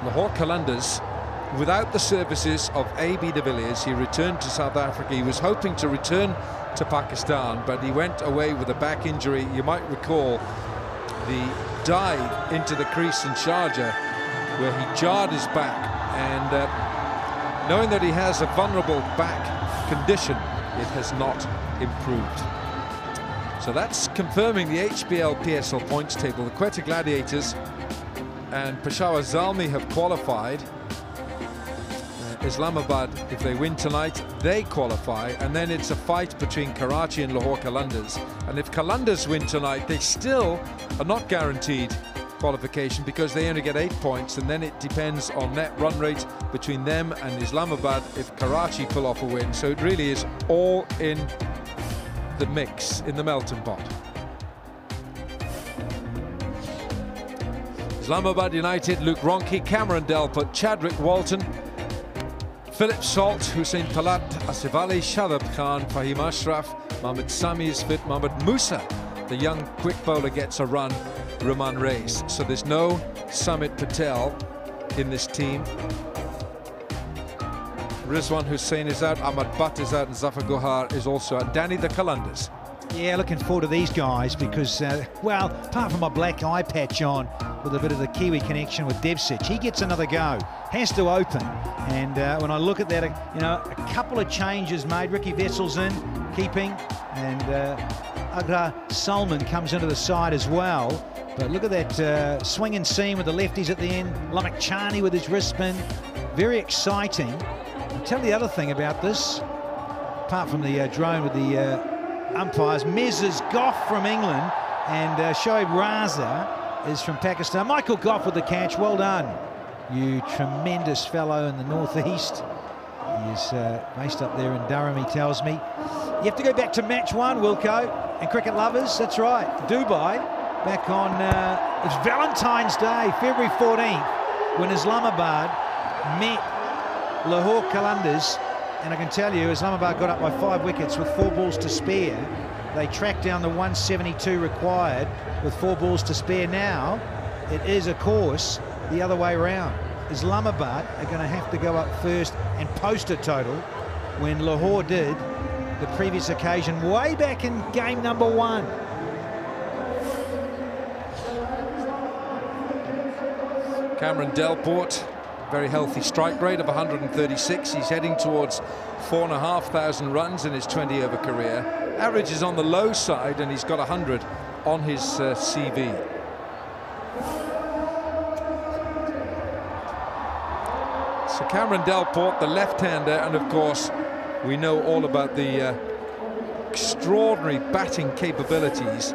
Lahore Qalandars, without the services of A.B. de Villiers, he returned to South Africa. He was hoping to return to Pakistan, but he went away with a back injury. You might recall the dive into the crease in Sharjah, where he jarred his back, and knowing that he has a vulnerable back condition, it has not improved. So that's confirming the HBL PSL points table. The Quetta Gladiators and Peshawar Zalmi have qualified. Islamabad, if they win tonight, they qualify, and then it's a fight between Karachi and Lahore Qalandars. And if Qalandars win tonight, they still are not guaranteed qualification because they only get 8 points, and then it depends on net run rate between them and Islamabad if Karachi pull off a win. So it really is all in the mix, in the melting pot. Islamabad United, Luke Ronchi, Cameron Delpit, Chadwick Walton, Philip Salt, Hussein Talat, Asif Ali, Shadab Khan, Fahim Ashraf, Mohamed Sami is fit, Mohamed Musa, the young quick bowler, gets a run, Ruman Reis. So there's no Samit Patel in this team. Rizwan Hussain is out, Ahmad Butt is out, and Zafar Gohar is also out. Danny, the Qalandars. Yeah, looking forward to these guys because, well, apart from my black eye patch on with a bit of the Kiwi connection with Devsic, he gets another go, has to open. And when I look at that, you know, a couple of changes made. Ricky Vessel's in, keeping, and Agra Salman comes into the side as well. But look at that swing and seam with the lefties at the end. Lamak Chani with his wrist spin. Very exciting. I'll tell you the other thing about this, apart from the drone with the umpires, Mez's Goff from England, and Shoaib Raza is from Pakistan. Michael Goff with the catch. Well done, you tremendous fellow in the northeast. He's based up there in Durham, he tells me. You have to go back to match one, Wilco, and cricket lovers. That's right, Dubai, back on it's Valentine's Day, February 14th, when Islamabad met Lahore Qalandars. And I can tell you, Islamabad got up by 5 wickets with 4 balls to spare. They tracked down the 172 required with 4 balls to spare. Now it is, of course, the other way around. Islamabad are going to have to go up first and post a total when Lahore did the previous occasion way back in game number 1. Cameron Delpit, very healthy strike rate of 136. He's heading towards 4,500 runs in his 20-over career. Average is on the low side, and he's got 100 on his CV. So Cameron Delpit, the left-hander, and of course we know all about the extraordinary batting capabilities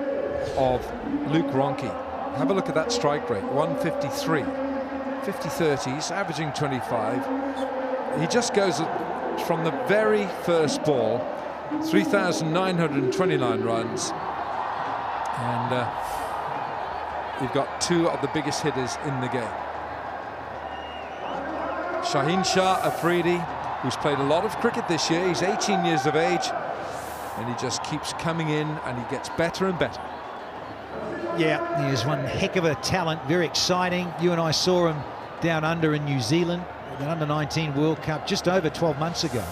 of Luke Ronchi. Have a look at that strike rate, 153. 50-30s, averaging 25. He just goes from the very first ball, 3,929 runs, and you've got 2 of the biggest hitters in the game. Shaheen Shah Afridi, who's played a lot of cricket this year. He's 18 years of age, and he just keeps coming in, and he gets better and better. Yeah, he is one heck of a talent, very exciting. You and I saw him down under in New Zealand, the under-19 World Cup just over 12 months ago.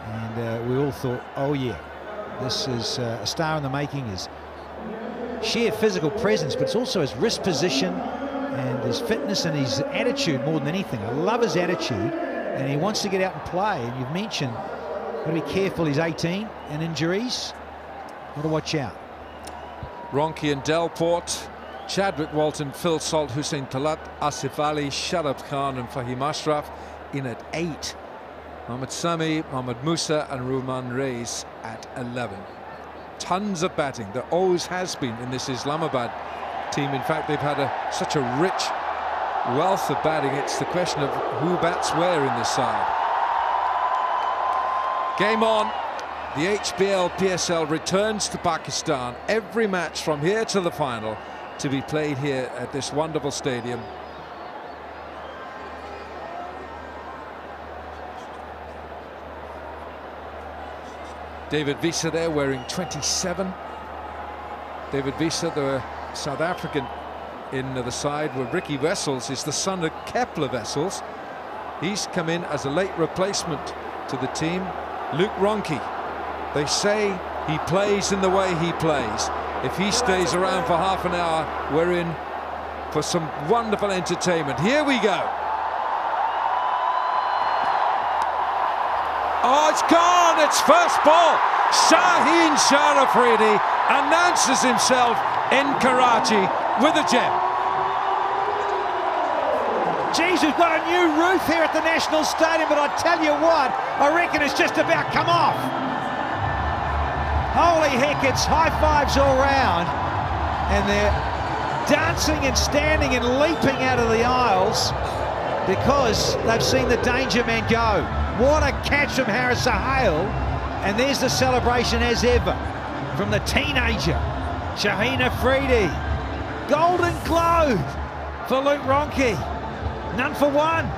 And we all thought, oh yeah, this is a star in the making. His sheer physical presence, but it's also his wrist position and his fitness and his attitude more than anything. I love his attitude, and he wants to get out and play. And you've mentioned, got to be careful, he's 18 and injuries. Got to watch out. Ronchi and Delpit, Chadwick Walton, Phil Salt, Hussein Talat, Asif Ali, Shadab Khan and Fahim Ashraf in at 8. Mohamed Sami, Mohamed Musa and Ruman Reis at 11. Tons of batting. There always has been in this Islamabad team. In fact, they've had such a rich wealth of batting. It's the question of who bats where in this side. Game on. The HBL PSL returns to Pakistan. Every match from here to the final to be played here at this wonderful stadium. David Visa there wearing 27. David Visa, the South African in the side, where Ricky Wessels is the son of Kepler Wessels. He's come in as a late replacement to the team. Luke Ronke. They say he plays in the way he plays. If he stays around for half an hour, we're in for some wonderful entertainment. Here we go. Oh, it's gone! It's first ball. Shaheen Shah Afridi announces himself in Karachi with a gem. Geez, we've got a new roof here at the National Stadium, but I tell you what, I reckon it's just about come off. Holy heck, it's high fives all round, and they're dancing and standing and leaping out of the aisles because they've seen the danger man go. What a catch from Harris Sahel, and there's the celebration as ever from the teenager, Shaheen Afridi. Golden Globe for Luke Ronke. None for one.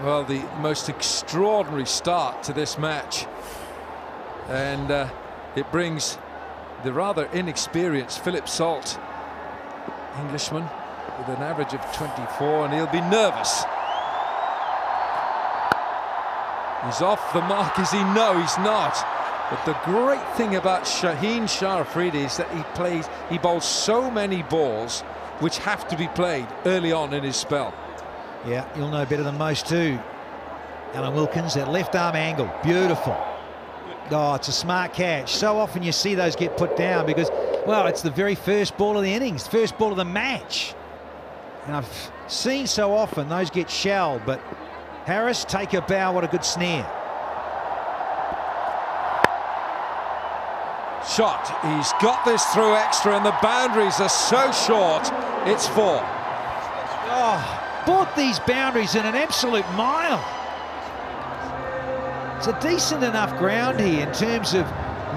Well, the most extraordinary start to this match, and it brings the rather inexperienced Philip Salt, Englishman, with an average of 24, and he'll be nervous. He's off the mark, is he? No, he's not. But the great thing about Shaheen Shah Afridi is that he bowls so many balls which have to be played early on in his spell. Yeah, you'll know better than most too. Alan Wilkins, that left arm angle, beautiful. Oh, it's a smart catch. So often you see those get put down because, well, it's the very first ball of the innings, first ball of the match. And I've seen so often those get shelled, but Harris, take a bow, what a good snare. Shot, he's got this through extra, and the boundaries are so short, it's 4. Oh, bought these boundaries in an absolute mile. It's a decent enough ground here in terms of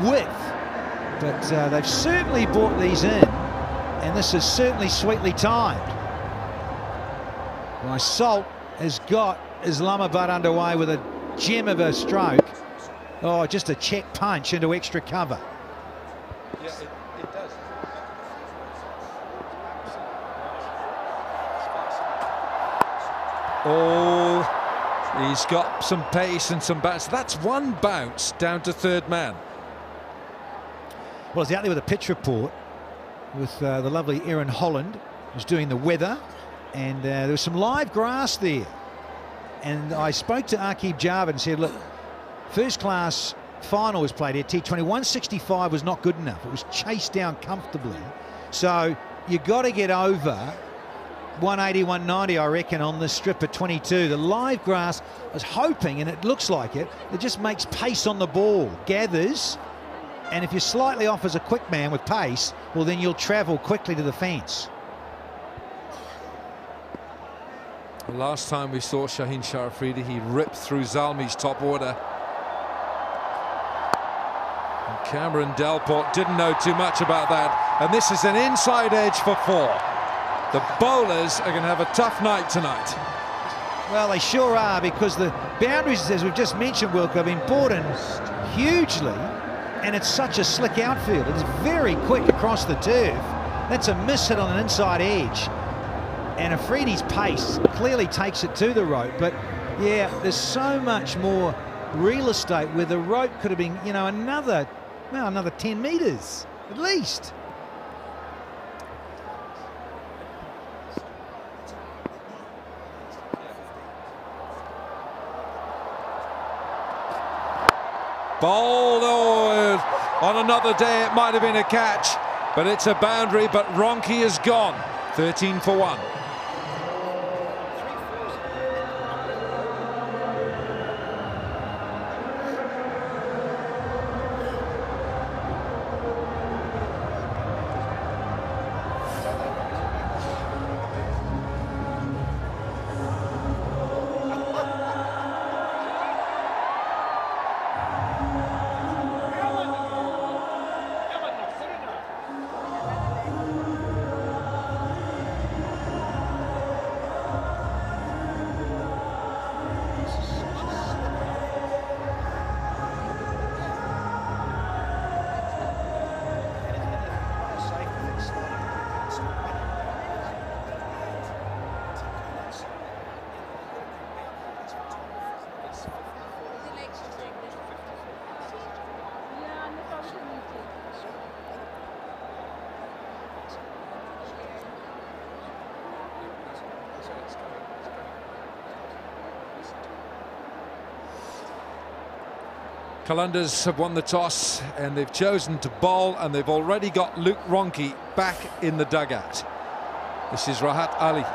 width, but they've certainly brought these in, and this is certainly sweetly timed. My Salt has got Islamabad underway with a gem of a stroke. Oh, just a check punch into extra cover. Yeah, it does. Oh, he's got some pace and some bounce. That's one bounce down to third man. Well, I was out there with a pitch report with the lovely Erin Holland, who's doing the weather, and there was some live grass there. And I spoke to Aqib Javed and said, look, first class final was played here, T20. 165 was not good enough. It was chased down comfortably. So you got to get over 180, 190, I reckon, on this strip at 22. The live grass, I was hoping, and it looks like it just makes pace on the ball, gathers, and if you're slightly off as a quick man with pace, well, then you'll travel quickly to the fence. The last time we saw Shaheen Shah Afridi, he ripped through Zalmi's top order. And Cameron Delport didn't know too much about that. And this is an inside edge for 4. The bowlers are going to have a tough night tonight. Well, they sure are, because the boundaries, as we've just mentioned, Wilco, have been brought in hugely, and it's such a slick outfield. It's very quick across the turf. That's a miss hit on an inside edge. And Afridi's pace clearly takes it to the rope, but yeah, there's so much more real estate where the rope could have been, you know, another 10 metres at least. Ball, oh, on another day it might have been a catch, but it's a boundary, but Ronke is gone. 13 for 1. Qalandars have won the toss and they've chosen to bowl, and they've already got Luke Ronke back in the dugout. This is Rahat Ali.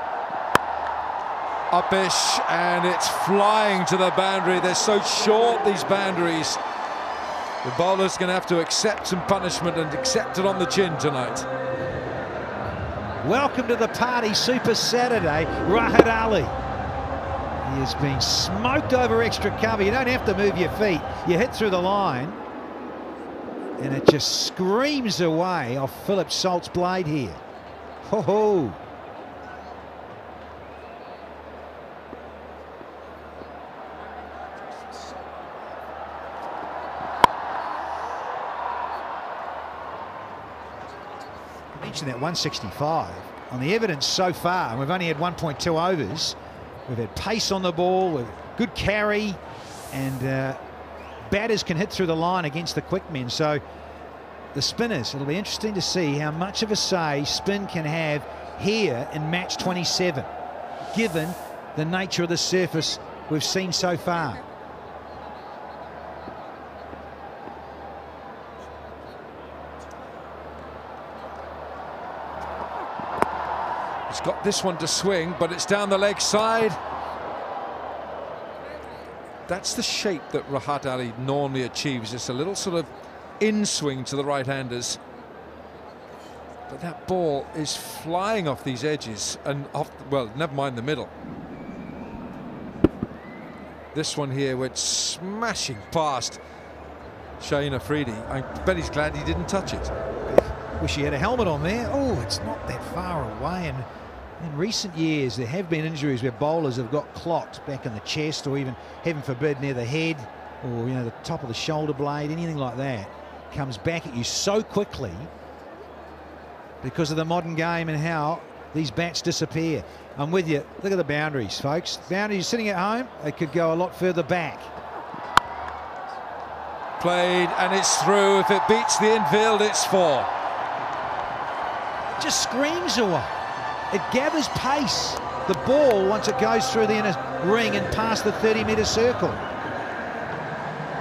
Upish, and it's flying to the boundary. They're so short, these boundaries. The bowler's going to have to accept some punishment, and accept it on the chin tonight. Welcome to the party, Super Saturday, Rahat Ali. He has been smoked over extra cover. You don't have to move your feet. You hit through the line, and it just screams away off Philip Salt's blade here. Ho ho! I mentioned that 165 on the evidence so far, and we've only had 1.2 overs. We've had pace on the ball, with good carry, and batters can hit through the line against the quick men. So the spinners, it'll be interesting to see how much of a say spin can have here in match 27, given the nature of the surface we've seen so far. He's got this one to swing, but it's down the leg side. That's the shape that Rahat Ali normally achieves. It's a little sort of in-swing to the right-handers. But that ball is flying off these edges and off, well, never mind the middle. This one here went smashing past Shaheen Afridi. I bet he's glad he didn't touch it. Wish he had a helmet on there. Oh, it's not that far away. And in recent years, there have been injuries where bowlers have got clocked back in the chest, or even, heaven forbid, near the head, or the top of the shoulder blade, anything like that comes back at you so quickly because of the modern game and how these bats disappear. I'm with you. Look at the boundaries, folks. Boundaries sitting at home, they could go a lot further back. Played, and it's through. If it beats the infield, it's 4. It just screams away. It gathers pace. The ball, once it goes through the inner ring and past the 30-metre circle.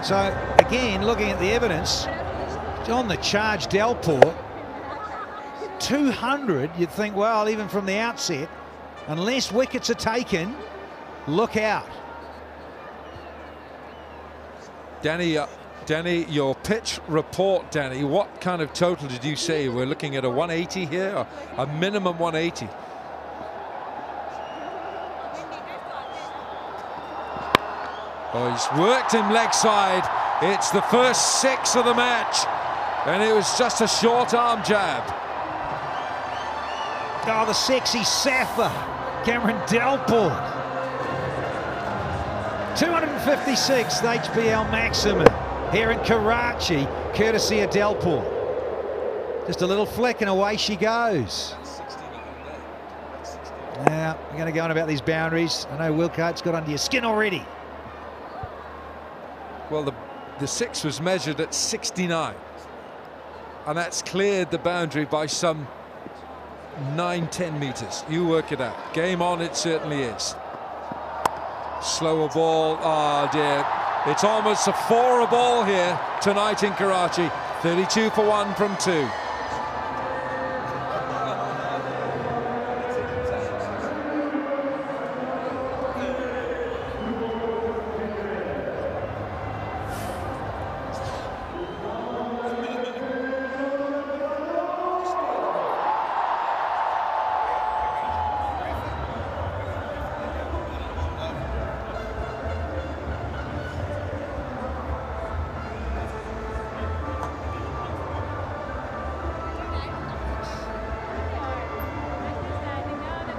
So, again, looking at the evidence, on the charge, Delport, 200, you'd think, well, even from the outset, unless wickets are taken, look out. Danny, your pitch report, Danny, what kind of total did you say? We're looking at a 180 here, or a minimum 180? Oh, he's worked him leg side. It's the first 6 of the match, and it was just a short arm jab. Oh, the sexy Safa, Cameron Delport. 256th HBL maximum here in Karachi, courtesy of Delport. Just a little flick and away she goes. Now, we're going to go on about these boundaries. I know Wilcott's got under your skin already. Well, the 6 was measured at 69, and that's cleared the boundary by some 9-10 metres. You work it out. Game on, it certainly is. Slower ball. Oh dear. It's almost a 4-a-ball here tonight in Karachi. 32 for 1 from 2.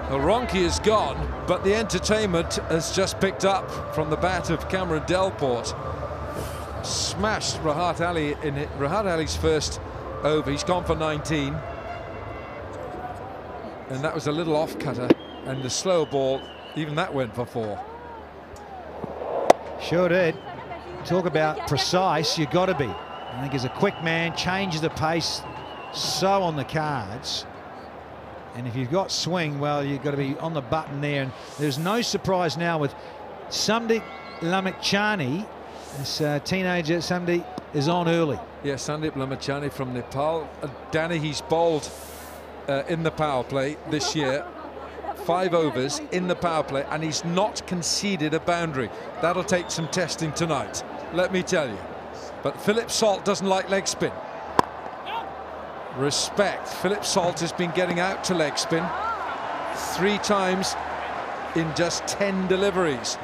Well, Ronchi is gone, but the entertainment has just picked up from the bat of Cameron Delport. Smashed Rahat Ali in it. Rahat Ali's first over. He's gone for 19. And that was a little off-cutter. And the slow ball, even that went for 4. Sure did. Talk about precise, you got to be. I think he's a quick man, changes the pace, so on the cards. And if you've got swing, well, you've got to be on the button there. And there's no surprise now with Sandeep Lamachani. This teenager, Sandeep, is on early. Yeah, Sandeep Lamachani from Nepal. Danny, he's bowled in the power play this year. 5 overs in the power play, and he's not conceded a boundary. That'll take some testing tonight, let me tell you. But Philip Salt doesn't like leg spin. Respect. Philip Salt has been getting out to leg spin 3 times in just 10 deliveries.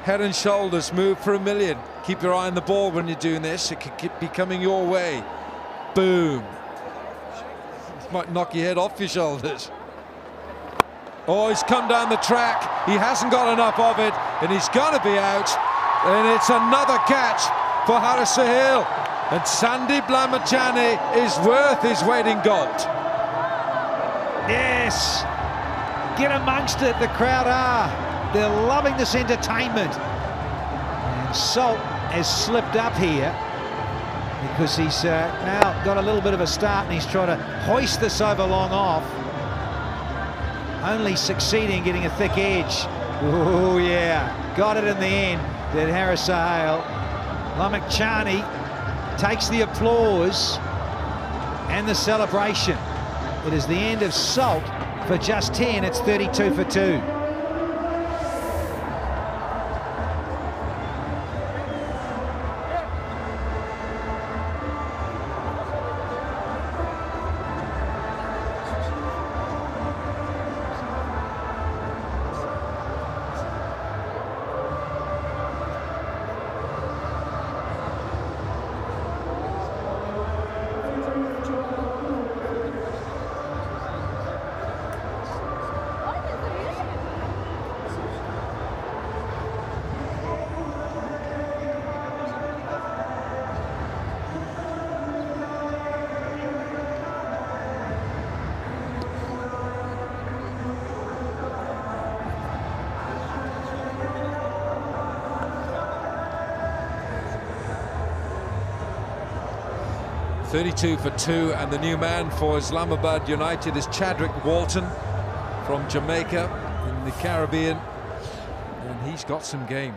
Head and shoulders move for 1 million. Keep your eye on the ball when you're doing this. It could be coming your way. Boom. It might knock your head off your shoulders. Oh, he's come down the track. He hasn't got enough of it, and he's got to be out. And it's another catch for Haris Sahil. And Sandeep Lamachani is worth his weight in gold. Yes, get amongst it, the crowd are. They're loving this entertainment. And Salt has slipped up here because he's now got a little bit of a start, and he's trying to hoist this over long off. Only succeeding getting a thick edge. Oh yeah, got it in the end, did Haris Sahil. Lamachani takes the applause and the celebration. It is the end of Salt for just 10. It's 32 for 2. .32 for 2, and the new man for Islamabad United is Chadwick Walton from Jamaica in the Caribbean, and he's got some game.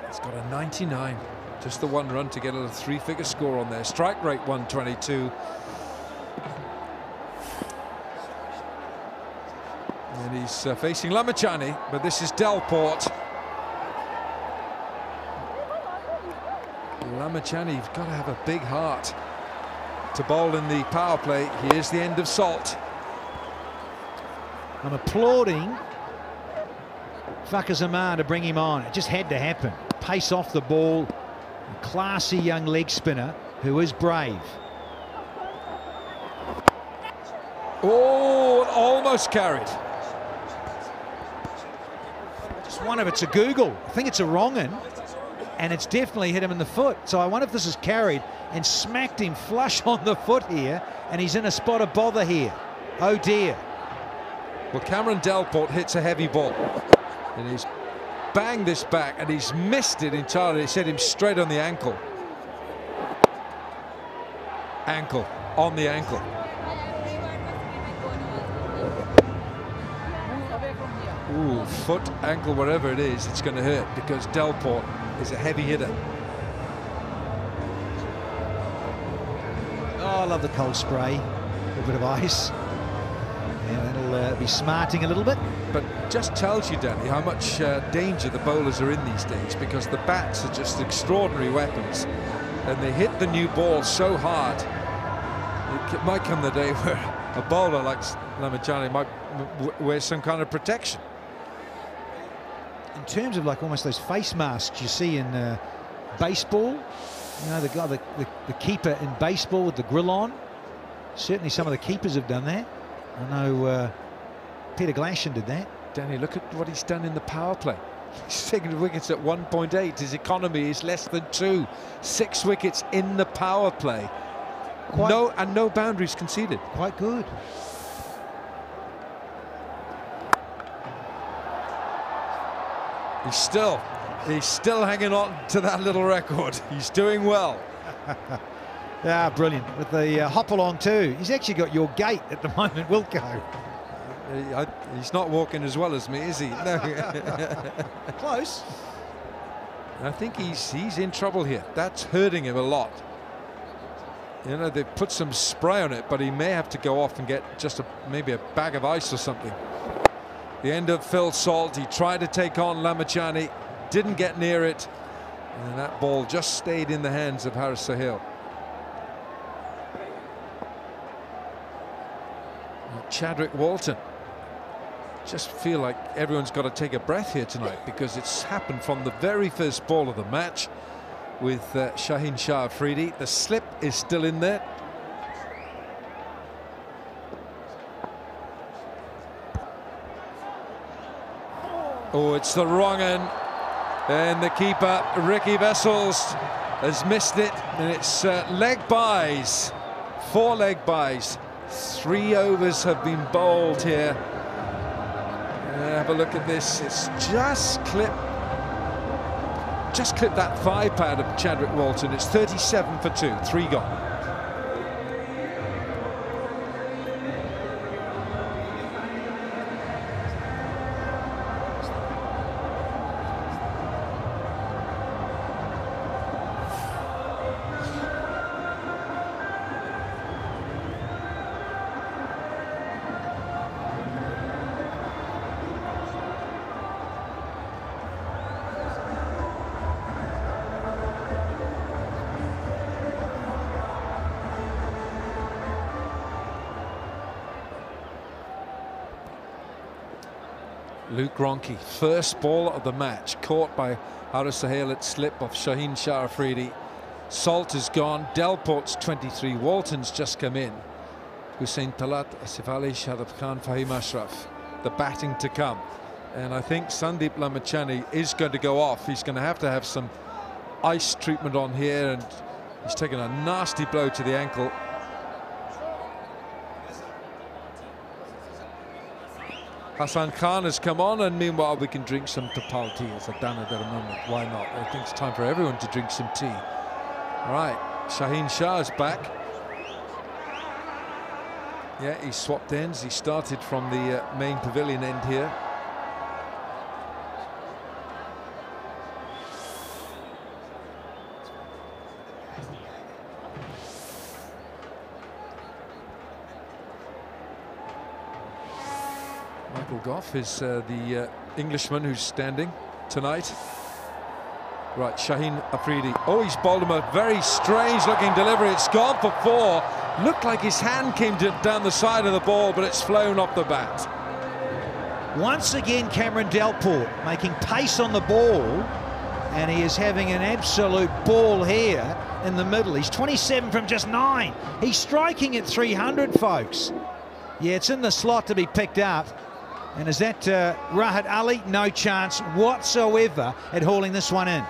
He's got a 99, just the 1 run to get a 3-figure score on there. Strike rate 122. And he's facing Lamachani, but this is Delport. Lamachani, you've got to have a big heart to bowl in the power play. Here's the end of Salt. I'm applauding Fakhar Zaman to bring him on. It just had to happen. Pace off the ball. A classy young leg spinner who is brave. Oh, almost carried. Just wonder if it's a Google. I think it's a wrong un, and it's definitely hit him in the foot. So I wonder if this is carried and smacked him flush on the foot here, and he's in a spot of bother here. Oh dear. Well, Cameron Delport hits a heavy ball, and he's banged this back, and he's missed it entirely. He hit him straight on the ankle. Ankle, on the ankle. Ooh, foot, ankle, wherever it is, it's going to hurt, because Delport is a heavy hitter. Oh, I love the cold spray. A bit of ice. And that'll be smarting a little bit. But just tells you, Danny, how much danger the bowlers are in these days, because the bats are just extraordinary weapons. And they hit the new ball so hard. It might come the day where a bowler like Lamachani might wear some kind of protection. In terms of like almost those face masks you see in baseball, you know, the guy, the keeper in baseball with the grill on. Certainly some of the keepers have done that. I know Peter Glashan did that. Danny, look at what he's done in the power play. He's taken the wickets at 1.8. His economy is less than 2. 6 wickets in the power play. No boundaries conceded. Quite good. He's still hanging on to that little record. He's doing well. Ah, brilliant. With the hop along too. He's actually got your gait at the moment, Wilco. He's not walking as well as me, is he? No. Close. I think he's in trouble here. That's hurting him a lot. You know, they've put some spray on it, but he may have to go off and get just maybe a bag of ice or something. The end of Phil Salt. He tried to take on Lamachani, didn't get near it, and that ball just stayed in the hands of Haris Sahil. Chadwick Walton. Just feel like everyone's got to take a breath here tonight, because it's happened from the very first ball of the match with Shaheen Shah Afridi. The slip is still in there. Oh, it's the wrong end, and the keeper Ricky Vessels has missed it, and it's leg byes, 4 leg byes. 3 overs have been bowled here. Have a look at this. It's just clipped that thigh pad of Chadwick Walton. It's 37 for 2, 3 gone. Luke Ronke, first ball of the match, caught by Haris Sahil at slip of Shaheen Shah Afridi. Salt is gone. Delport's 23. Walton's just come in. Hussein Talat, Asif Ali, Shadab Khan, Fahim Ashraf. The batting to come. And I think Sandeep Lamachani is going to go off. He's going to have some ice treatment on here, and he's taken a nasty blow to the ankle. Hassan Khan has come on, and meanwhile we can drink some Tapal tea as I've done it at a moment. Why not? I think it's time for everyone to drink some tea. All right, Shaheen Shah is back. Yeah, he swapped ends. He started from the main pavilion end here. Michael Goff is the Englishman who's standing tonight. Right, Shaheen Afridi. Oh, he's bowled him a very strange looking delivery. It's gone for 4. Looked like his hand came down the side of the ball, but it's flown off the bat. Once again, Cameron Delport making pace on the ball, and he is having an absolute ball here in the middle. He's 27 from just 9. He's striking at 300, folks. Yeah, it's in the slot to be picked up. And is that Rahat Ali? No chance whatsoever at hauling this one in.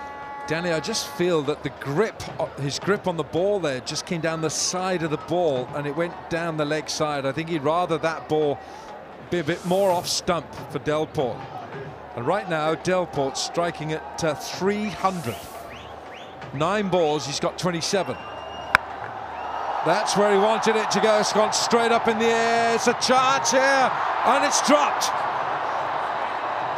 Danny, I just feel that the grip, his grip on the ball there just came down the side of the ball, and it went down the leg side. I think he'd rather that ball be a bit more off stump for Delport. And right now, Delport's striking at 300. 9 balls, he's got 27. That's where he wanted it to go. It's gone straight up in the air. It's a chance here, and it's dropped.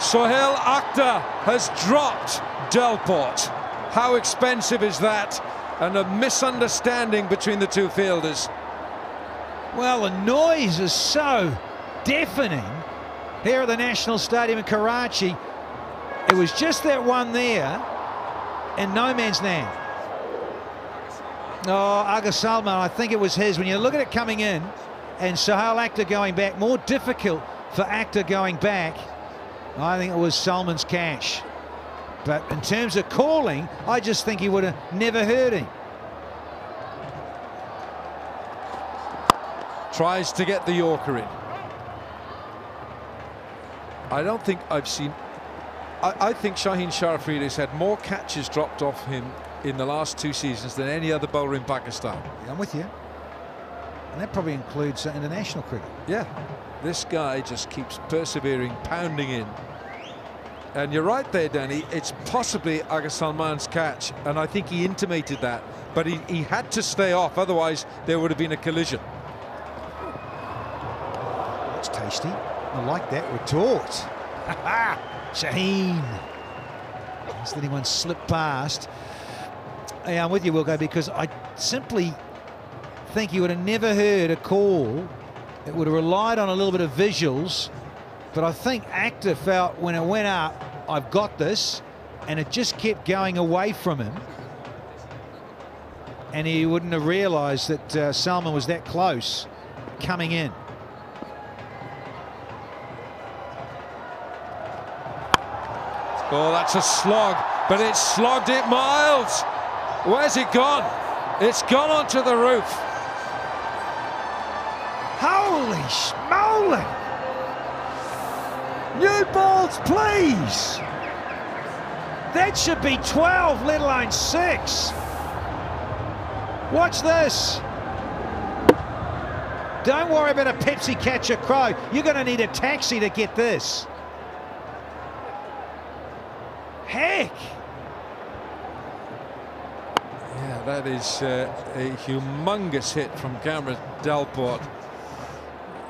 Sohail Akhtar has dropped Delport. How expensive is that? and a misunderstanding between the two fielders. Well, the noise is so deafening here at the National Stadium in Karachi. It was just that one there in no man's land. Oh, Aga Salman, I think it was his. When you look at it coming in and Sohail Akhtar going back, more difficult for Akhtar going back. I think it was Salman's catch. But in terms of calling, I just think he would have never heard him. Tries to get the Yorker in. I don't think I've seen... I think Shaheen Shah Afridi's had more catches dropped off him in the last 2 seasons than any other bowler in Pakistan. Yeah, I'm with you. And that probably includes international cricket. Yeah, this guy just keeps persevering, pounding in. And you're right there, Danny, it's possibly Aga Salman's catch, and I think he intimated that, but he had to stay off, otherwise there would have been a collision. That's tasty. I like that retort. Shaheen. Just letting one slip past. Yeah, I'm with you, Wilco, because I simply think you would have never heard a call. It would have relied on a little bit of visuals, but I think Akhtar felt when it went up, I've got this, and it just kept going away from him. And he wouldn't have realised that Salman was that close coming in. Oh, that's a slog, but it's slogged it miles. Where's it gone? It's gone onto the roof. Holy schmoly! New balls, please! That should be 12, let alone 6. Watch this. Don't worry about a Pepsi catcher crow. You're going to need a taxi to get this. Heck! Yeah, that is a humongous hit from Cameron Delport.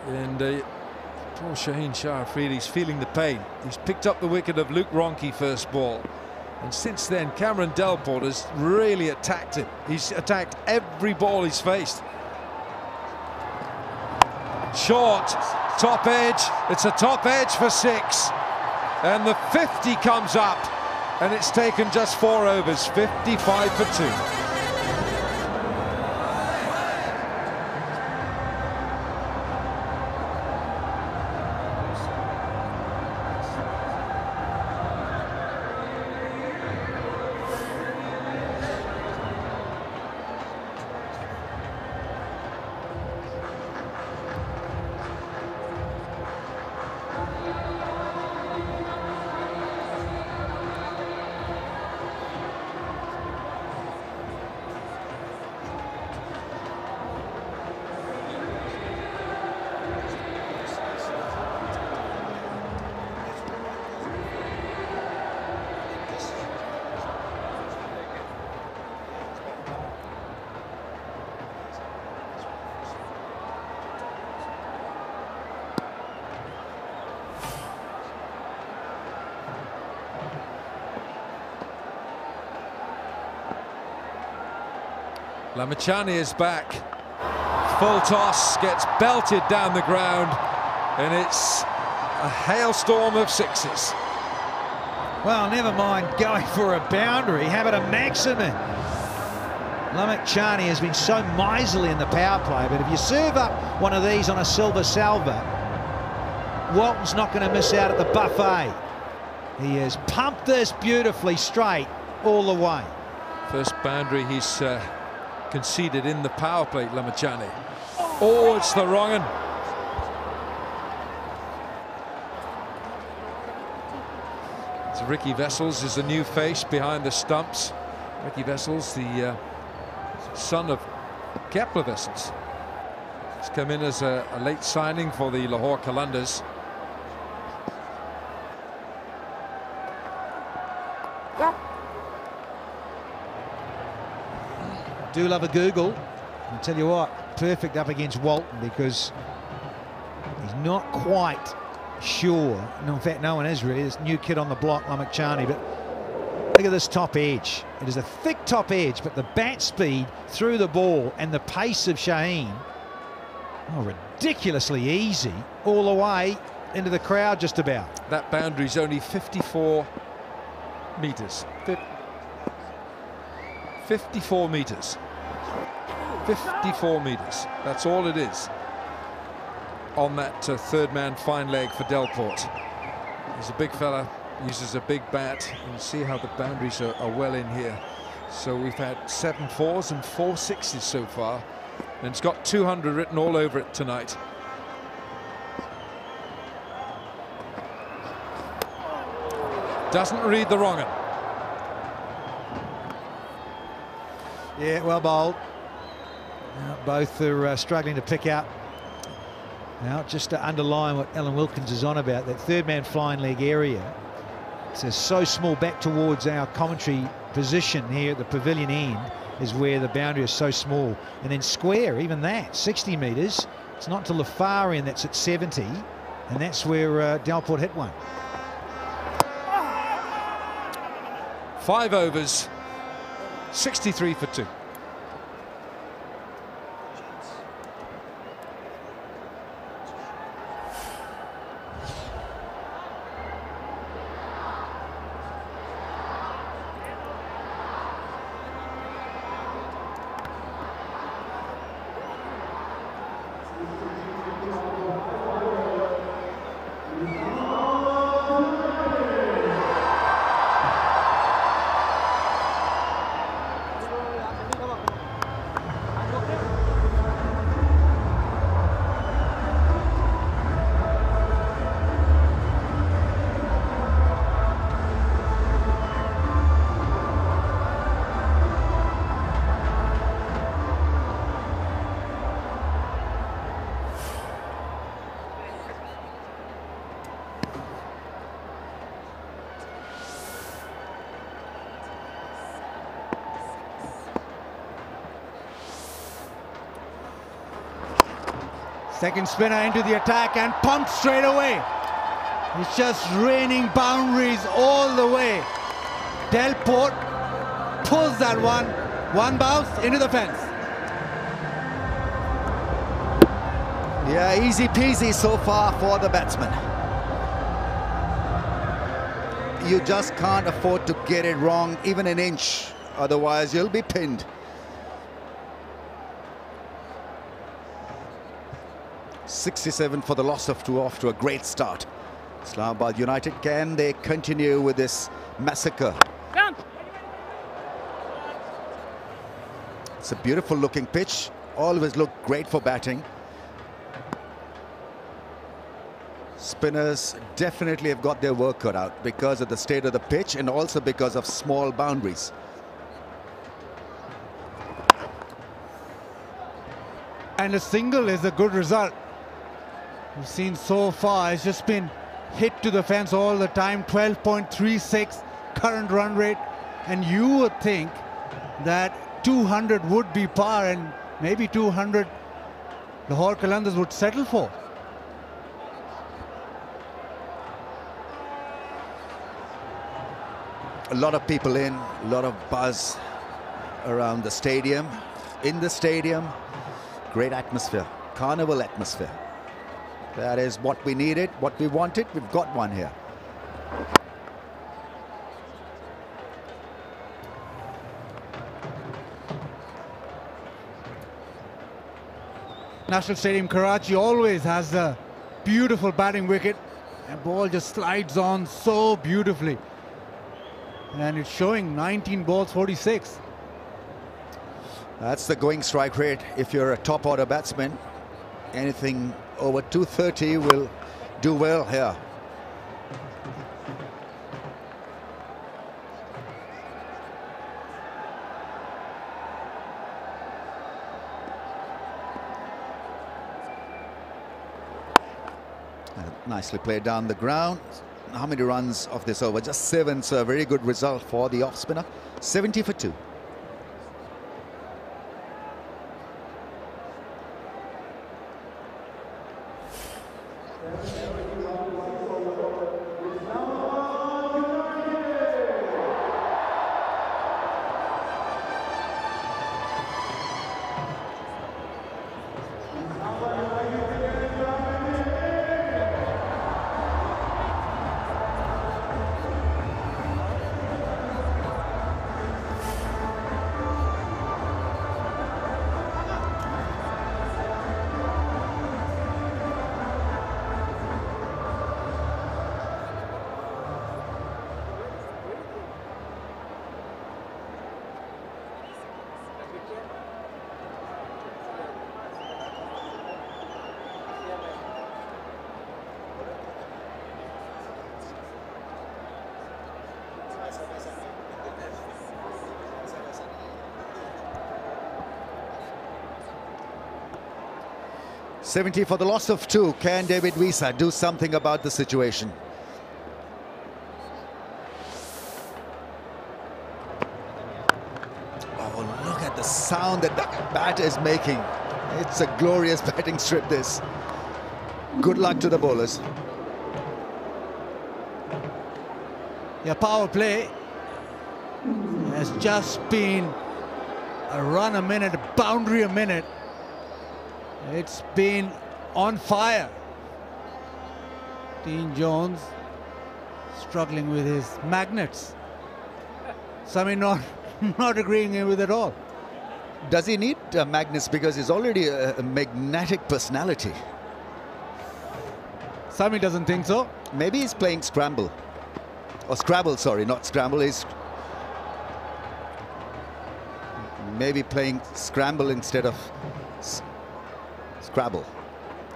And poor Shaheen Shah Afridi's feeling the pain. He's picked up the wicket of Luke Ronchi first ball. And since then, Cameron Delport has really attacked him. He's attacked every ball he's faced. Short, top edge. It's a top edge for 6. And the 50 comes up. And it's taken just 4 overs, 55 for 2. Lamachani is back. Full toss, gets belted down the ground, and it's a hailstorm of 6s. Well, never mind going for a boundary. How about a maximum? Lamachani has been so miserly in the power play, but if you serve up one of these on a silver salver, Walton's not going to miss out at the buffet. He has pumped this beautifully straight all the way. First boundary he's conceded in the power play, Lamachani. Oh, it's the wrong one. So Ricky Vessels is the new face behind the stumps. Ricky Vessels, the son of Kepler Vessels. He's come in as a late signing for the Lahore Qalandars. Do love a Google. I'll tell you what, perfect up against Walton because he's not quite sure. No, in fact, no one is really. This new kid on the block, Lamachani, but Look at this top edge. It is a thick top edge, but the bat speed through the ball and the pace of Shaheen, oh, ridiculously easy all the way into the crowd just about. That boundary is only 54 metres. 54 metres. 54 metres. That's all it is on that third man fine leg for Delport. He's a big fella, uses a big bat. You see how the boundaries are well in here. So we've had 7 4s and 4 6s so far, and it's got 200 written all over it tonight. Doesn't read the wrong one. Yeah, well bowled. Now, both are struggling to pick up. Now, just to underline what Alan Wilkins is on about, that third man flying leg area, it's so small back towards our commentary position here at the pavilion end is where the boundary is so small. And then square, even that, 60 metres. It's not till the far end that's at 70, and that's where Delport hit one. 5 overs, 63 for 2. Second spinner into the attack and pumped straight away. It's just raining boundaries all the way. Delport pulls that one bounce into the fence. Yeah, easy peasy so far for the batsman. You just can't afford to get it wrong even an inch, otherwise you'll be pinned. 67 for the loss of 2 off to a great start. Islamabad United, can they continue with this massacre? It's a beautiful looking pitch, always look great for batting. Spinners definitely have got their work cut out because of the state of the pitch and also because of small boundaries. And a single is a good result. We've seen so far, it's just been hit to the fence all the time. 12.36 current run rate, and you would think that 200 would be par, and maybe 200 Lahore Qalandars would settle for. A lot of people in, a lot of buzz around the stadium. In the stadium, great atmosphere, carnival atmosphere. That is what we needed, what we wanted. We've got one here. National Stadium Karachi always has a beautiful batting wicket, and ball just slides on so beautifully. And it's showing 19 balls, 46. That's the going strike rate. If you're a top order batsman, anything over 230 will do well here. Nicely played down the ground. How many runs of this over? Just 7, so a very good result for the off spinner. 70 for 2. 70 for the loss of 2. Can David Wisa do something about the situation? Oh, look at the sound that the bat is making. It's a glorious batting strip, this. Good luck to the bowlers. Yeah, power play has just been a run a minute, a boundary a minute. It's been on fire. Dean Jones struggling with his magnets. Sami not agreeing with it at all. Does he need magnets because he's already a magnetic personality? Sami doesn't think so. Maybe he's playing scramble. Or Scrabble, sorry, not scramble. He's maybe playing scramble instead of Scrabble.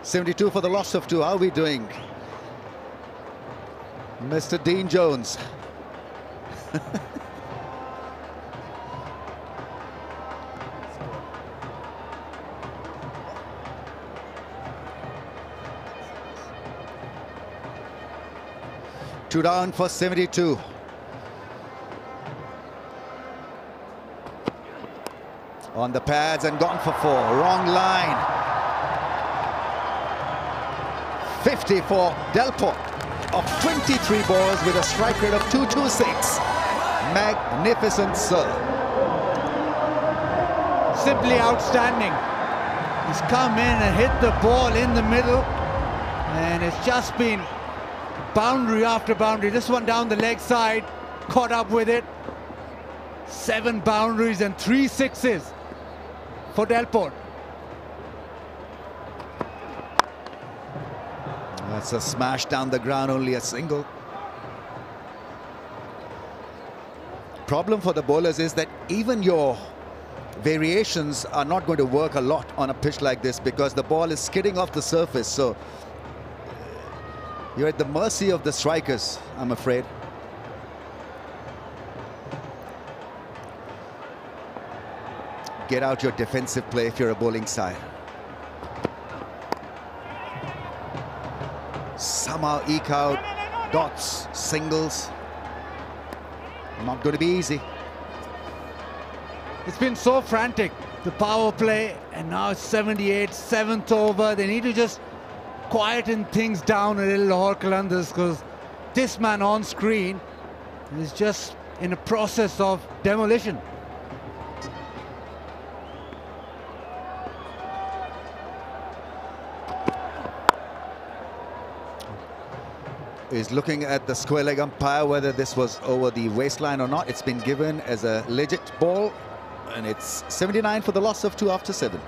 72 for the loss of 2. How are we doing, Mr. Dean Jones? Two down for 72. On the pads and gone for 4. Wrong line. 50 for Delport of 23 balls with a strike rate of 226. Magnificent, sir. Simply outstanding. He's come in and hit the ball in the middle, and it's just been boundary after boundary. This one down the leg side, caught up with it. 7 boundaries and 3 sixes for Delport. That's a smash down the ground, only a single. Problem for the bowlers is that even your variations are not going to work a lot on a pitch like this because the ball is skidding off the surface. So you're at the mercy of the strikers, I'm afraid. Get out your defensive play if you're a bowling side. Somehow eke out dots, singles. Not going to be easy. It's been so frantic, the power play, and now it's 78, 7th over. They need to just quieten things down a little, Lahore Qalandars, because this man on screen is just in a process of demolition. Is looking at the square leg umpire whether this was over the waistline or not. It's been given as a legit ball, and it's 79 for the loss of 2 after 7.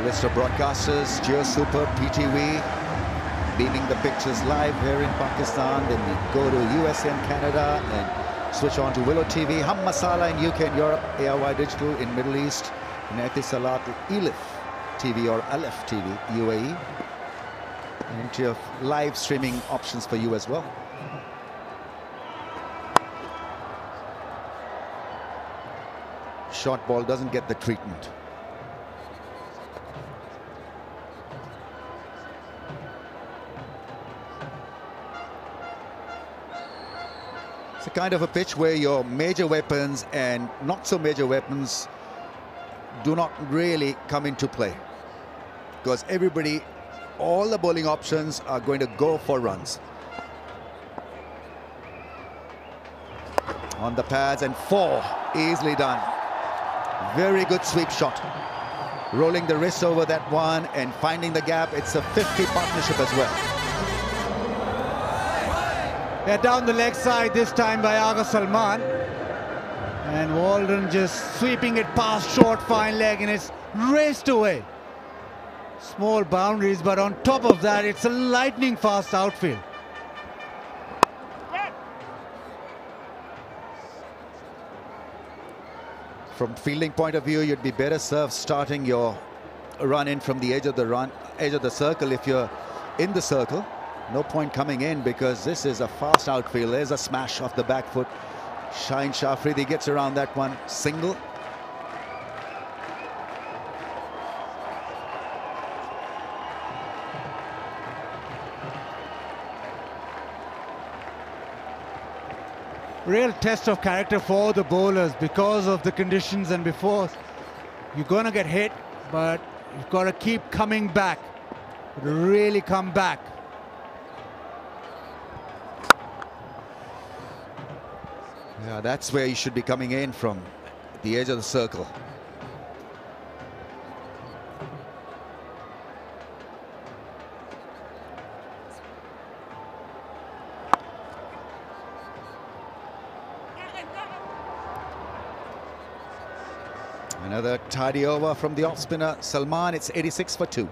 List of broadcasters, Geo Super, PTV, beaming the pictures live here in Pakistan. Then we go to USA and Canada and switch on to Willow TV, Hum Masala in UK and Europe, ARY Digital in Middle East, and Etisalat Elif TV or Alef TV, UAE. Plenty of live streaming options for you as well. Short ball doesn't get the treatment. It's a kind of a pitch where your major weapons and not so major weapons do not really come into play, because everybody, all the bowling options are going to go for runs. On the pads and 4, easily done. Very good sweep shot. Rolling the wrist over that one and finding the gap. It's a 50 partnership as well. They're down the leg side this time by Agha Salman. And Walden just sweeping it past short fine leg, and it's raced away. Small boundaries, but on top of that, it's a lightning fast outfield. From fielding point of view, you'd be better served starting your run in from the edge of the circle. If you're in the circle, no point coming in, because this is a fast outfield. There's a smash off the back foot. Shaheen Shafridi gets around that one. Single. Real test of character for the bowlers because of the conditions, and before you're going to get hit, but you've got to keep coming back. Really come back. Yeah, that's where you should be coming in from, the edge of the circle. Another tidy over from the off spinner Salman. It's 86 for 2.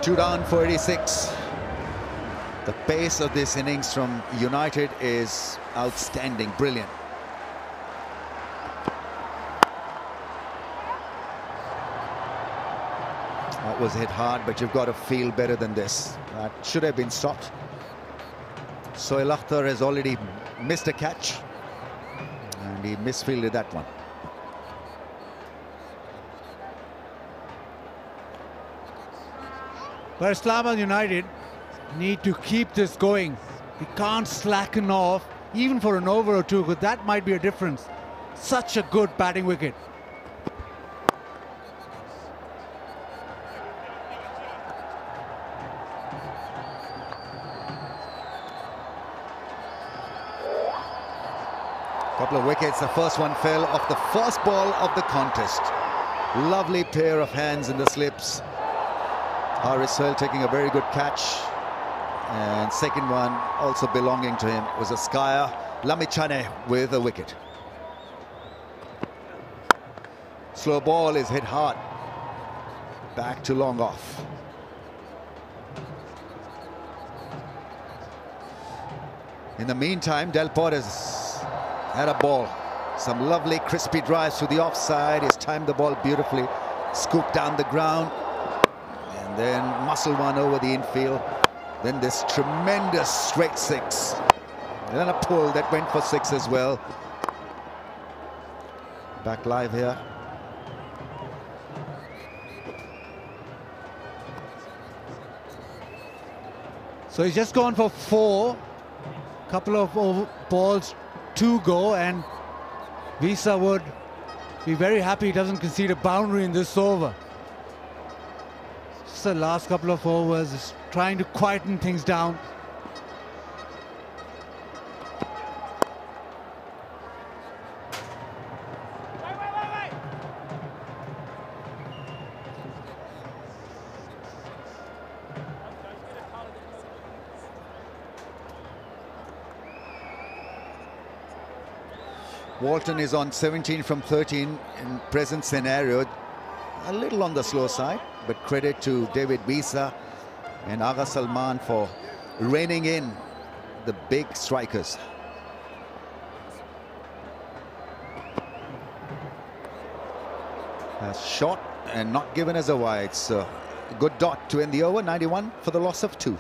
Two down for 86. The pace of this innings from United is outstanding, brilliant. That was hit hard, but you've got to feel better than this. That should have been stopped. Sohail Akhtar has already missed a catch, and he misfielded that one. But Islamabad United need to keep this going. They can't slacken off, even for an over or two, because that might be a difference. Such a good batting wicket. Couple of wickets. The first one fell off the first ball of the contest. Lovely pair of hands in the slips. Haris Sohail taking a very good catch, and second one also belonging to him was a skier. Lamichane with a wicket. Slow ball is hit hard. Back to long off. In the meantime, Del Porte has had a ball. Some lovely crispy drives to the offside. He's timed the ball beautifully. Scooped down the ground. And then muscle one over the infield. Then this tremendous straight six. And then a pull that went for six as well. Back live here. So he's just gone for 4. Couple of balls to go, and Visa would be very happy he doesn't concede a boundary in this over. Just the last couple of overs, is trying to quieten things down. Walton is on 17 from 13 in present scenario. A little on the slow side, but credit to David Visa and Agha Salman for reining in the big strikers. Has shot and not given as a wide, so a good dot to end the over. 91 for the loss of 2.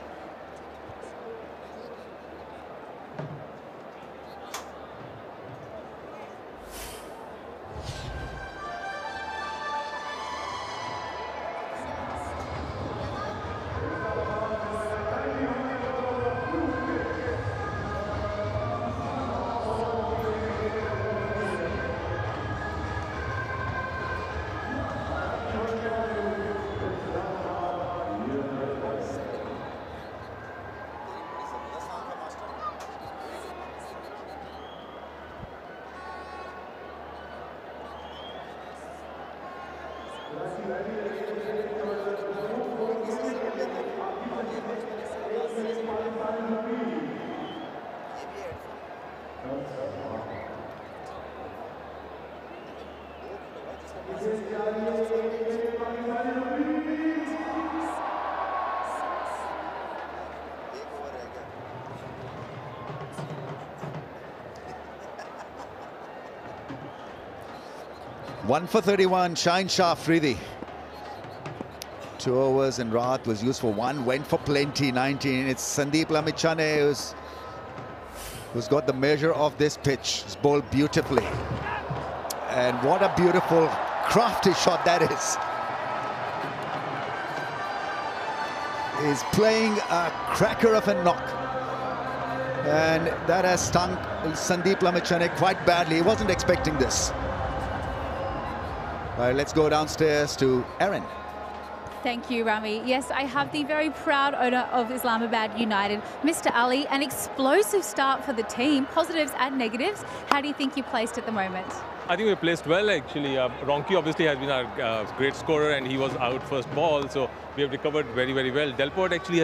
One for 31, Shine Shah Afridi. 2 overs and Rahat was used for 1, went for plenty, 19. It's Sandeep Lamichhane who's got the measure of this pitch. He's bowled beautifully. And what a beautiful, crafty shot that is. He's playing a cracker of a knock. And that has stung Sandeep Lamichhane quite badly. He wasn't expecting this. All right, let's go downstairs to Erin. Thank you, Rami. Yes, I have the very proud owner of Islamabad United, Mr. Ali. An explosive start for the team, positives and negatives. How do you think you placed at the moment? I think we placed well, actually. Ronki obviously has been our great scorer, and he was out first ball, so we have recovered very, very well. Delport actually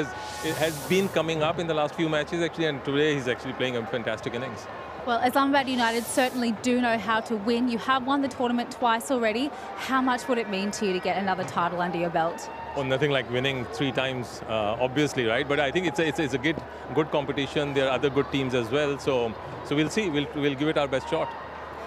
has been coming up in the last few matches, actually, and today he's actually playing a fantastic innings. Well, Islamabad United certainly do know how to win. You have won the tournament twice already. How much would it mean to you to get another title under your belt? Well, nothing like winning 3 times, obviously, right? But I think it's a good competition. There are other good teams as well. So we'll see. We'll give it our best shot.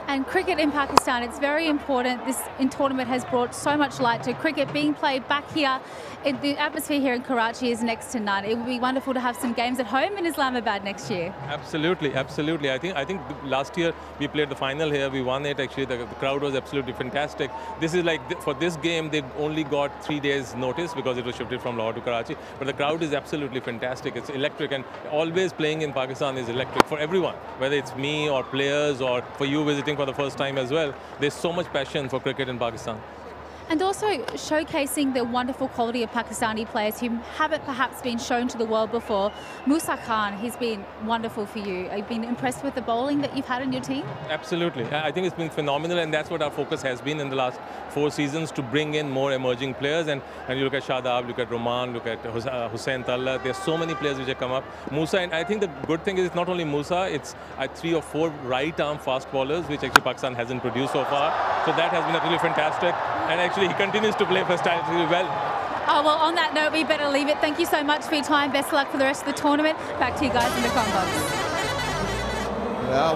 And cricket in Pakistan, it's very important. This tournament has brought so much light to cricket being played back here. The atmosphere here in Karachi is next to none. It would be wonderful to have some games at home in Islamabad next year. Absolutely, absolutely. I think last year we played the final here. We won it. Actually, the crowd was absolutely fantastic. This is like, for this game, they only got 3 days notice because it was shifted from Lahore to Karachi. But the crowd is absolutely fantastic. It's electric, and always playing in Pakistan is electric for everyone, whether it's me or players or for you visiting for the first time as well. There's so much passion for cricket in Pakistan. And also showcasing the wonderful quality of Pakistani players who haven't perhaps been shown to the world before. Musa Khan, he's been wonderful for you. Have you been impressed with the bowling that you've had in your team? Absolutely. I think it's been phenomenal, and that's what our focus has been in the last 4 seasons, to bring in more emerging players. And you look at Shadab, look at Roman, look at Hussain Talla. There's so many players which have come up. Musa, and I think the good thing is it's not only Musa, it's 3 or 4 right-arm fast bowlers, which actually Pakistan hasn't produced so far. So that has been really fantastic. And actually, he continues to play versatility well. Oh, well, on that note, we better leave it. Thank you so much for your time. Best of luck for the rest of the tournament. Back to you guys in the combos.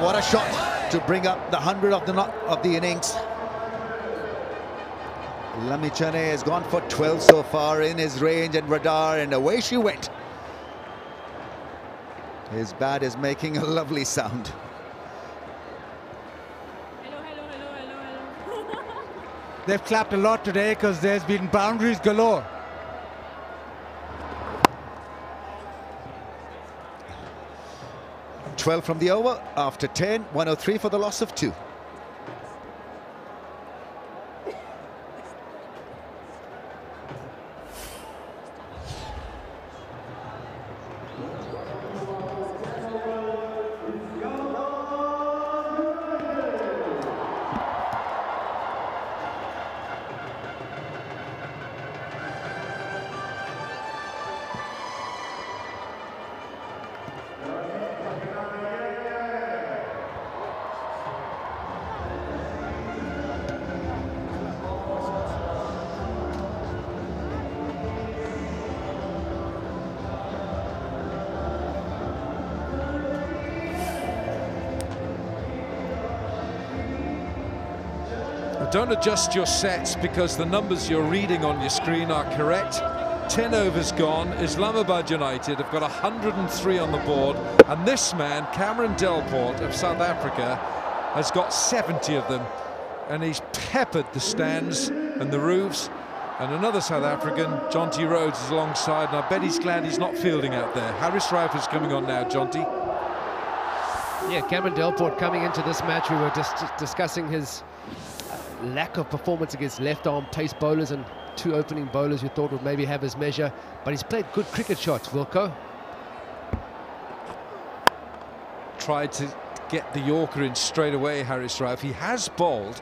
What a shot to bring up the 100 of the innings. Lamichhane has gone for 12 so far in his range and radar, and away she went. His bat is making a lovely sound. They've clapped a lot today because there's been boundaries galore. "12 from the over after 10, 103 for the loss of 2. Don't adjust your sets because the numbers you're reading on your screen are correct. 10 overs gone. Islamabad United have got 103 on the board, and this man, Cameron Delport of South Africa, has got 70 of them, and he's peppered the stands and the roofs. And another South African, Jonty Rhodes, is alongside, and I bet he's glad he's not fielding out there. Harris Rauf is coming on now, Jonty. Yeah, Cameron Delport coming into this match. We were just discussing his lack of performance against left-arm pace bowlers and 2 opening bowlers who thought would maybe have his measure, but he's played good cricket shots, Wilco. Tried to get the Yorker in straight away, Harris Rauf. He has bowled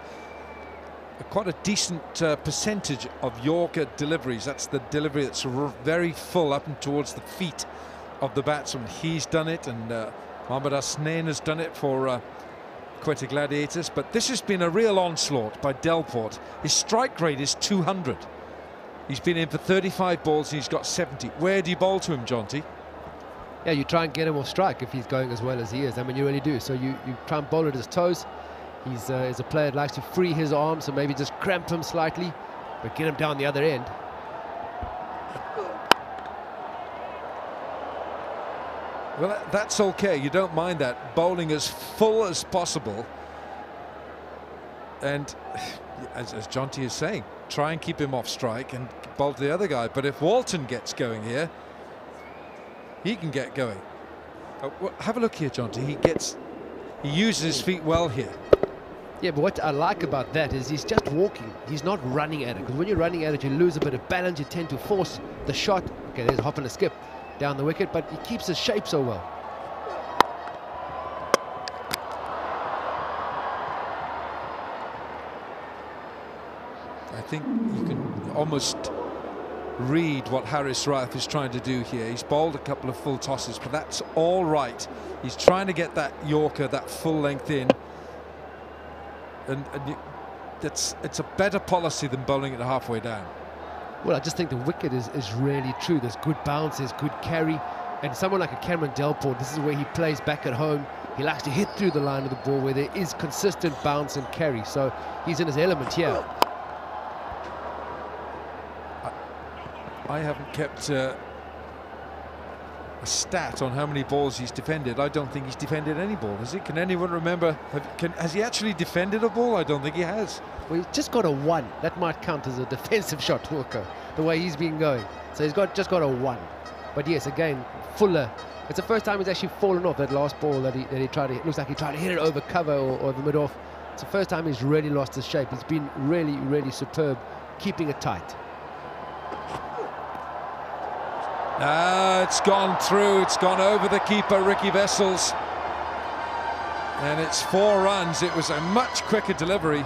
quite a decent percentage of Yorker deliveries. That's the delivery that's very full up and towards the feet of the batsman. He's done it, and Mohammad Hasnain has done it for Quetta Gladiators. But this has been a real onslaught by Delport. His strike rate is 200. He's been in for 35 balls and he's got 70. Where do you bowl to him, Jonty? Yeah, you try and get him off strike if he's going as well as he is. I mean, you really do. So you try and bowl at his toes. He's a player that likes to free his arms, so maybe just cramp him slightly, but get him down the other end. Well, that's okay. You don't mind that. Bowling as full as possible. And as Jonty is saying, try and keep him off strike and bowl to the other guy. But if Walton gets going here, he can get going. Well, have a look here, Jonty. He uses his feet well here. Yeah, but what I like about that is he's just walking. He's not running at it. Because when you're running at it, you lose a bit of balance. You tend to force the shot. Okay, there's a hop and a skip down the wicket, but he keeps his shape so well. I think you can almost read what Haris Rauf is trying to do here. He's bowled a couple of full tosses, but that's all right. He's trying to get that Yorker, that full length in. And it's a better policy than bowling it halfway down. Well, I just think the wicket is really true. There's good bounce, there's good carry. And someone like a Cameron Delport, this is where he plays back at home. He likes to hit through the line of the ball where there is consistent bounce and carry. So he's in his element here. I haven't kept a stat on how many balls he's defended. I don't think he's defended any ball, has he? Can anyone remember? Has he actually defended a ball? I don't think he has. Well, he's just got a 1. That might count as a defensive shot, Walker, the way he's been going. So he's just got a 1. But yes, again, fuller. It's the first time he's actually fallen off that last ball that he tried to hit. Looks like he tried to hit it over cover or the mid-off. It's the first time he's really lost his shape. He's been really, really superb, keeping it tight. It's gone through. It's gone over the keeper, Ricky Vessels. And it's 4 runs. It was a much quicker delivery.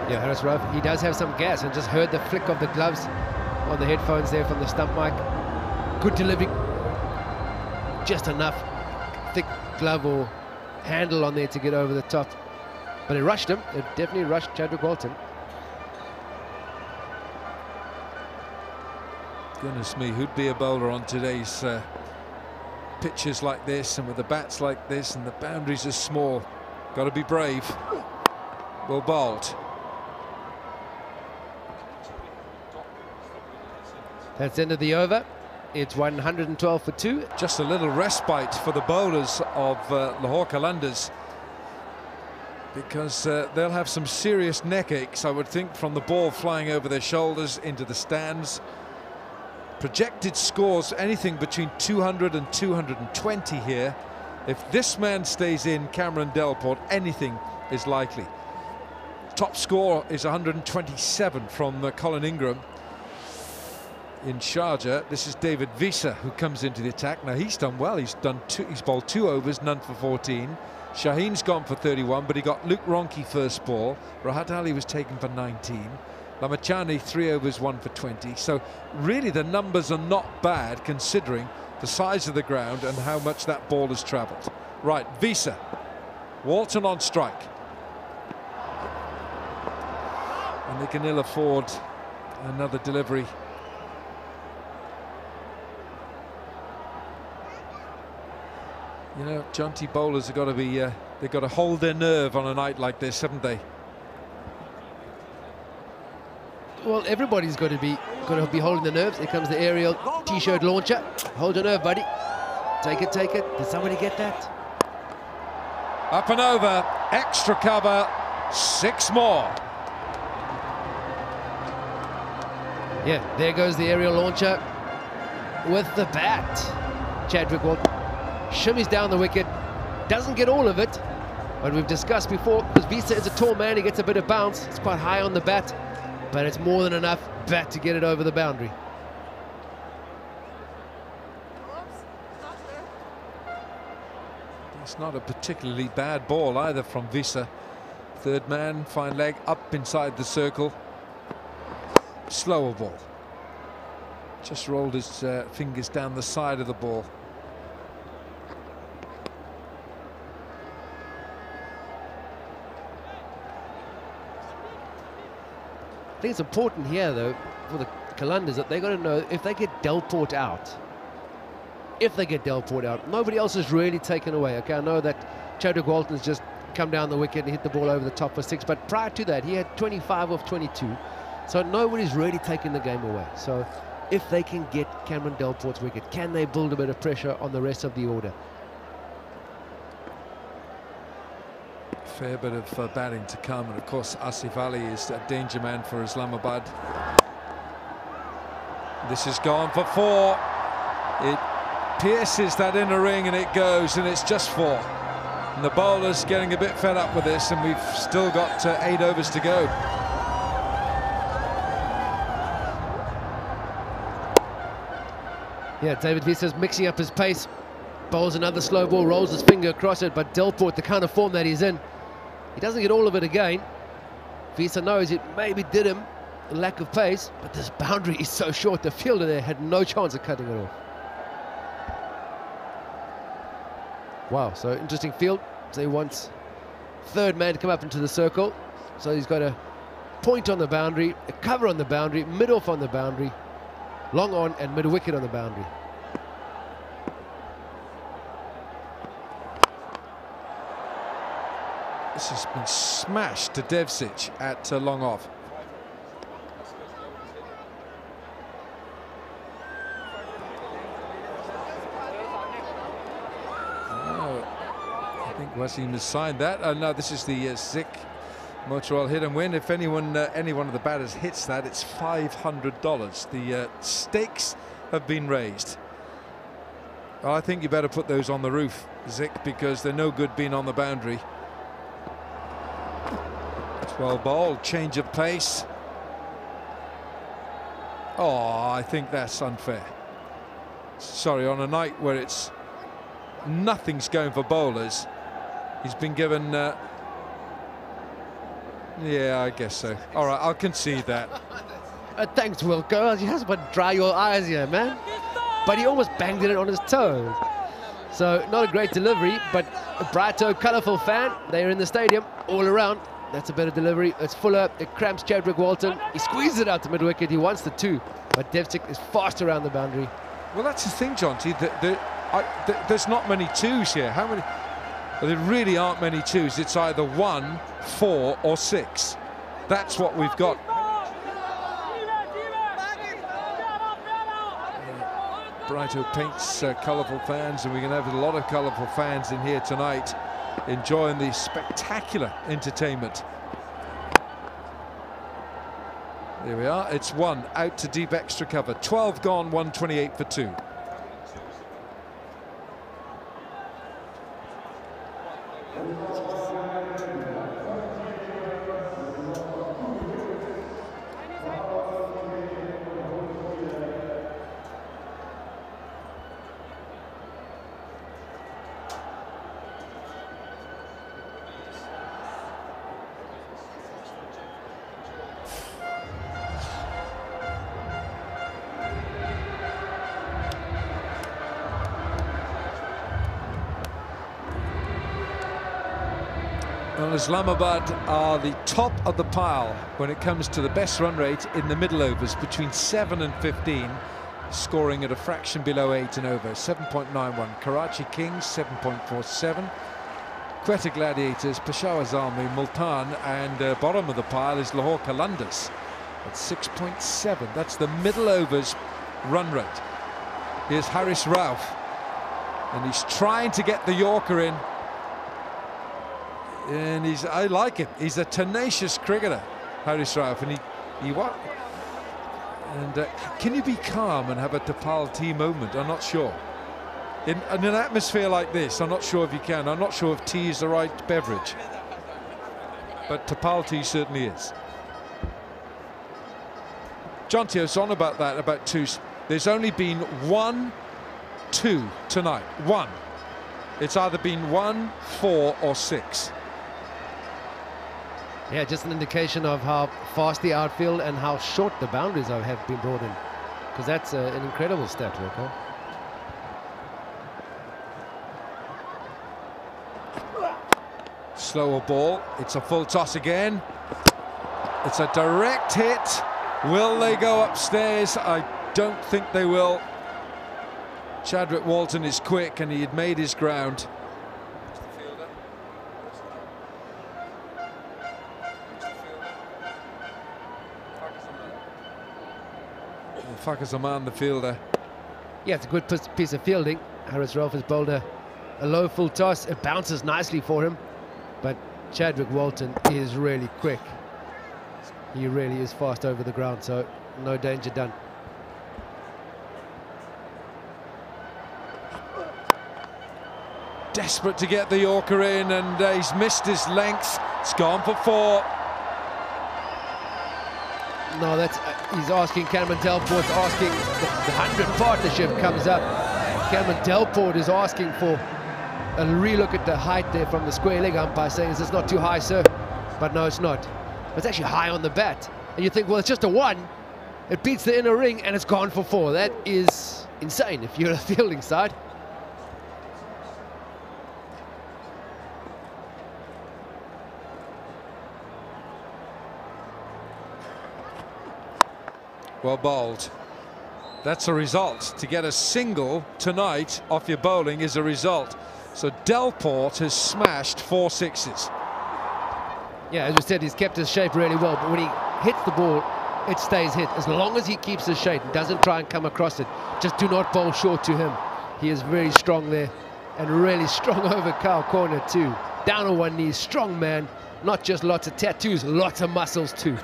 Yeah, Haris Rauf, he does have some gas, and just heard the flick of the gloves on the headphones there from the stump mic. Good delivery. Just enough thick glove or handle on there to get over the top. But it rushed him. It definitely rushed Chadwick Walton. Goodness me, who'd be a bowler on today's pitches like this and with the bats like this and the boundaries are small? Got to be brave. Well bowled. That's the end of the over. It's 112 for 2. Just a little respite for the bowlers of Lahore Qalandars, because they'll have some serious neck aches, I would think, from the ball flying over their shoulders into the stands. Projected scores anything between 200 and 220 here. If this man stays in, Cameron Delport, anything is likely. Top score is 127 from Colin Ingram in Sharjah. This is David Visa who comes into the attack. Now he's done well. He's bowled 2 overs, none for 14. Shaheen's gone for 31, but he got Luke Ronke first ball. Rahat Ali was taken for 19. Lamachani 3 overs, 1 for 20. So really the numbers are not bad considering the size of the ground and how much that ball has travelled. Right, Visa. Walton on strike. And they can ill afford another delivery. You know, Jonty bowlers have got to be, they've got to hold their nerve on a night like this, haven't they? Well, everybody's got to be holding the nerves. Here comes the aerial t-shirt launcher. Hold your nerve, buddy. Take it, take it. Did somebody get that? Up and over, extra cover, 6 more. Yeah, there goes the aerial launcher with the bat. Chadwick Walton shimmies down the wicket, doesn't get all of it, but we've discussed before, because Visa is a tall man, he gets a bit of bounce. It's quite high on the bat, but it's more than enough bat to get it over the boundary. It's not a particularly bad ball either from Visa. Third man, fine leg, up inside the circle. Slower ball. Just rolled his fingers down the side of the ball. I think it's important here, though, for the Qalandars that they've got to know if they get Delport out. If they get Delport out, nobody else is really taken away. Okay, I know that Chadwick Walton's just come down the wicket and hit the ball over the top for 6, but prior to that, he had 25 of 22. So nobody's really taken the game away. So if they can get Cameron Delport's wicket, can they build a bit of pressure on the rest of the order? Fair bit of batting to come, and of course Asif Ali is a danger man for Islamabad. This has gone for 4. It pierces that inner ring and it goes, and it's just 4. And the bowler's getting a bit fed up with this, and we've still got 8 overs to go. Yeah, David Visa's mixing up his pace, bowls another slow ball, rolls his finger across it, but Delport, the kind of form that he's in, he doesn't get all of it again. Visa knows it maybe did him, a lack of pace, but this boundary is so short, the fielder there had no chance of cutting it off. Wow, so interesting field. So he wants third man to come up into the circle. So he's got a point on the boundary, a cover on the boundary, mid-off on the boundary, long on and mid-wicket on the boundary. This has been smashed to Devsic at long off. I think Wasim has signed that. No, this is the Zik Motor Oil hit and win. If any one of the batters hits that, it's $500. The stakes have been raised. I think you better put those on the roof, Zik, because they're no good being on the boundary. Well bowled, change of pace. Oh, I think that's unfair. Sorry, on a night where it's nothing's going for bowlers, he's been given yeah, I guess so. All right, I'll concede that. Thanks, Wilco. You just want to dry your eyes here, man. But he almost banged it on his toes. So not a great delivery, but a bright-eyed, colourful fan. They're in the stadium all around. That's a better delivery. It's Fuller. It cramps Chadwick Walton. He squeezes it out to mid-wicket. He wants the 2, but Devsic is fast around the boundary. Well, that's the thing, Jonty. There's not many 2s here. How many? Well, there really aren't many 2s. It's either 1, 4 or 6. That's what we've got. Brighto paints colourful fans, and we're going to have a lot of colourful fans in here tonight, enjoying the spectacular entertainment. There we are. It's 1 out to deep extra cover. 12 gone, 128 for 2. Well, Islamabad are the top of the pile when it comes to the best run rate in the middle overs, between 7 and 15, scoring at a fraction below 8 an over, 7.91. Karachi Kings 7.47. Quetta Gladiators, Peshawar's Army, Multan, and bottom of the pile is Lahore Qalandars at 6.7. That's the middle overs run rate. Here's Haris Rauf, and he's trying to get the Yorker in. And I like him. He's a tenacious cricketer, Haris Rauf, and he what? And can you be calm and have a Tapal tea moment? I'm not sure. In an atmosphere like this, I'm not sure if you can. I'm not sure if tea is the right beverage, but Tapal tea certainly is. John Tio's on about that, about 2s. There's only been 1, 2 tonight. 1. It's either been 1, 4 or 6. Yeah, just an indication of how fast the outfield and how short the boundaries have been brought in. Because that's an incredible stat, Wilco. Slower ball. It's a full toss again. It's a direct hit. Will they go upstairs? I don't think they will. Chadwick Walton is quick and he had made his ground. Fakazaman, the fielder. Yeah, it's a good piece of fielding. Harris Rolfe has bowled a low full toss. It bounces nicely for him. But Chadwick Walton is really quick. He really is fast over the ground, so no danger done. Desperate to get the Yorker in, and he's missed his length. It's gone for 4. No, that's he's asking. Cameron Delport's asking. The 100 partnership comes up. Cameron Delport is asking for a relook at the height there from the square leg umpire, saying, "Is this not too high, sir?" But no, it's not. It's actually high on the bat, and you think, well, it's just a 1. It beats the inner ring, and it's gone for 4. That is insane if you're a fielding side. Well bowled. That's a result. To get a single tonight off your bowling is a result. So Delport has smashed 4 sixes. Yeah, as we said, he's kept his shape really well, but when he hits the ball, it stays hit. As long as he keeps his shape and doesn't try and come across it, just do not bowl short to him. He is very strong there, and really strong over cow corner too. Down on one knee, strong man. Not just lots of tattoos, lots of muscles too.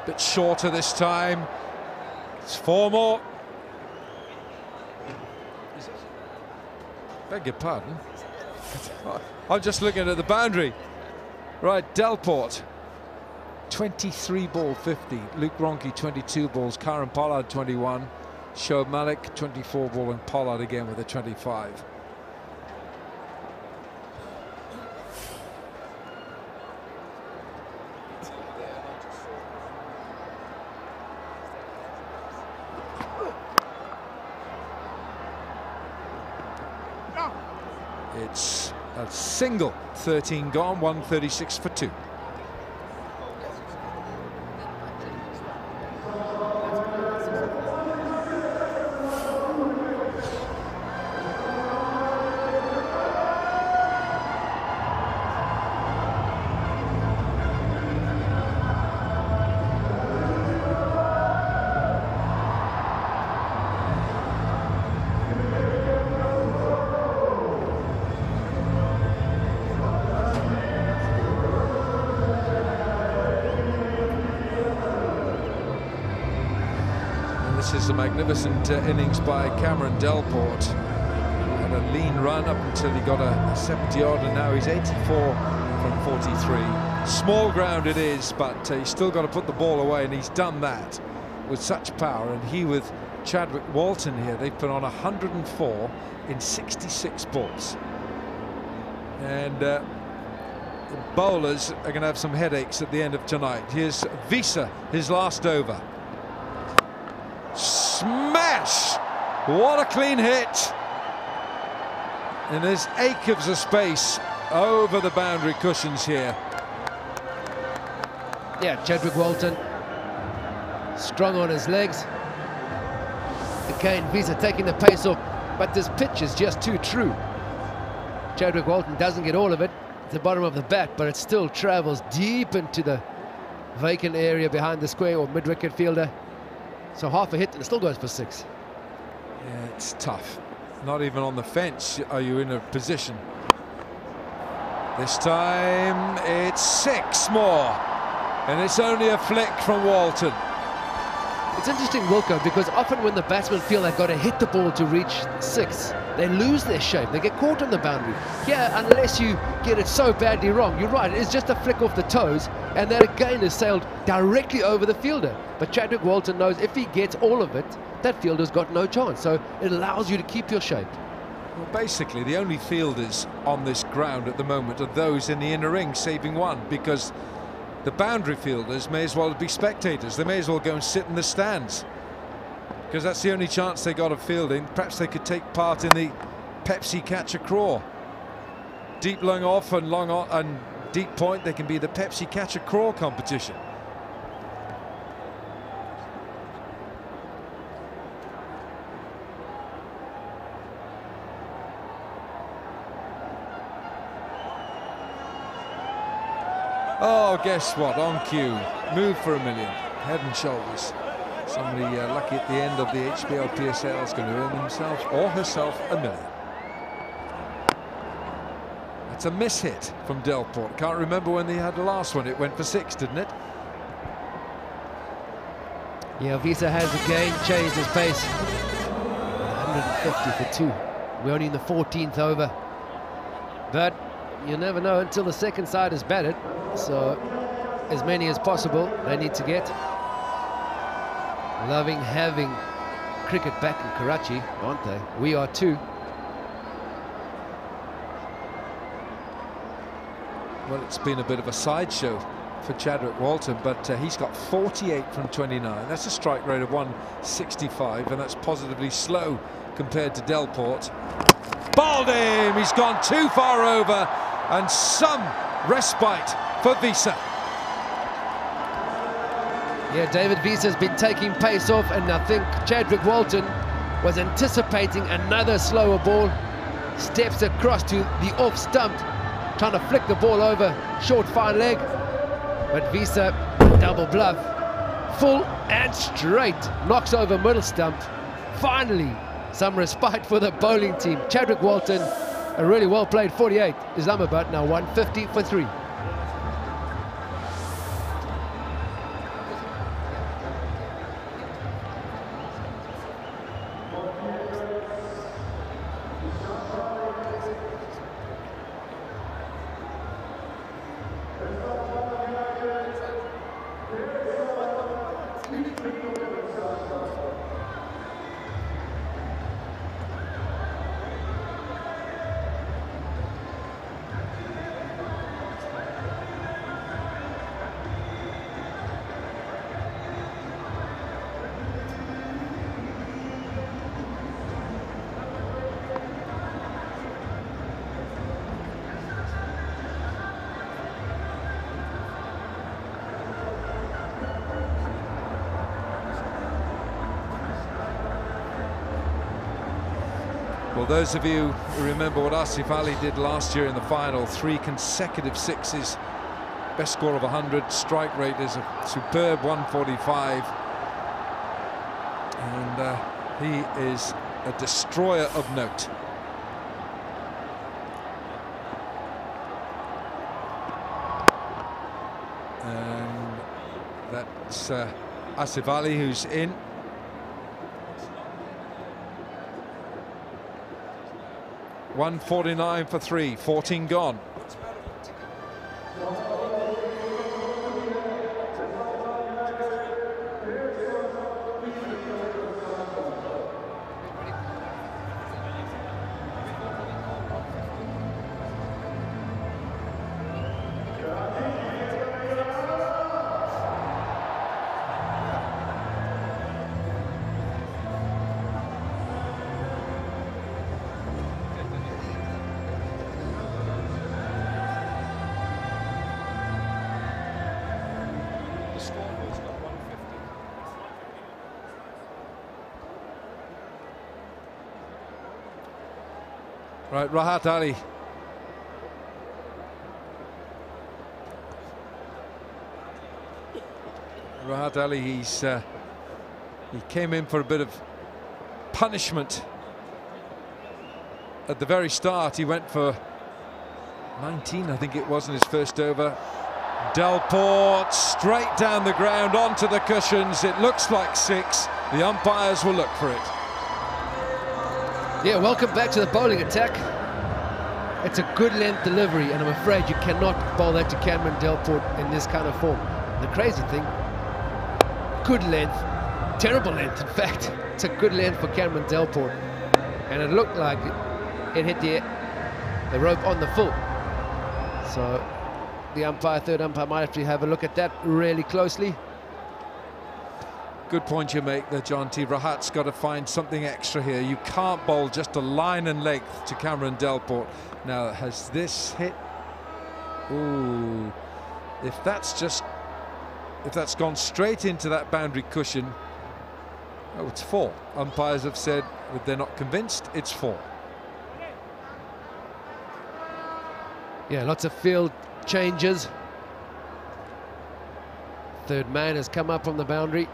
Bit shorter this time. It's 4 more. Beg your pardon. I'm just looking at the boundary. Right, Delport, 23 ball 50. Luke Ronke, 22 balls. Karen Pollard, 21. Shoaib Malik, 24 ball, and Pollard again with a 25. It's a single, 13 gone, 136 for 2. This is a magnificent innings by Cameron Delport. Had a lean run up until he got a 70-odd, and now he's 84 from 43. Small ground it is, but he's still got to put the ball away, and he's done that with such power. And he with Chadwick Walton here, they've put on 104 in 66 balls. And the bowlers are going to have some headaches at the end of tonight. Here's Visa, his last over. Smash! What a clean hit! And there's acres of space over the boundary cushions here. Yeah, Chadwick Walton strong on his legs. Again, Visa taking the pace off, but this pitch is just too true. Chadwick Walton doesn't get all of it at the bottom of the bat, but it still travels deep into the vacant area behind the square or mid-wicket fielder. So half a hit and it still goes for 6. Yeah, it's tough. Not even on the fence are you in a position. This time it's 6 more. And it's only a flick from Walton. It's interesting, Wilco, because often when the batsmen feel they've got to hit the ball to reach 6, they lose their shape. They get caught on the boundary. Here, unless you get it so badly wrong, you're right, it's just a flick off the toes, and that again is sailed directly over the fielder. But Chadwick Walton knows if he gets all of it, that fielder's got no chance. So it allows you to keep your shape. Well, basically, the only fielders on this ground at the moment are those in the inner ring, saving one, because the boundary fielders may as well be spectators. They may as well go and sit in the stands, because that's the only chance they got of fielding. Perhaps they could take part in the Pepsi catch a craw. Deep long off and long on and deep point, they can be the Pepsi catch a craw competition. Oh, guess what? On cue, move for $1 million, head and shoulders. Somebody lucky at the end of the HBL PSL is going to earn himself or herself $1 million. That's a miss hit from Delport. Can't remember when they had the last one. It went for 6, didn't it? Yeah, Visa has again changed his pace. 150 for 2. We're only in the 14th over. But you never know until the second side is batted. So as many as possible they need to get. Loving having cricket back in Karachi, aren't they? We are too. Well, it's been a bit of a sideshow for Chadwick Walton, but he's got 48 from 29. That's a strike rate of 165, and that's positively slow compared to Delport. Bowled him! He's gone too far over, and some respite for Visa. Yeah, David Visa's been taking pace off, and I think Chadwick Walton was anticipating another slower ball. Steps across to the off stump, trying to flick the ball over, short fine leg. But Visa, double bluff, full and straight, knocks over middle stump. Finally, some respite for the bowling team. Chadwick Walton, a really well played 48. Islamabad now 150 for 3. Well, those of you who remember what Asif Ali did last year in the final, 3 consecutive sixes, best score of 100, strike rate is a superb 145, and he is a destroyer of note. And that's Asif Ali who's in. $149 for 3, 14 gone. Right, Rahat Ali. Rahat Ali, he came in for a bit of punishment at the very start. He went for 19, I think it was, in his first over. Delport straight down the ground onto the cushions. It looks like 6. The umpires will look for it. Yeah, welcome back to the bowling attack. It's a good length delivery, and I'm afraid you cannot bowl that to Cameron Delport in this kind of form. The crazy thing, good length, terrible length. In fact, it's a good length for Cameron Delport. And it looked like it hit the rope on the full. So the umpire, third umpire, might have to have a look at that really closely. Good point you make there, John T. Rahat's got to find something extra here. You can't bowl just a line and length to Cameron Delport. Now, has this hit? Ooh, if that's gone straight into that boundary cushion, oh, it's 4. Umpires have said that they're not convinced, it's 4. Yeah, lots of field changes. Third man has come up from the boundary.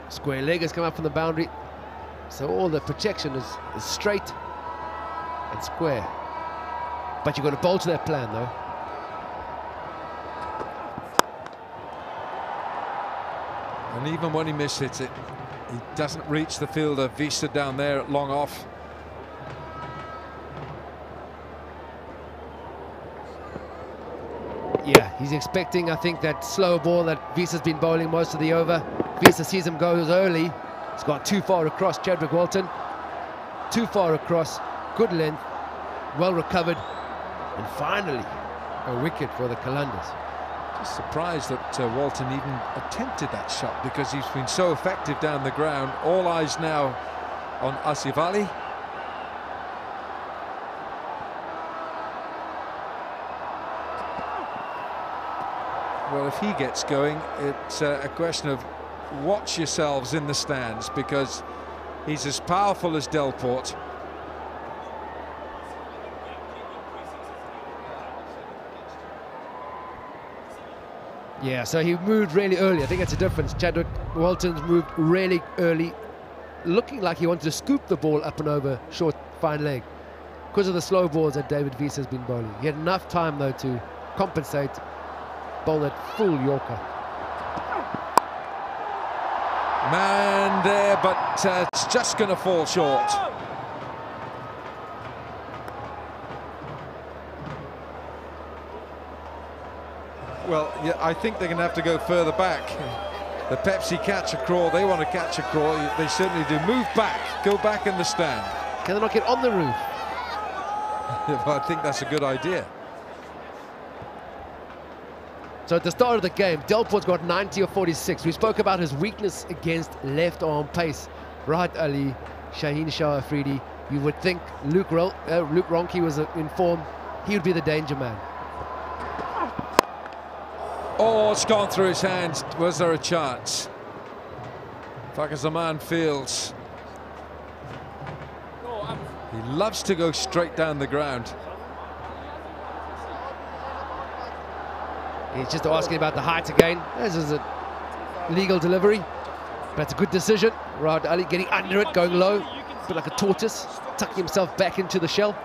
Square leg has come up from the boundary. So all the protection is straight and square. But you've got to bowl to that plan, though. And even when he mishits it, he doesn't reach the fielder. Visa down there at long off. Yeah, he's expecting, I think, that slow ball that Visa's been bowling most of the over. Visa sees him goes early. He's gone too far across, Chadwick Walton. Too far across, good length, well recovered. And finally, a wicket for the Qalandars. Just surprised that Walton even attempted that shot, because he's been so effective down the ground. All eyes now on Asif Ali. Well, if he gets going, it's a question of watch yourselves in the stands, because he's as powerful as Delport. Yeah, so he moved really early. I think that's a difference. Chadwick Walton's moved really early, looking like he wanted to scoop the ball up and over short, fine leg, because of the slow balls that David Visa has been bowling. He had enough time, though, to compensate, bowl that full Yorker. Man there, but it's just going to fall short. Well, yeah, I think they're going to have to go further back. The Pepsi catch a crawl, they want to catch a crawl. They certainly do. Move back, go back in the stand. Can they not get on the roof? I think that's a good idea. So at the start of the game, Delport's got 90 or 46. We spoke about his weakness against left arm pace. Rahat Ali, Shaheen Shah Afridi. You would think Luke Ronke was in form. He would be the danger man. Oh, it's gone through his hands. Was there a chance? Fakhar Zaman feels he loves to go straight down the ground. He's just asking about the height again. This is a legal delivery, but it's a good decision. Rahat Ali getting under it, going low, a bit like a tortoise, tucking himself back into the shell.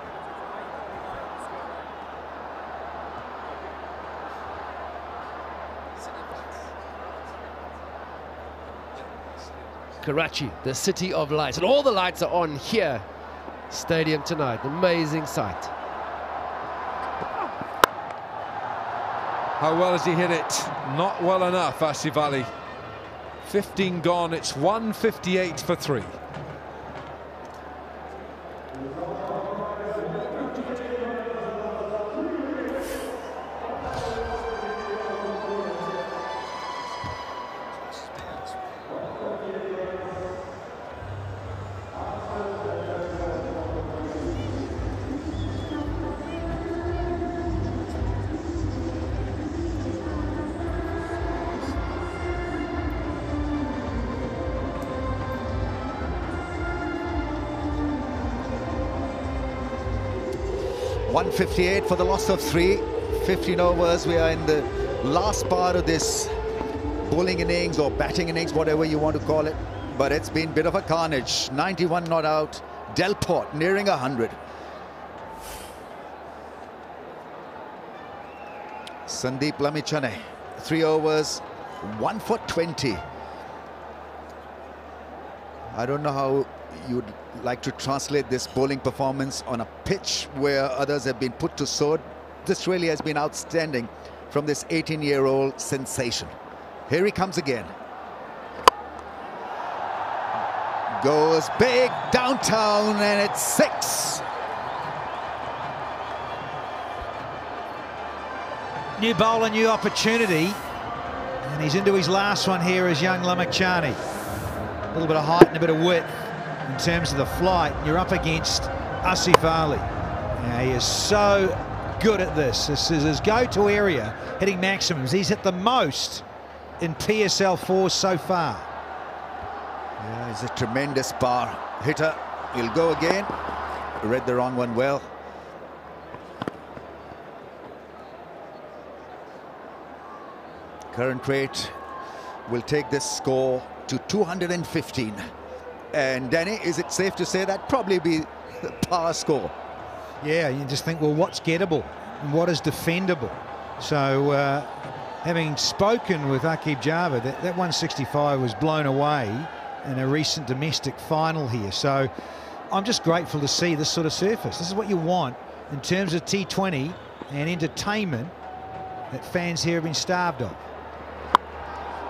Karachi, the city of lights, and all the lights are on here. Stadium tonight, amazing sight. How well has he hit it? Not well enough, Asif Ali. 15 gone, it's 158 for 3. .158 for the loss of 3. 15 overs. We are in the last part of this bowling innings or batting innings, whatever you want to call it. But it's been a bit of a carnage. 91 not out. Delport nearing 100. Sandeep Lamichhane, 3 overs, 1 for 20. I don't know how you'd like to translate this bowling performance on a pitch where others have been put to sword. This really has been outstanding from this 18-year-old sensation. Here he comes again. Goes big downtown, and it's 6. New bowler, new opportunity. And he's into his last one here as young Lamakhani. A little bit of height and a bit of width in terms of the flight. You're up against Asif Ali. Now, he is so good at this. This is his go-to area, hitting maximums. He's hit the most in PSL 4 so far. Yeah, he's a tremendous power hitter. He'll go again. Read the wrong one well. Current rate will take this score to 215. And Danny, is it safe to say that probably be the power score? Yeah, you just think, well, what's gettable and what is defendable? So having spoken with Aqib Java, that 165 was blown away in a recent domestic final here. So I'm just grateful to see this sort of surface. This is what you want in terms of T20 and entertainment that fans here have been starved of.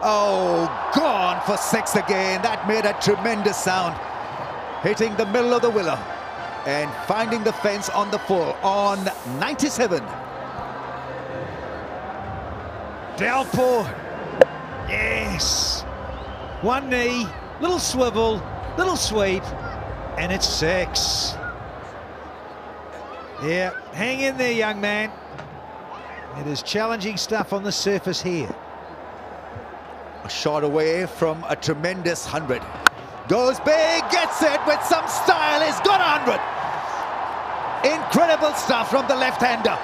Oh, gone for 6 again. That made a tremendous sound. Hitting the middle of the willow and finding the fence on the full on 97. Dalpur, yes. One knee, little swivel, little sweep, and it's 6. Yeah, hang in there, young man. It is challenging stuff on the surface here. A shot away from a tremendous 100. Goes big, gets it with some style. He's got 100. Incredible stuff from the left-hander.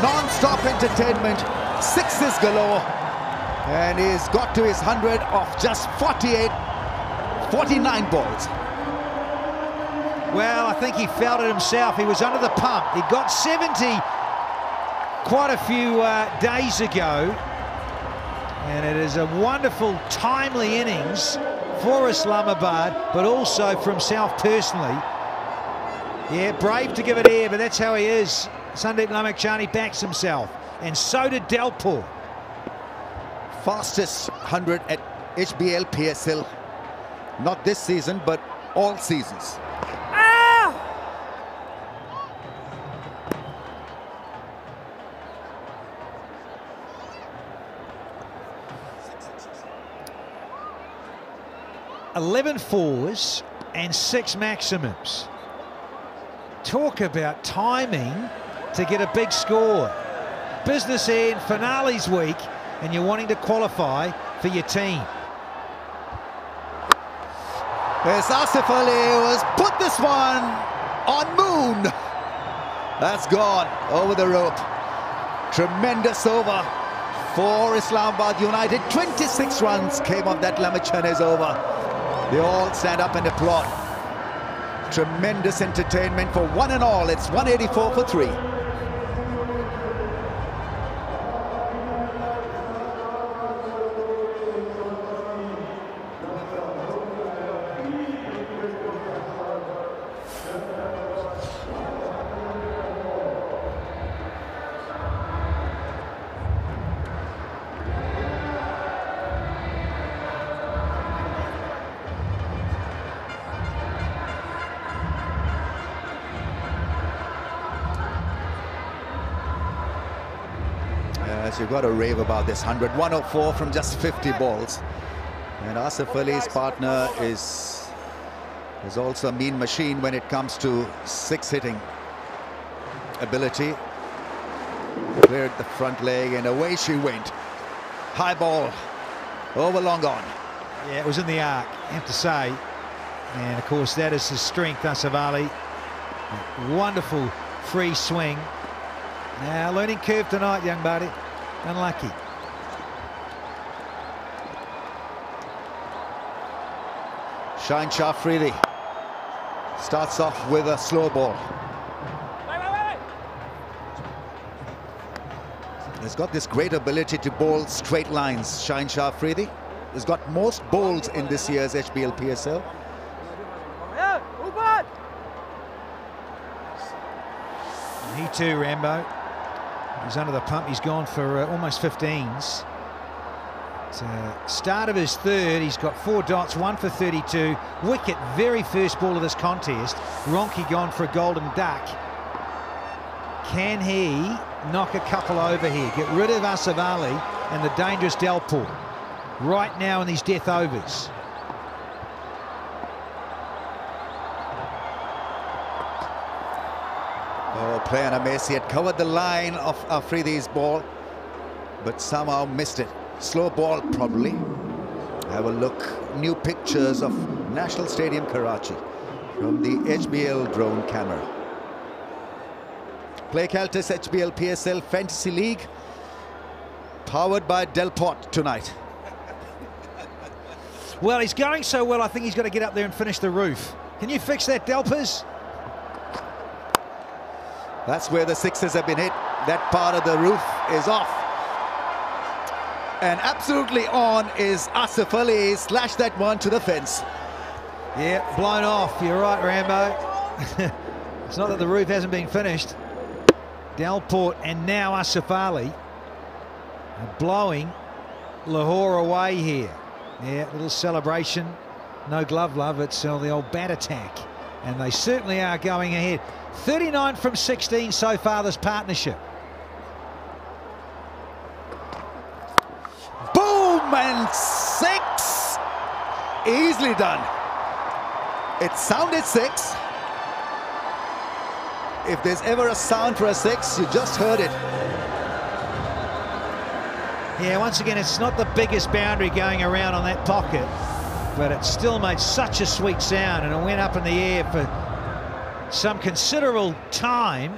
Non-stop entertainment. 6s galore. And he's got to his 100 off just 49 balls. Well, I think he felt it himself. He was under the pump. He got 70 quite a few days ago. And it is a wonderful, timely innings for Islamabad, but also for himself personally. Yeah, brave to give it air, but that's how he is. Sandeep Lamakhani backs himself, and so did Dalpur. Fastest 100 at HBL PSL. Not this season, but all seasons. Ah! "11 fours and 6 maximums." Talk about timing to get a big score. Business end, finales week, and you're wanting to qualify for your team. Yes, Asif Ali was put this one on moon. That's gone over the rope. Tremendous over for Islamabad United. 26 runs came off that Lamakhani's over. They all stand up and applaud. Tremendous entertainment for one and all. It's 184 for 3. You've got to rave about this 100. 104 from just 50 balls. And Asif Ali's partner is also a mean machine when it comes to 6 hitting ability. Cleared the front leg and away she went. High ball over long on. Yeah, it was in the arc, I have to say. And of course that is his strength, Asif Ali. Wonderful free swing. Now learning curve tonight, young buddy. Unlucky. Shaheen Shah Afridi starts off with a slow ball. He's got this great ability to bowl straight lines. Shaheen Shah Afridi has got most bowls in this year's HBL PSL. He too, Rambo. He's under the pump. He's gone for almost 15s. Start of his third, he's got 4 dots, 1 for 32. Wicket, very first ball of this contest. Ronke gone for a golden duck. Can he knock a couple over here? Get rid of Asif Ali and the dangerous Delport right now in these death overs. Oh, player Messi had covered the line of Afridi's ball, but somehow missed it. Slow ball, probably. Have a look. New pictures of National Stadium, Karachi, from the HBL drone camera. Play Caltus HBL PSL Fantasy League, powered by Delport tonight. Well, he's going so well, I think he's got to get up there and finish the roof. Can you fix that, Delpers? That's where the sixes have been hit. That part of the roof is off. And absolutely on is Asif Ali. Slashed that one to the fence. Yeah, blown off. You're right, Rambo. It's not that the roof hasn't been finished. Delport and now Asif Ali are blowing Lahore away here. Yeah, little celebration. No glove love. It's the old bat attack. And they certainly are going ahead. 39 from 16 so far, this partnership. Boom, and 6. Easily done. It sounded 6. If there's ever a sound for a 6, you just heard it. Yeah, once again, it's not the biggest boundary going around on that pocket, but it still made such a sweet sound, and it went up in the air for some considerable time.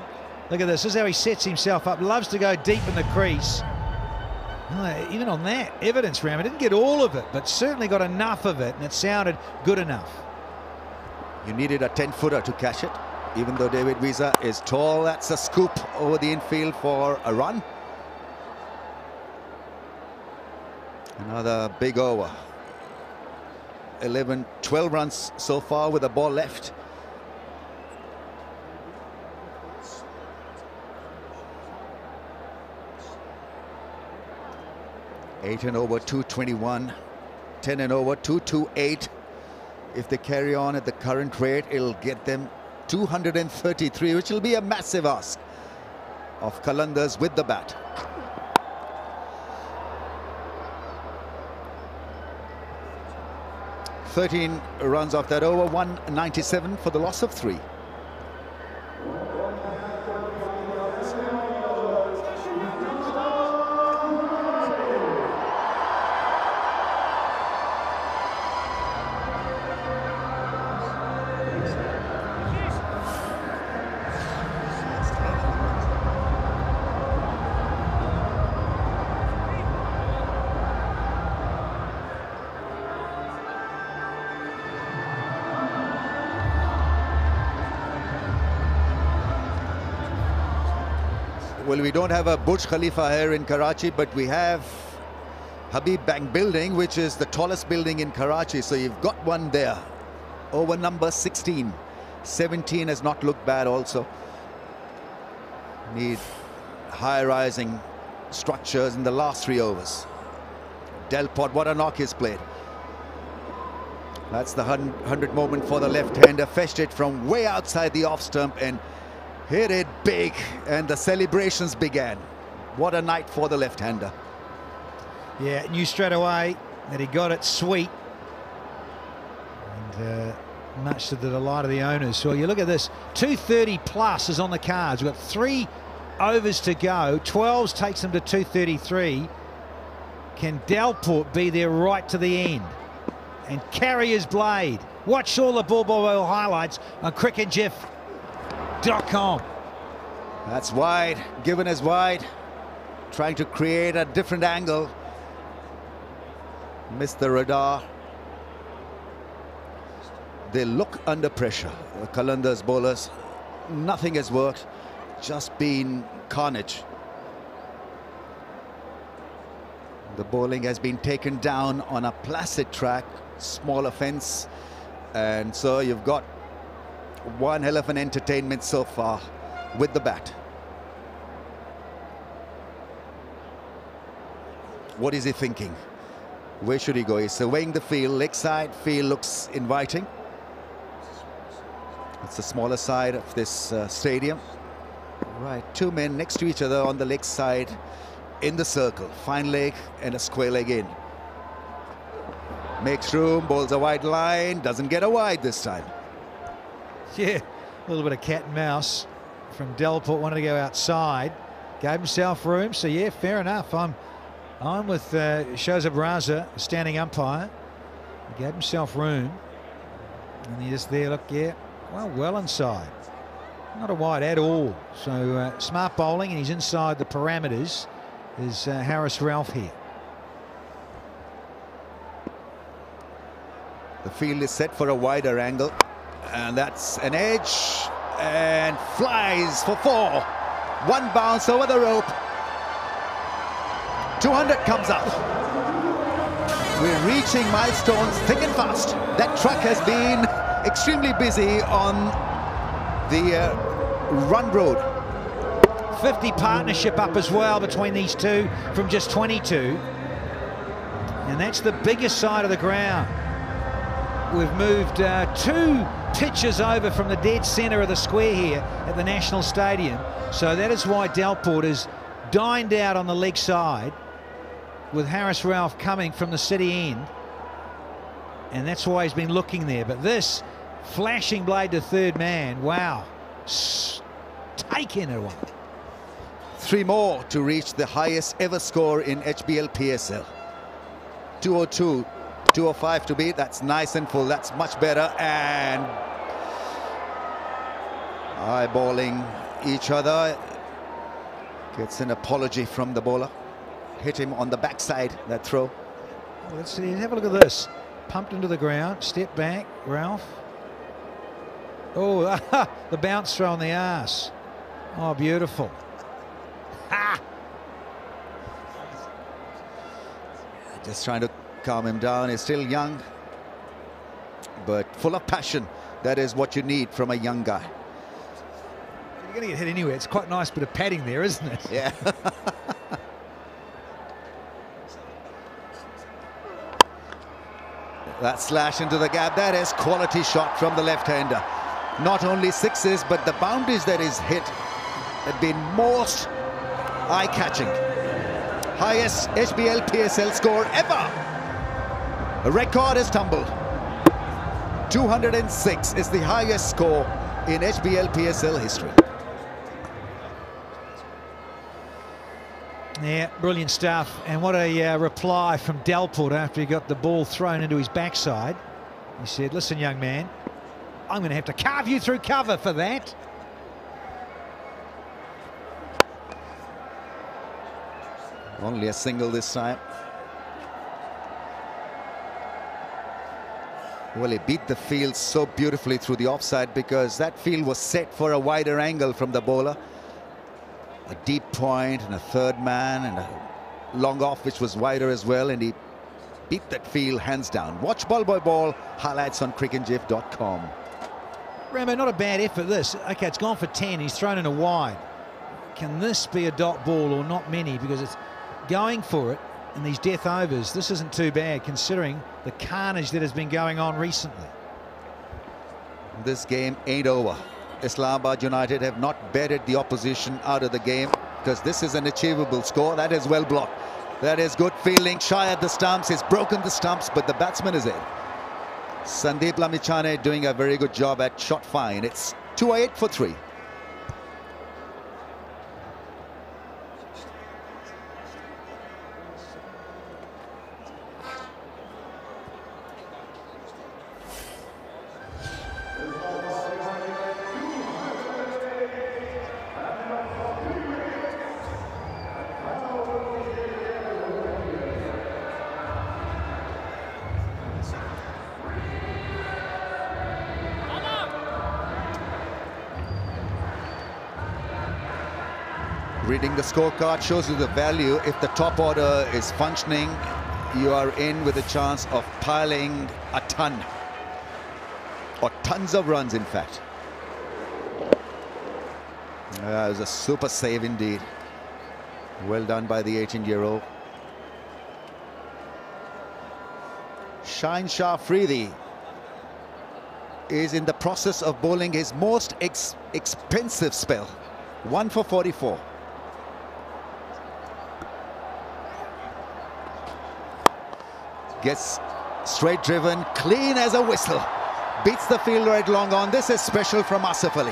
Look at this. This is how he sets himself up. Loves to go deep in the crease. Even on that evidence round, I didn't get all of it, but certainly got enough of it, and it sounded good enough. You needed a 10-footer to catch it. Even though David Visa is tall, that's a scoop over the infield for a run. Another big over. 12 runs so far with the ball left. Eight and over 221, 10 and over 228. If they carry on at the current rate, it'll get them 233, which will be a massive ask of Qalandars with the bat. "13 runs off that over, 197 for the loss of 3. Well, we don't have a Burj Khalifa here in Karachi, but we have Habib Bank Building, which is the tallest building in Karachi. So you've got one there. Over number 16. 17 has not looked bad also. Need high-rising structures in the last 3 overs. Delport, what a knock he's played. That's the 100 moment for the left-hander. Fetched it from way outside the off stump and hit it big, and the celebrations began. What a night for the left-hander. Yeah, knew straight away that he got it sweet, and much to the delight of the owners. So you look at this, 230 plus is on the cards. We've got 3 overs to go. 12s takes them to 233. Can Delport be there right to the end and carry his blade? Watch all the ball highlights on cricketgif.com. That's wide, given as wide, trying to create a different angle. Missed the radar. They look under pressure, the Qalandars bowlers. Nothing has worked, just been carnage. The bowling has been taken down on a placid track, small offence, and so you've got one hell of an entertainment so far with the bat. What is he thinking? Where should he go? He's surveying the field. Leg side field looks inviting. It's the smaller side of this stadium. Right, two men next to each other on the leg side in the circle. Fine leg and a square leg in. Makes room, bowls a wide line, doesn't get a wide this time. Yeah, a little bit of cat and mouse from Delport. Wanted to go outside, gave himself room. So yeah, fair enough. I'm with Shoza Braza, standing umpire. He gave himself room, and he just there. Look, yeah, well inside. Not a wide at all. So smart bowling, and he's inside the parameters. Is Harris Ralph here? The field is set for a wider angle, and that's an edge, and flies for 4. One bounce over the rope. 200 comes up. We're reaching milestones thick and fast. That truck has been extremely busy on the run road. 50 partnership up as well between these two from just 22. And that's the biggest side of the ground. We've moved 2 pitches over from the dead centre of the square here at the National Stadium. So that is why Delport is dined out on the leg side, with Harris Ralph coming from the city end. And that's why he's been looking there. But this flashing blade to third man, wow. Taking it away. 3 more to reach the highest ever score in HBL PSL. 202. 205 to beat. That's nice and full. That's much better. And eyeballing each other. Gets an apology from the bowler. Hit him on the backside, that throw. Well, let's see. Have a look at this. Pumped into the ground. Step back, Ralph. Oh, the bounce throw on the arse. Oh, beautiful. Ha! Just trying to calm him down. He's still young, but full of passion. That is what you need from a young guy. You're going to get hit anyway. It's quite a nice bit of padding there, isn't it? Yeah. That slash into the gap. That is quality shot from the left-hander. Not only sixes, but the boundaries that is hit have been most eye-catching. Highest HBL PSL score ever. A record is tumbled. 206 is the highest score in HBL PSL history. Yeah, brilliant stuff. And what a reply from Delport after he got the ball thrown into his backside. He said, listen, young man, I'm going to have to carve you through cover for that. Only a single this time. Well, he beat the field so beautifully through the offside, because that field was set for a wider angle from the bowler. A deep point and a third man and a long off which was wider as well, and he beat that field hands down. Watch Ball Boy Ball highlights on crickandjiff.com. Rambo, not a bad effort this. Okay, it's gone for 10. He's thrown in a wide. Can this be a dot ball or not many? Because it's going for it in these death overs. This isn't too bad considering the carnage that has been going on recently. This game ain't over. Islamabad United have not betted the opposition out of the game, because this is an achievable score. That is well blocked. That is good fielding. Shy at the stumps. He's broken the stumps, but the batsman is in. Sandeep Lamichhane doing a very good job at shot fine. It's 2-8 for 3. Reading the scorecard shows you the value. If the top order is functioning, you are in with a chance of piling a ton, or tons of runs, in fact. It was a super save indeed. Well done by the 18-year-old. Shaheen Shah Afridi is in the process of bowling his most expensive spell. 1 for 44. Gets straight driven, clean as a whistle. Beats the field right long on. This is special from Asif Ali.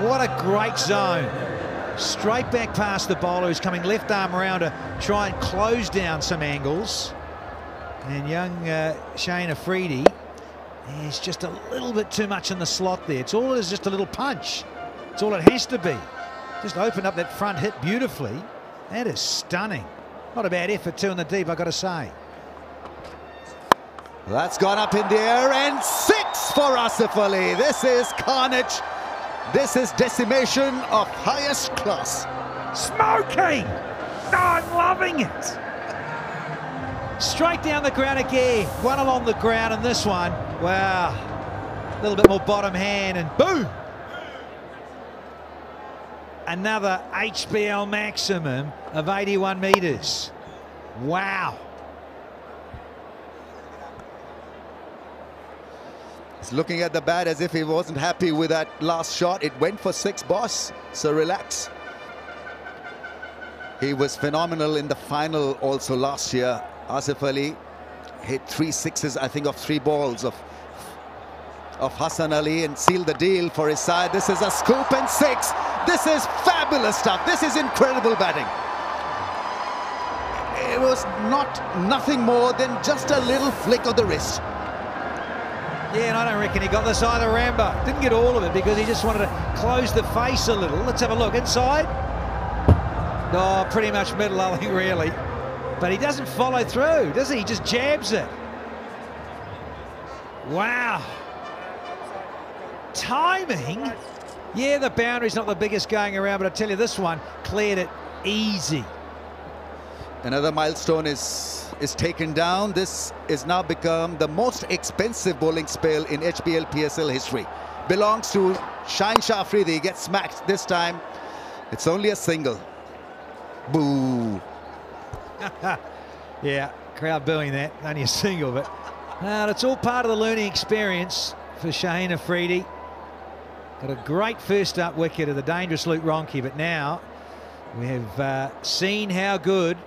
What a great zone. Straight back past the bowler who's coming left arm around to try and close down some angles. And young Shaheen Afridi is just a little bit too much in the slot there. It's all is just a little punch. It's all it has to be. Just opened up that front hit beautifully. That is stunning. Not a bad effort too in the deep, I've got to say. That's gone up in the air and 6 for Asif Ali. This is carnage. This is decimation of highest class. Smoking! Oh, I'm loving it. Straight down the ground again. One along the ground and this one. Wow. A little bit more bottom hand and boom! Another HBL maximum of 81 metres. Wow. He's looking at the bat as if he wasn't happy with that last shot. It went for 6, boss, so relax. He was phenomenal in the final also last year. Asif Ali hit 3 sixes, I think, of 3 balls of Hassan Ali and sealed the deal for his side. This is a scoop and 6. This is fabulous stuff. This is incredible batting. It was nothing more than just a little flick of the wrist. Yeah, and I don't reckon he got this either, Rambo. Didn't get all of it because he just wanted to close the face a little. Let's have a look inside. Oh, pretty much middle, I think, really. But he doesn't follow through, does he? He just jabs it. Wow. Timing. Yeah, the boundary's not the biggest going around, but I tell you, this one cleared it easy. Another milestone is taken down. This is now become the most expensive bowling spell in HBL PSL history. Belongs to Shaheen Shah Afridi. Gets smacked this time. It's only a single. Boo. Yeah, crowd booing that. Only a single, but it's all part of the learning experience for Shaheen Afridi. Got a great first up wicket of the dangerous Luke Ronchi, but now we have seen how good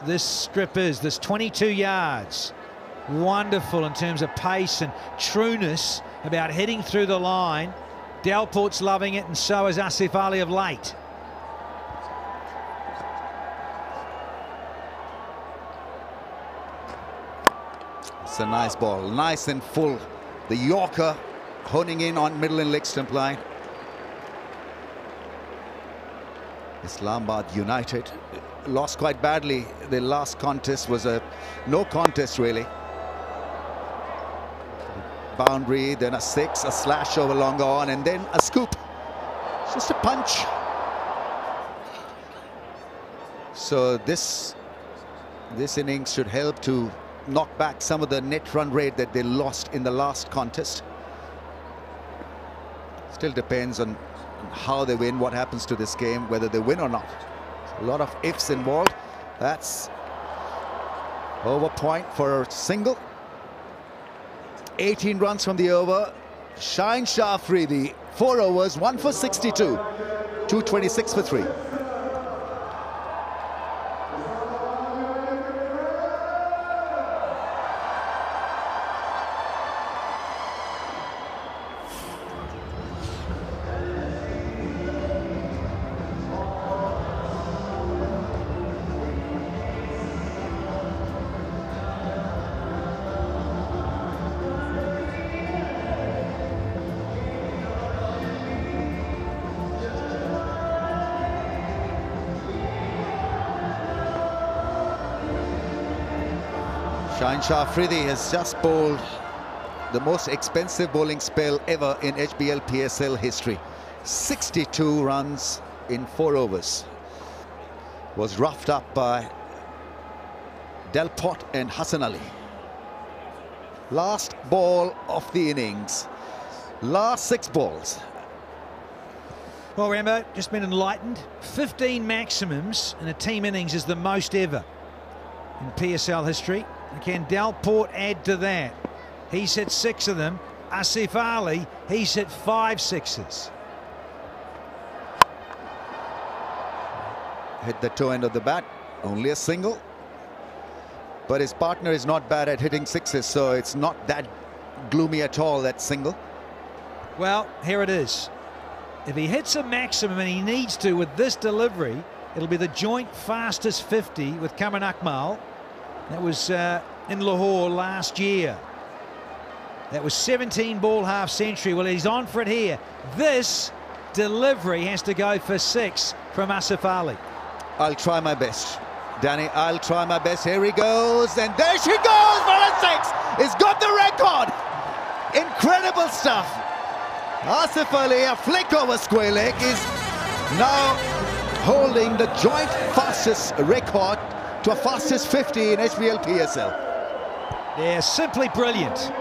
this strip is. This 22 yards. Wonderful in terms of pace and trueness about hitting through the line. Delport's loving it, and so is Asif Ali of late. It's a nice ball, nice and full. The Yorker honing in on middle and leg stump line. Islamabad United lost quite badly. The last contest was a no contest, really. Boundary, then a 6, a slash over longer on, and then a scoop. Just a punch. So this innings should help to knock back some of the net run rate that they lost in the last contest. Still depends on how they win, what happens to this game, whether they win or not. A lot of ifs involved. That's over point for a single. 18 runs from the over. Shaheen Shah Afridi, 4 overs, 1 for 62, 226 for 3. Shaheen Shah Afridi has just bowled the most expensive bowling spell ever in HBL PSL history. 62 runs in 4 overs. Was roughed up by Delport and Hassan Ali. Last ball of the innings. Last 6 balls. Well, Rambo, just been enlightened. 15 maximums in a team innings is the most ever. in PSL history. Can Delport add to that? He's hit 6 of them. Asif Ali, he's hit 5 sixes. Hit the toe end of the bat, only a single. But his partner is not bad at hitting sixes, so it's not that gloomy at all, that single. Well, here it is. If he hits a maximum, and he needs to with this delivery, it'll be the joint fastest 50 with Kamran Akmal. That was in Lahore last year. That was 17 ball half century. Well, he's on for it here. This delivery has to go for 6 from Asif Ali. I'll try my best, Danny. I'll try my best. Here he goes, and there she goes for a 6. He's got the record. Incredible stuff. Asif Ali, a flick over square leg, is now holding the joint fastest record to a fastest 50 in HBL PSL. Yeah, simply brilliant.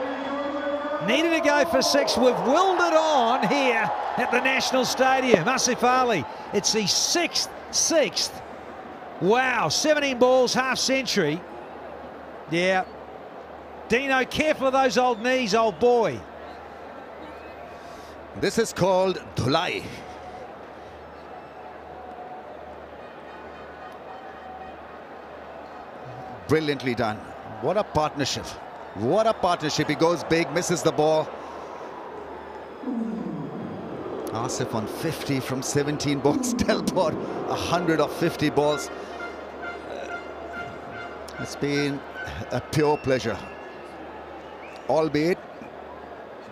Needed to go for 6. We've willed it on here at the National Stadium. Asif Ali, it's the 6th. Wow, 17 balls, half century. Yeah. Dino, careful of those old knees, old boy. This is called Dhulai. Brilliantly done. What a partnership. What a partnership. He goes big, misses the ball. Asif on 50 from 17 balls. Delport 100 of 50 balls. It's been a pure pleasure. Albeit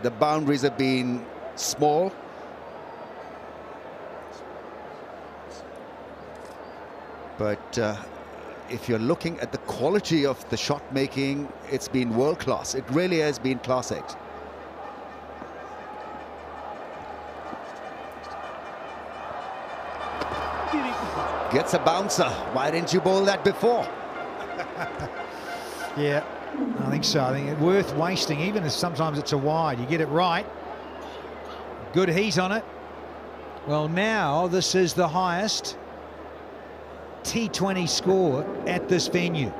the boundaries have been small. But if you're looking at the quality of the shot making, it's been world class. It really has been class act. Gets a bouncer. Why didn't you bowl that before? Yeah, I think so. I think it's worth wasting, even if sometimes it's a wide. You get it right. Good heat on it. Well, now this is the highest T20 score at this venue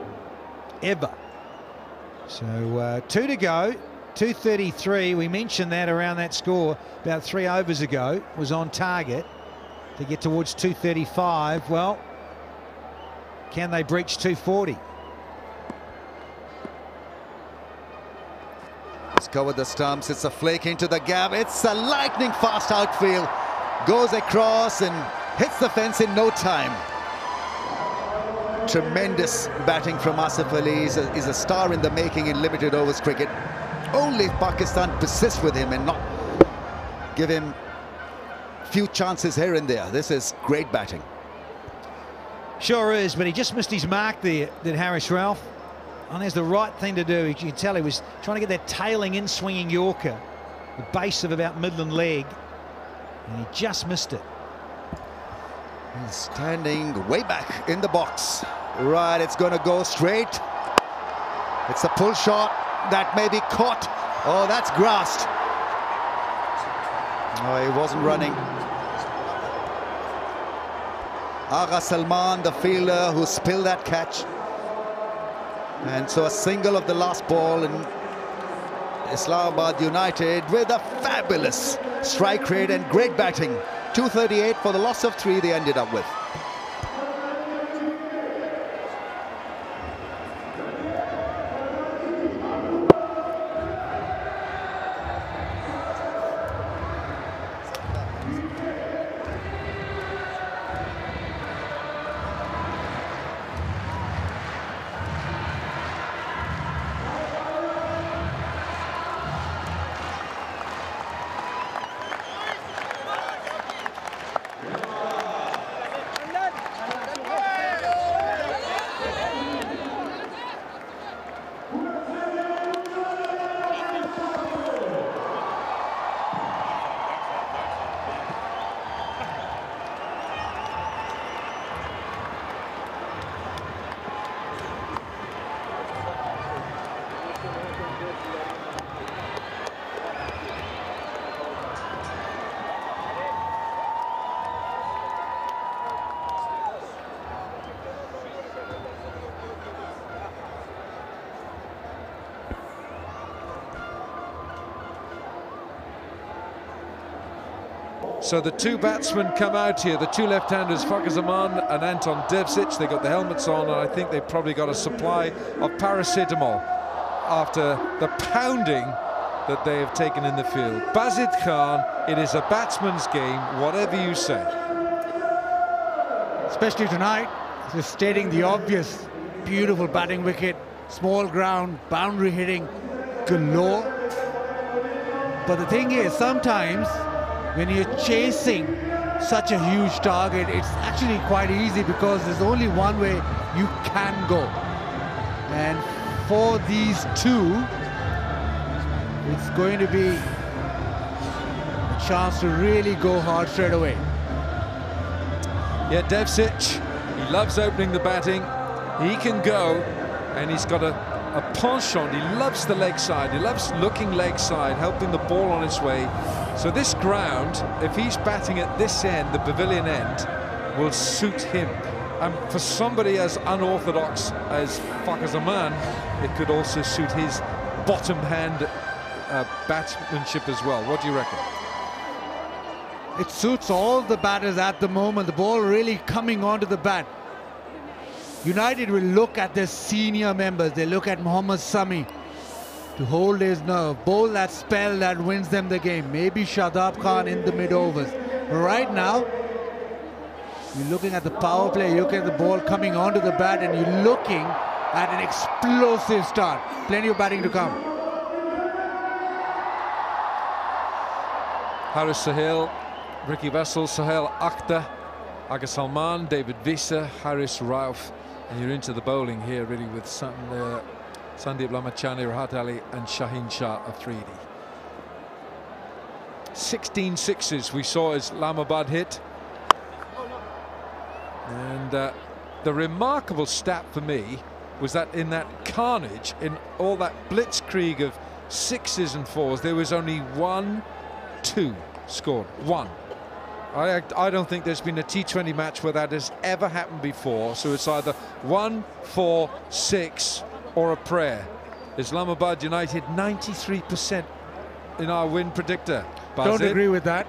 ever. So 2 to go, 233. We mentioned that around that score about 3 overs ago was on target to get towards 235. Well, can they breach 240? It's covered the stumps. It's a flake into the gap. It's a lightning fast outfield. Goes across and hits the fence in no time. Tremendous batting from Asif Ali. Is a star in the making in limited overs cricket. Only if Pakistan persists with him and not give him few chances here and there. This is great batting. Sure is, but he just missed his mark there, did Harris Ralph. And there's the right thing to do. You can tell he was trying to get that tailing in swinging Yorker, the base of about Midland leg, and he just missed it. He's standing way back in the box. Right, it's going to go straight. It's a pull shot that may be caught. Oh, that's grassed. Oh, he wasn't running. Agha Salman, the fielder who spilled that catch. And so a single of the last ball in Islamabad United with a fabulous strike rate and great batting. 238 for the loss of 3 they ended up with. So the two batsmen come out here, the two left-handers, Fakhar Zaman and Anton Devcic. They got the helmets on, and I think they probably got a supply of paracetamol after the pounding that they have taken in the field. Bazid Khan, it is a batsman's game, whatever you say. Especially tonight, just stating the obvious. Beautiful batting wicket, small ground, boundary hitting galore. But the thing is, sometimes when you're chasing such a huge target, it's actually quite easy because there's only one way you can go. And for these two, it's going to be a chance to really go hard straight away. Yeah, Devcic, he loves opening the batting. He can go, and he's got a penchant. He loves the leg side. He loves looking leg side, helping the ball on its way. So this ground, if he's batting at this end, the pavilion end, will suit him. And for somebody as unorthodox as Fakhar Zaman, it could also suit his bottom hand batsmanship as well. What do you reckon? It suits all the batters at the moment. The ball really coming onto the bat. United will look at their senior members. They look at Mohammad Sami to hold his nerve, bowl that spell that wins them the game. Maybe Shadab Khan in the mid-overs. Right now, you're looking at the power play, you look at the ball coming onto the bat, and you're looking at an explosive start. Plenty of batting to come. Haris Sohail, Ricky Vessel, Sohail Akhtar, Aga Salman, David Visa, Haris Rauf, and you're into the bowling here really with Sandeep Lamachani, Rahat Ali and Shaheen Shah Afridi. 16 sixes we saw as Islamabad hit. And the remarkable stat for me was that in that carnage, in all that blitzkrieg of sixes and fours, there was only 1, 2 scored. 1. I don't think there's been a T20 match where that has ever happened before. So it's either 1, 4, 6 or a prayer. Islamabad United 93% in our win predictor. Don't agree with that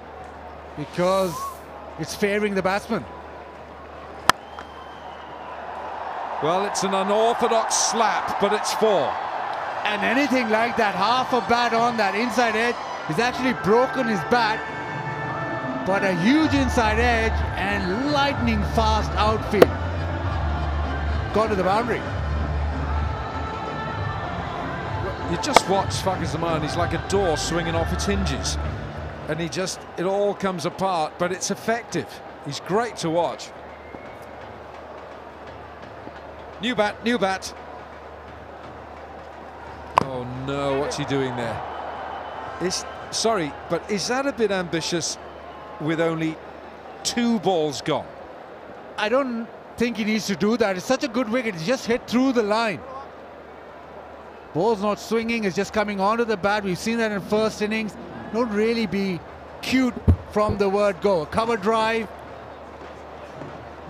because it's favoring the batsman. Well, it's an unorthodox slap, but it's 4. And anything like that, half a bat on that inside edge, he's actually broken his bat. But a huge inside edge and lightning fast outfield. Gone to the boundary. You just watch Fakhar Zaman, he's like a door swinging off its hinges. And it all comes apart, but it's effective. He's great to watch. New bat, new bat. Oh no, what's he doing there? Sorry, but is that a bit ambitious with only 2 balls gone? I don't think he needs to do that. It's such a good wicket. It's just hit through the line. Ball's not swinging, it's just coming onto the bat. We've seen that in first innings. Don't really be cute from the word go. A cover drive.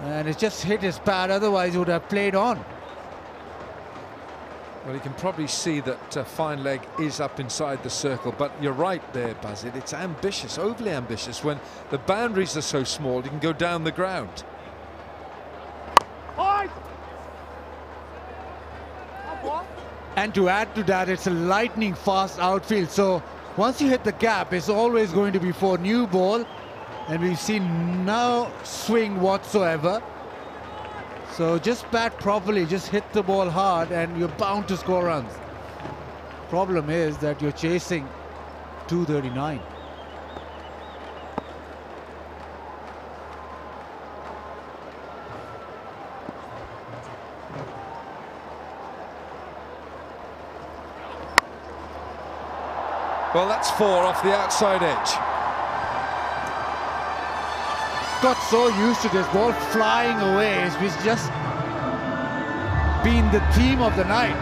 And it's just hit his pad, otherwise he would have played on. Well, you can probably see that fine leg is up inside the circle, but you're right there, Bazid. It's ambitious, overly ambitious. When the boundaries are so small, you can go down the ground. And to add to that, it's a lightning fast outfield. So once you hit the gap, it's always going to be for new ball. And we've seen no swing whatsoever. So just bat properly, just hit the ball hard and you're bound to score runs. Problem is that you're chasing 239. Well, that's 4 off the outside edge. Got so used to this ball flying away. It's just been the theme of the night.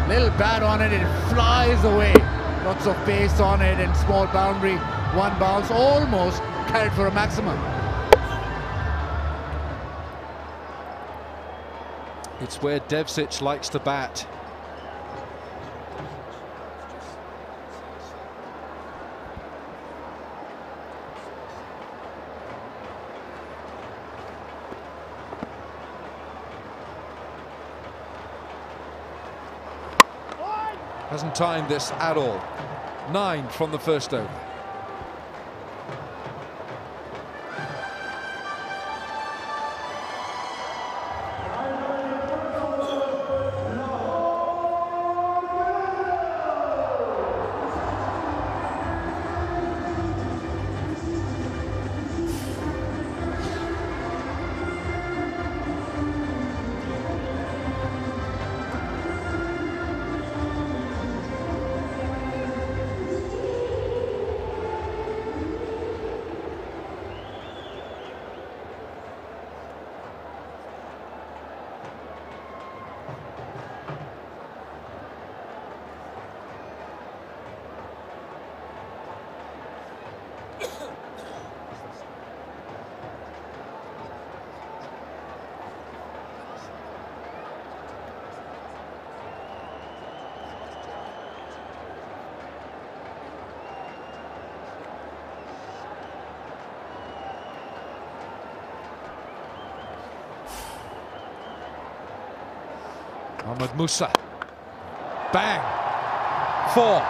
Little bat on it, it flies away. Lots of pace on it and small boundary. 1 bounce, almost carried for a maximum. It's where Devcic likes to bat. Hasn't timed this at all. 9 from the first over. Mohamed Musa. Bang. 4.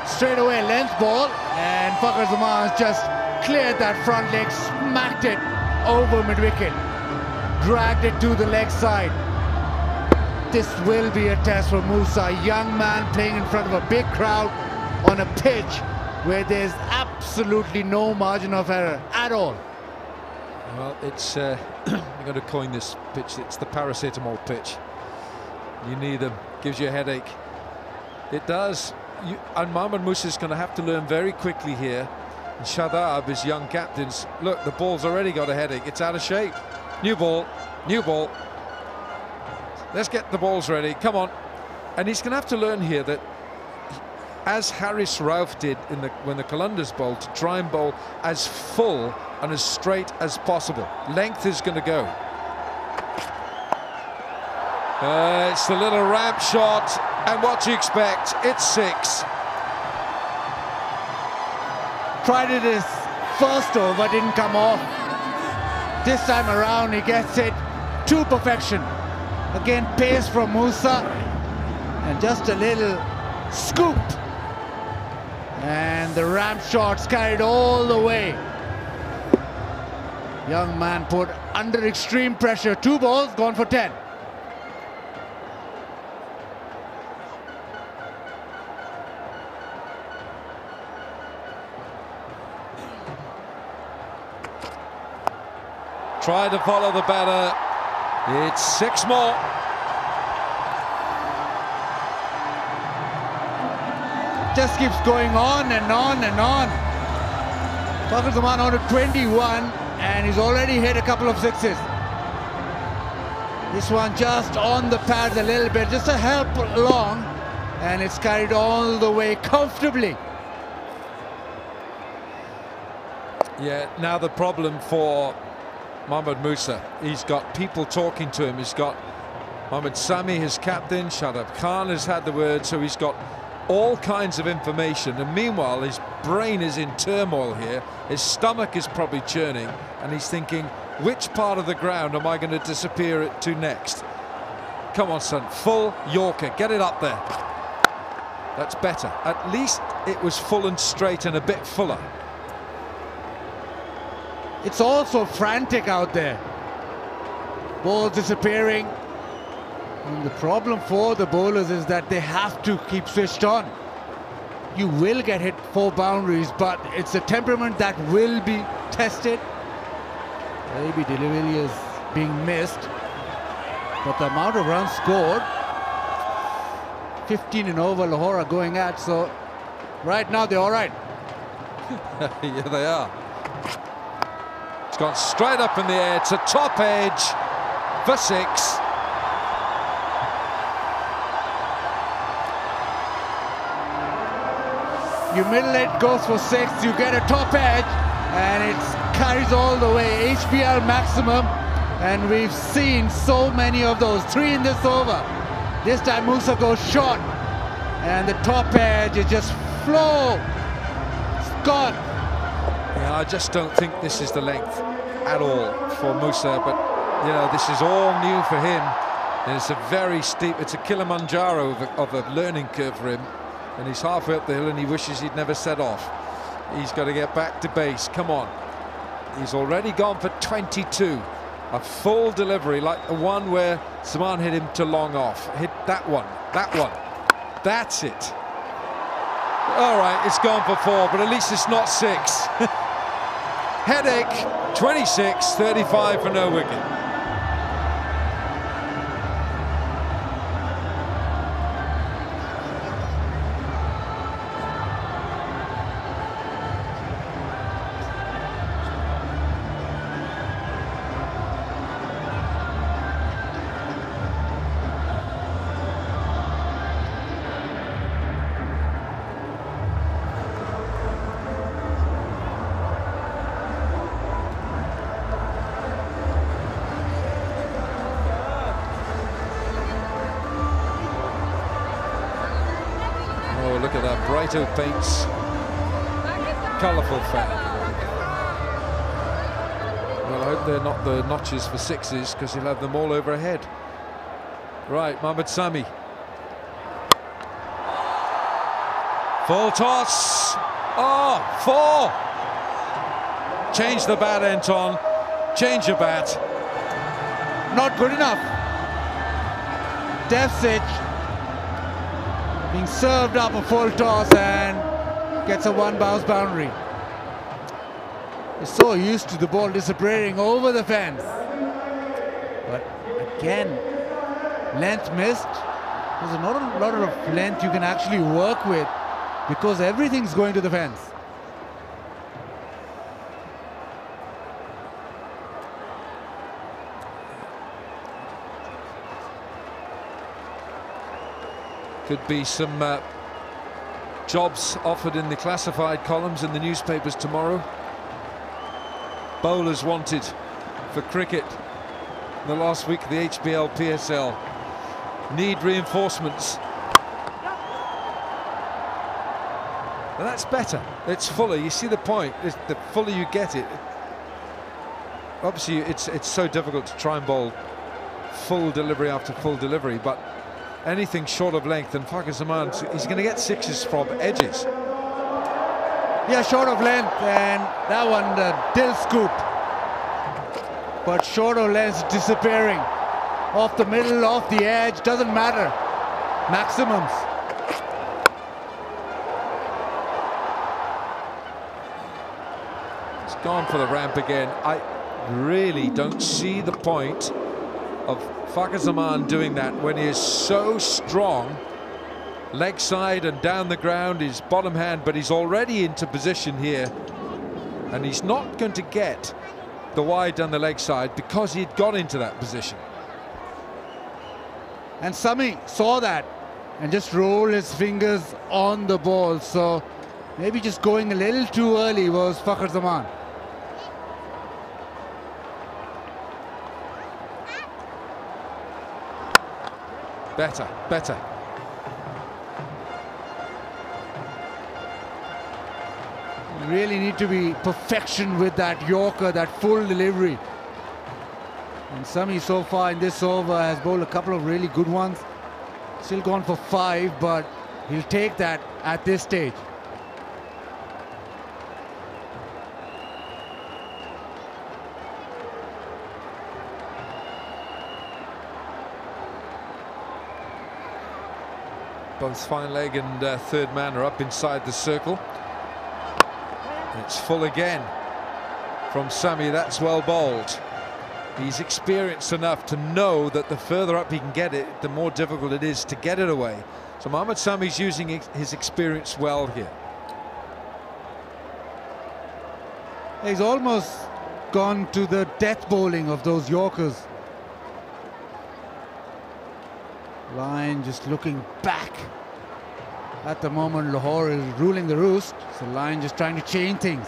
Straight away, length ball, and Fakhar Zaman has just cleared that front leg, smacked it over mid-wicket, dragged it to the leg side. This will be a test for Musa, a young man playing in front of a big crowd on a pitch where there's absolutely no margin of error at all. Well, it's you're going to coin this pitch. It's the paracetamol pitch. You need them. Gives you a headache. It does. And Mohamed Musa is going to have to learn very quickly here. And Shadab, his young captains, look, the ball's already got a headache. It's out of shape. New ball. New ball. Let's get the balls ready. Come on. And he's going to have to learn here that, as Haris Rauf did when the Qalandars bowled, to try and bowl as full and as straight as possible. Length is going to go. It's the little ramp shot, and what do you expect? It's 6. Tried it his first over, didn't come off. This time around, he gets it to perfection. Again, pace from Musa, and just a little scoop. And the ramp shot's carried all the way. Young man put under extreme pressure. 2 balls, gone for 10. Try to follow the batter. It's 6 more. Just keeps going on and on and on. Fakhar Zaman on to 21, and he's already hit a couple of 6s. This one just on the pads a little bit, just a help along, and it's carried all the way comfortably. Yeah, now the problem for Mohamed Musa, he's got people talking to him. He's got Mohamed Sami, his captain. Shadab Khan has had the word, so he's got all kinds of information, and meanwhile his brain is in turmoil here. His stomach is probably churning, and he's thinking, which part of the ground am I going to disappear to next? Come on, son, full Yorker, get it up there. That's better. At least it was full and straight and a bit fuller. It's also frantic out there. Ball disappearing. And the problem for the bowlers is that they have to keep switched on. You will get hit 4 boundaries, but it's a temperament that will be tested. Maybe de Villiers being missed, but the amount of runs scored, 15 and over, Lahore are going at, so right now they're all right. Yeah, they are. It's gone straight up in the air. It's a top edge for 6. You middle it, goes for 6, you get a top edge, and it carries all the way. HBL maximum, and we've seen so many of those. 3 in this over. This time Musa goes short, and the top edge is just flow. It's gone. Yeah, I just don't think this is the length at all for Musa, but you know, this is all new for him. And it's a very steep, it's a Kilimanjaro of a learning curve for him. And he's halfway up the hill and he wishes he'd never set off. He's got to get back to base. Come on. He's already gone for 22. A full delivery like the one where Zaman hit him to long off. Hit that one. That one. That's it. All right, it's gone for 4, but at least it's not 6. Headache, 26, 35 for no wicket. Oh, look at that, Brighto paints. Colourful fan. Well, I hope they're not the notches for 6s, because he'll have them all overhead. Right, Mohammad Sami. Full toss. Oh, 4. Change the bat, Anton. Change your bat. Not good enough. Devsic being served up a full toss and gets a 1 bounce boundary. He's so used to the ball disappearing over the fence. But again, length missed. There's not a lot of length you can actually work with because everything's going to the fence. Could be some jobs offered in the classified columns in the newspapers tomorrow. Bowlers wanted for cricket in the last week of the HBL PSL. Need reinforcements. And that's better. It's fuller. You see the point. The fuller you get it. Obviously, it's so difficult to try and bowl full delivery after full delivery, but anything short of length, and Fakhar Zaman, he's going to get 6s from edges. Yeah, short of length, and that one, the dill scoop. But short of length, disappearing. Off the middle, off the edge, doesn't matter. Maximums. It's gone for the ramp again. I really don't see the point of Fakhar Zaman doing that when he is so strong, leg side and down the ground, his bottom hand, but he's already into position here, and he's not going to get the wide down the leg side because he'd got into that position. And Sami saw that and just rolled his fingers on the ball, so maybe just going a little too early was Fakhar Zaman. Better, better. You really need to be perfection with that Yorker, that full delivery. And Sami so far in this over has bowled a couple of really good ones. Still gone for 5, but he'll take that at this stage. Both fine leg and third man are up inside the circle. It's full again from Sami. That's well bowled. He's experienced enough to know that the further up he can get it, the more difficult it is to get it away. So Mohammad Sami's using his experience well here. He's almost gone to the death bowling of those Yorkers. Line just looking back. At the moment, Lahore is ruling the roost. So Line just trying to change things.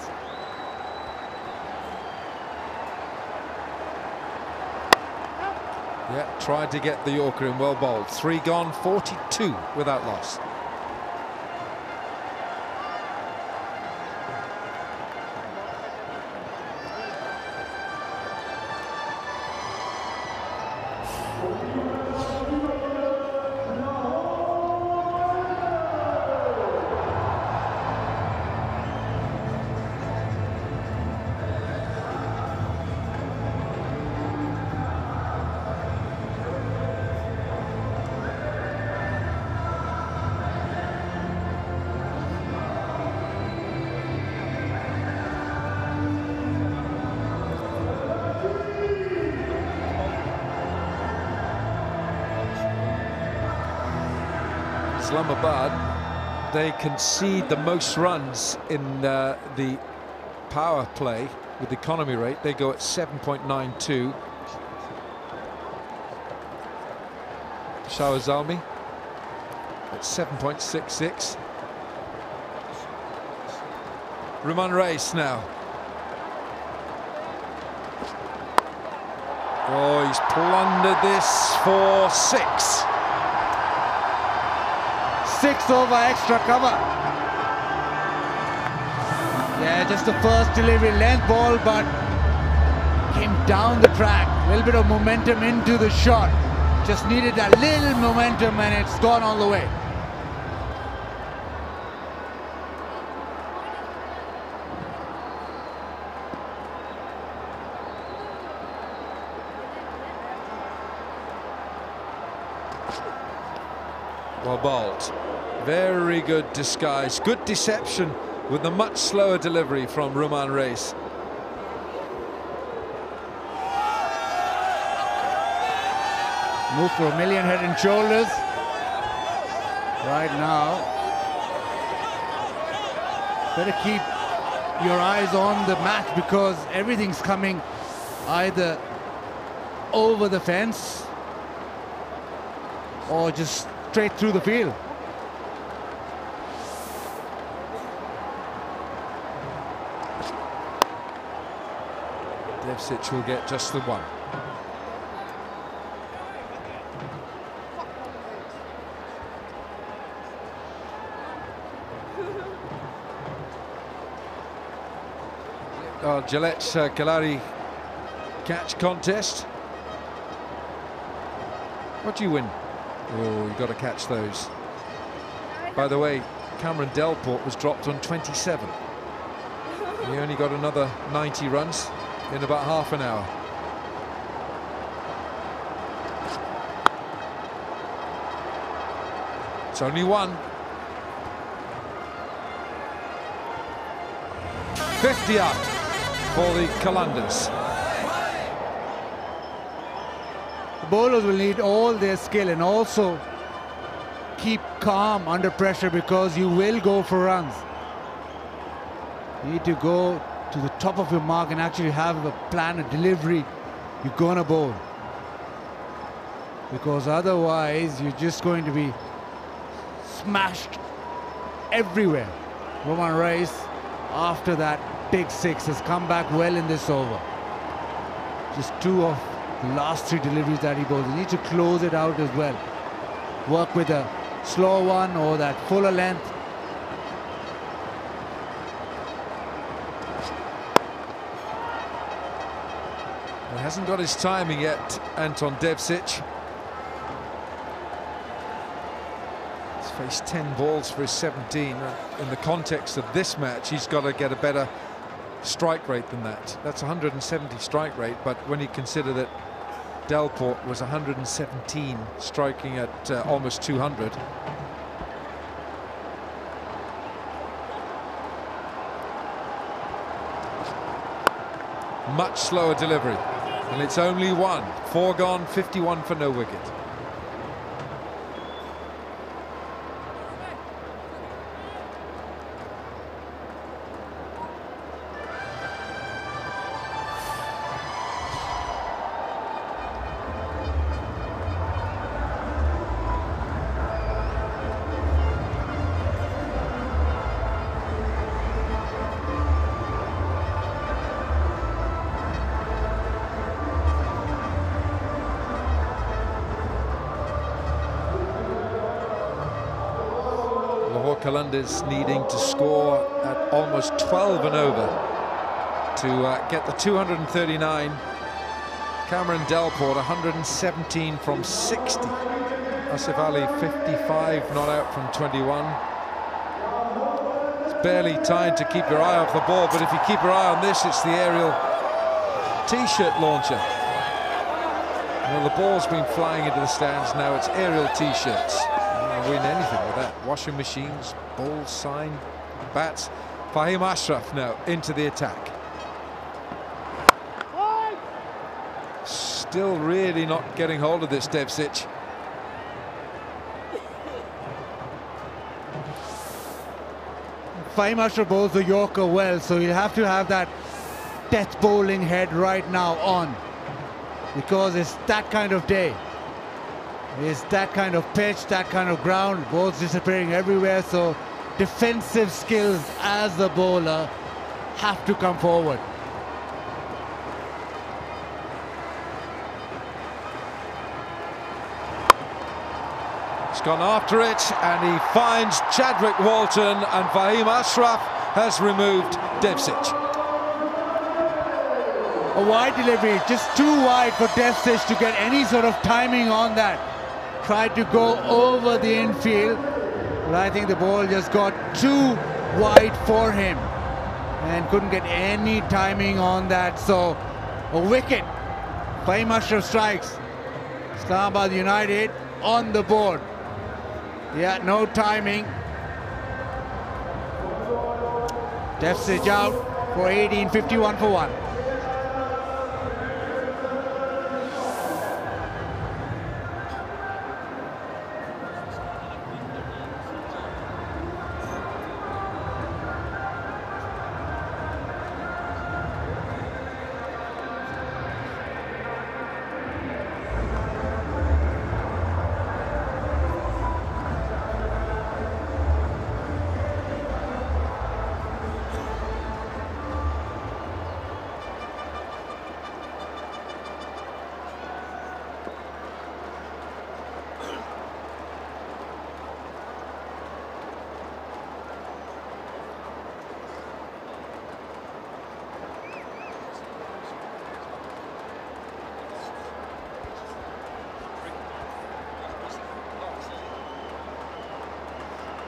Yeah, tried to get the Yorker in, well bowled. 3 gone, 42 without loss. Islamabad, they concede the most runs in the power play with the economy rate. They go at 7.92. Shawazalmi at 7.66. Ruman Reis now. Oh, he's plundered this for 6. 6 over extra cover. Yeah, just the first delivery, length ball, but came down the track. A little bit of momentum into the shot. Just needed that little momentum and it's gone all the way. Well bowled. Very good disguise. Good deception with the much slower delivery from Ruman Reis. Move for a million head and shoulders. Right now. Better keep your eyes on the match because everything's coming either over the fence or just straight through the field. Devsic will get just the one. Gillette's Kalari catch contest. What do you win? Oh, you've got to catch those. By the way, Cameron Delport was dropped on 27. He only got another 90 runs in about half an hour. It's only one. 50 up for the Qalandars. The bowlers will need all their skill and also keep calm under pressure because you will go for runs. You need to go to the top of your mark and actually have a plan, a delivery you're going to bowl. Because otherwise you're just going to be smashed everywhere. Ruman Reis, after that big 6, has come back well in this over. Just 2 of the last 3 deliveries that he bowls. You need to close it out as well. Work with a slow one or that fuller length. He hasn't got his timing yet, Anton Devsic. He's faced 10 balls for his 17. In the context of this match, he's got to get a better strike rate than that. That's 170 strike rate, but when you consider that Delport was 117, striking at almost 200. Much slower delivery, and it's only 1. 4 gone, 51 for no wicket. Lahore Qalandars needing to score at almost 12 and over to get the 239. Cameron Delport 117 from 60. Asif Ali 55 not out from 21. It's barely time to keep your eye off the ball, but if you keep your eye on this, it's the aerial t-shirt launcher. Well, the ball's been flying into the stands, now it's aerial t-shirts. Win anything with that. Washing machines, balls, sign, bats. Fahim Ashraf now into the attack. Still really not getting hold of this, Devsic. Fahim Ashraf bowls the Yorker well, so he'll have to have that death bowling head right now on, because it's that kind of day. It's that kind of pitch, that kind of ground, balls disappearing everywhere, so defensive skills as the bowler have to come forward. He's gone after it, and he finds Chadwick Walton, and Fahim Ashraf has removed Devsic. A wide delivery, just too wide for Devsic to get any sort of timing on that. Tried to go over the infield, but I think the ball just got too wide for him and couldn't get any timing on that. So a wicket. Fahim Ashraf strikes. Islamabad United on the board. Yeah, no timing. Devsic out for 18, 51 for 1.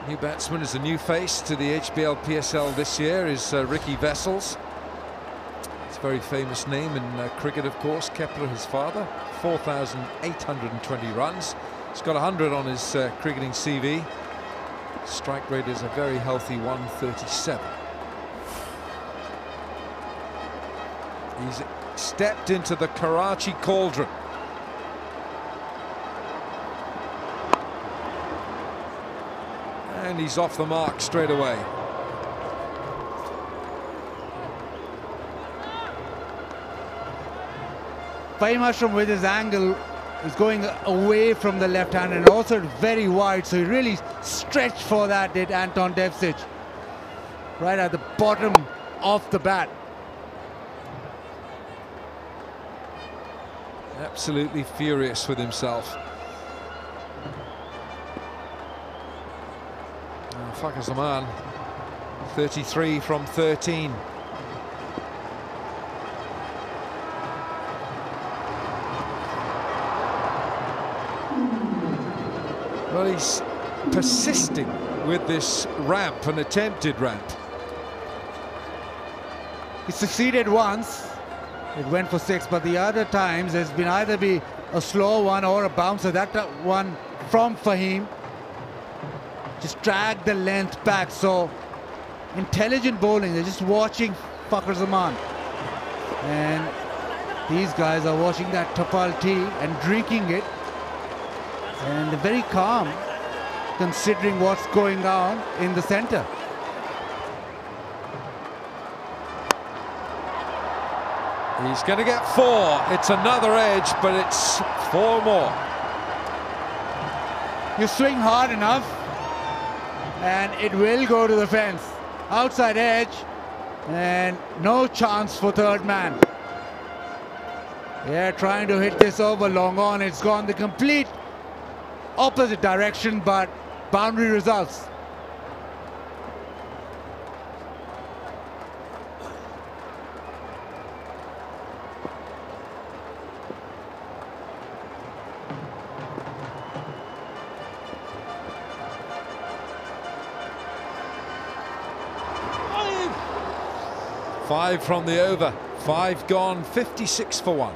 New batsman is a new face to the HBL PSL this year is Ricky Vessels. It's a very famous name in cricket, of course. Kepler, his father, 4,820 runs. He's got 100 on his cricketing CV. Strike rate is a very healthy 137. He's stepped into the Karachi cauldron. And he's off the mark straight away. Fahim Ashraf with his angle is going away from the left hand and also very wide, so he really stretched for that, did Anton Devsic. Right at the bottom of the bat. Absolutely furious with himself. Fakhar Zaman, 33 from 13. Well, he's persisting with this ramp, an attempted ramp. He succeeded once, it went for 6, but the other times there's been either be a slow one or a bouncer. That one from Fahim just dragged the length back. So intelligent bowling. They're just watching Fakhar Zaman, and these guys are watching that Tapal tea and drinking it, and they're very calm considering what's going on in the center. He's going to get 4. It's another edge, but it's 4 more. You swing hard enough and it will go to the fence. Outside edge, and no chance for third man. They're trying to hit this over long on. It's gone the complete opposite direction, but boundary results. Five from the over, 5 gone, 56 for 1.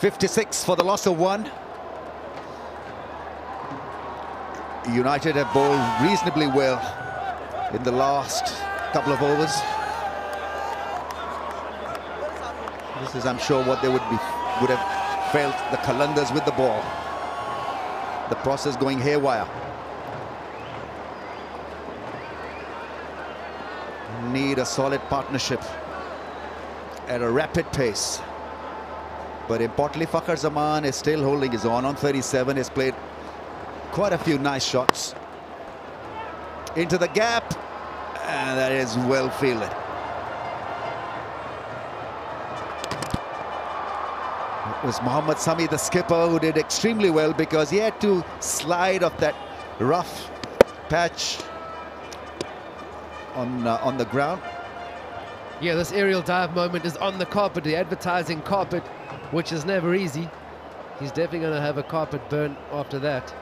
56 for the loss of 1. United have bowled reasonably well in the last couple of overs. This is, I'm sure, what they would have felt, the Qalandars with the ball. The process going haywire. Need a solid partnership at a rapid pace. But importantly, Fakhar Zaman is still holding his own on 37. Has played quite a few nice shots into the gap, and that is well fielded. It was Mohammad Sami, the skipper, who did extremely well because he had to slide off that rough patch on the ground. Yeah, this aerial dive moment is on the carpet, the advertising carpet, which is never easy. He's definitely going to have a carpet burn after that.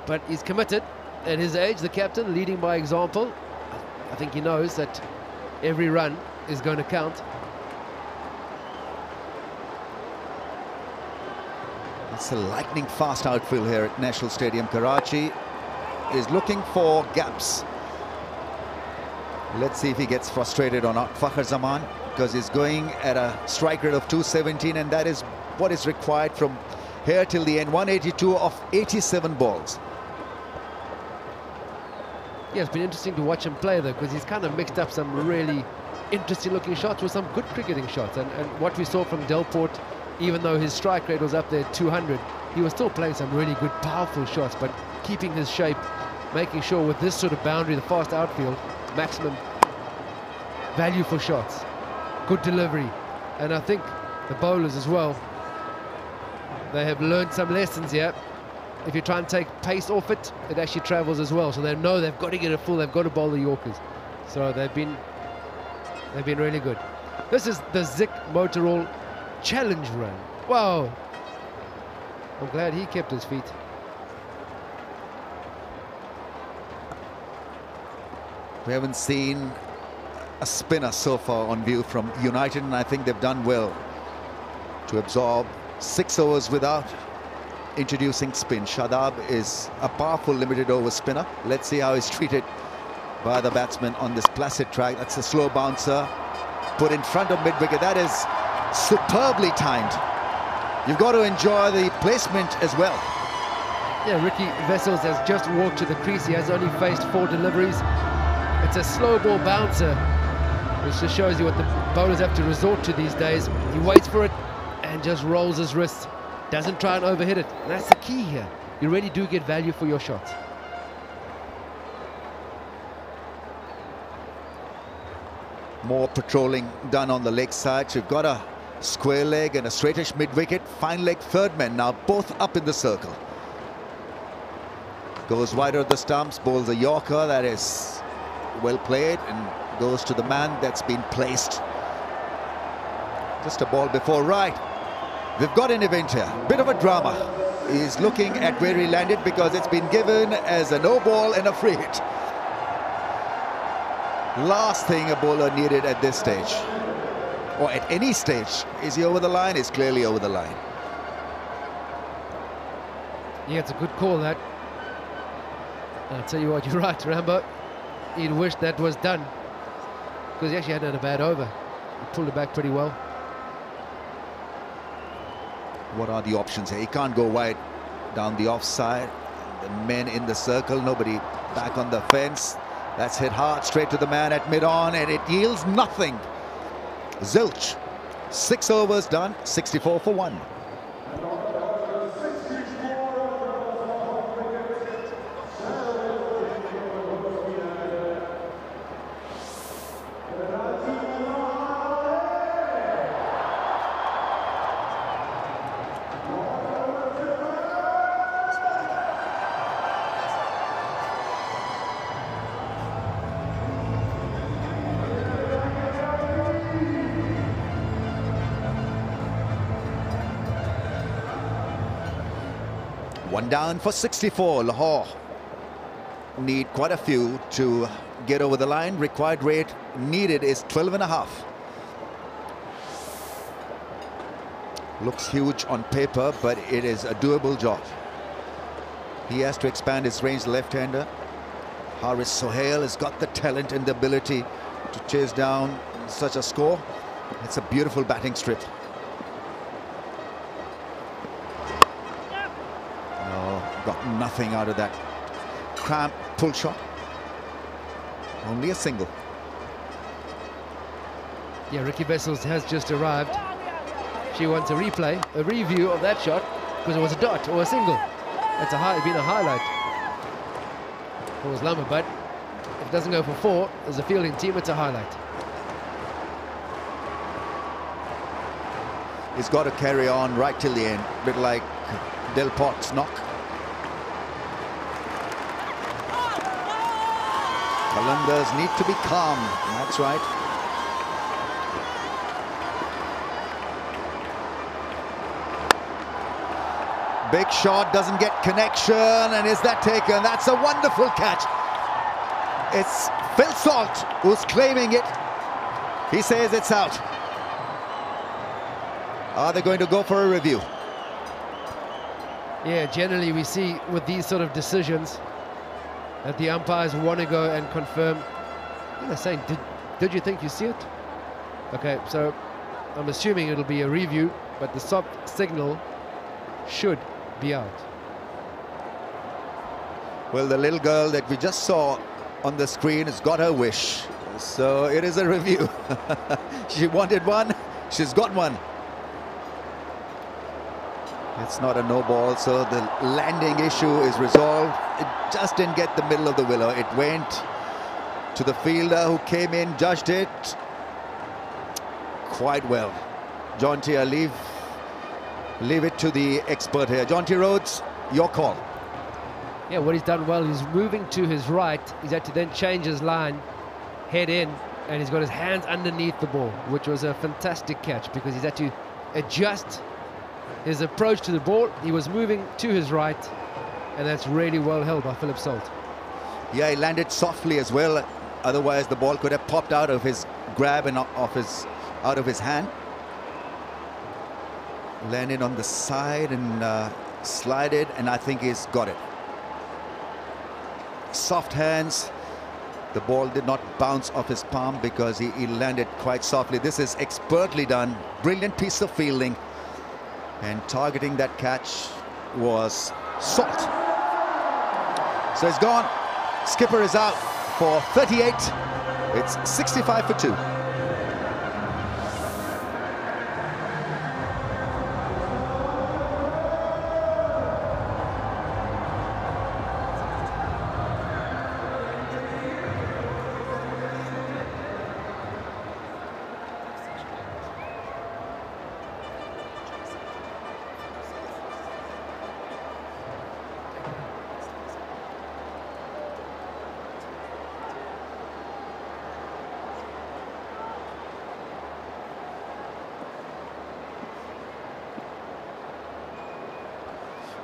But he's committed at his age, the captain, leading by example. I think he knows that every run is going to count. It's a lightning fast outfield here at National Stadium. Karachi is looking for gaps. Let's see if he gets frustrated or not. Fakhar Zaman, because he's going at a strike rate of 217, and that is what is required from here till the end. 182 of 87 balls. Yeah, it's been interesting to watch him play, though, because he's kind of mixed up some really interesting looking shots with some good cricketing shots. And what we saw from Delport, even though his strike rate was up there at 200, he was still playing some really good, powerful shots, but keeping his shape, making sure with this sort of boundary, the fast outfield, maximum value for shots, good delivery. And I think the bowlers as well, they have learned some lessons here. If you try and take pace off it, it actually travels as well. So they know they've got to get it full, they've got to bowl the Yorkers. So they've been really good. This is the Zik Motorall challenge run. Wow. I'm glad he kept his feet. We haven't seen a spinner so far on view from United, and I think they've done well to absorb 6 overs without introducing spin. Shadab is a powerful limited over spinner. Let's see how he's treated by the batsman on this placid track. That's a slow bouncer put in front of mid-wicket. That is superbly timed. You've got to enjoy the placement as well. Yeah, Ricky Vessels has just walked to the crease. He has only faced 4 deliveries. It's a slow ball bouncer, which just shows you what the bowlers have to resort to these days. He waits for it and just rolls his wrists. Doesn't try and overhit it. And that's the key here. You really do get value for your shots. More patrolling done on the leg side. So you've got a square leg and a straightish mid-wicket. Fine leg third man now, both up in the circle. Goes wider of the stumps, bowls a Yorker. That is well played and goes to the man that's been placed. Just a ball before right. We've got an event here, bit of a drama. He's looking at where he landed because it's been given as a no ball and a free hit. Last thing a bowler needed at this stage, or at any stage. Is he over the line? He's clearly over the line. Yeah, it's a good call, that. I'll tell you what, you're right, Rambo. He'd wish that was done, because he actually hadn't had a bad over. He pulled it back pretty well. What are the options here? He can't go wide down the offside. The men in the circle, nobody back on the fence. That's hit hard straight to the man at mid-on, and it yields nothing. Zilch, 6 overs done, 64 for 1. One down for 64. Lahore need quite a few to get over the line. Required rate needed is 12.5. Looks huge on paper, but it is a doable job. He has to expand his range, left-hander. Haris Sohail has got the talent and the ability to chase down such a score. It's a beautiful batting strip. No, got nothing out of that cramp pull shot. Only a single. Yeah, Ricky Vessels has just arrived. She wants a replay, a review of that shot, because it was a dot or a single. It's been a highlight for Islamabad. If it doesn't go for 4, as a fielding team, it's a highlight. He's got to carry on right till the end, a bit like Del Pot's knock. Qalandars need to be calm, that's right. Big shot, doesn't get connection, and is that taken? That's a wonderful catch. It's Phil Salt who's claiming it. He says it's out. Are they going to go for a review? Yeah, generally we see with these sort of decisions that the umpires want to go and confirm. They're saying, did you think you see it? Okay, so I'm assuming it'll be a review, but the soft signal should be out. Well, the little girl that we just saw on the screen has got her wish. So it is a review. She wanted one, she's got one. It's not a no ball, so the landing issue is resolved. It just didn't get the middle of the willow. It went to the fielder who came in, judged it quite well. Jonty, I leave it to the expert here. Jonty Rhodes, your call. Yeah, what he's done well, he's moving to his right. He's had to then change his line, head in, and he's got his hands underneath the ball, which was a fantastic catch because he's had to adjust his approach to the ball. He was moving to his right, and that's really well held by Philip Salt. Yeah, he landed softly as well. Otherwise, the ball could have popped out of his grab and out of his hand. Landed on the side and slided, and I think he's got it. Soft hands. The ball did not bounce off his palm because he landed quite softly. This is expertly done. Brilliant piece of fielding. And targeting that catch was Salt. So it's gone. Skipper is out for 38. It's 65 for 2.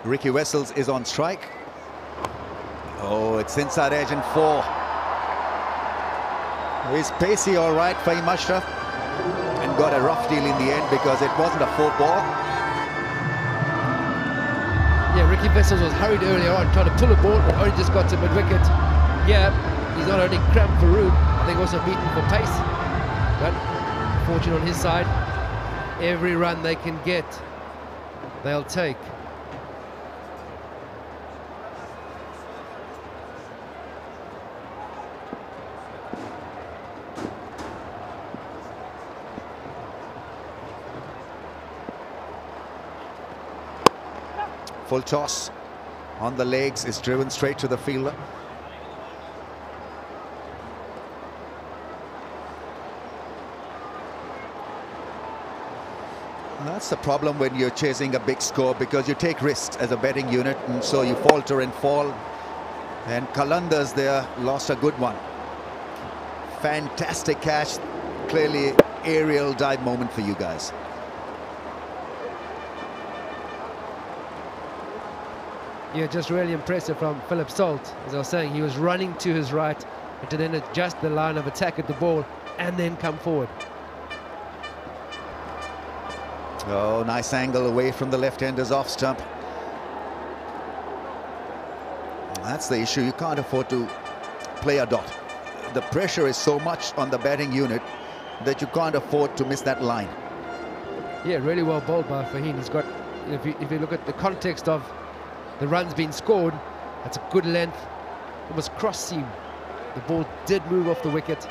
Ricky Wessels is on strike. Oh, it's inside edge and 4. He's pacey all right, Fahim Ashraf, and got a rough deal in the end because it wasn't a 4 ball. Yeah, Ricky Vessels was hurried earlier on, trying to pull a ball, but only just got to mid-wicket. Yeah, he's not only cramped for room, I think also beaten for pace. But fortune on his side, every run they can get, they'll take. Full toss on the legs is driven straight to the fielder. And that's the problem when you're chasing a big score, because you take risks as a betting unit, and so you falter and fall. And Qalandars there lost a good one. Fantastic catch, clearly aerial dive moment for you guys. Yeah, just really impressive from Philip Salt. As I was saying, he was running to his right and to then adjust the line of attack at the ball and then come forward. Oh, nice angle away from the left-hander's off stump. That's the issue. You can't afford to play a dot. The pressure is so much on the batting unit that you can't afford to miss that line. Yeah, really well bowled by Faheen. He's got, if you look at the context of the runs being scored, that's a good length, almost cross seam. The ball did move off the wicket,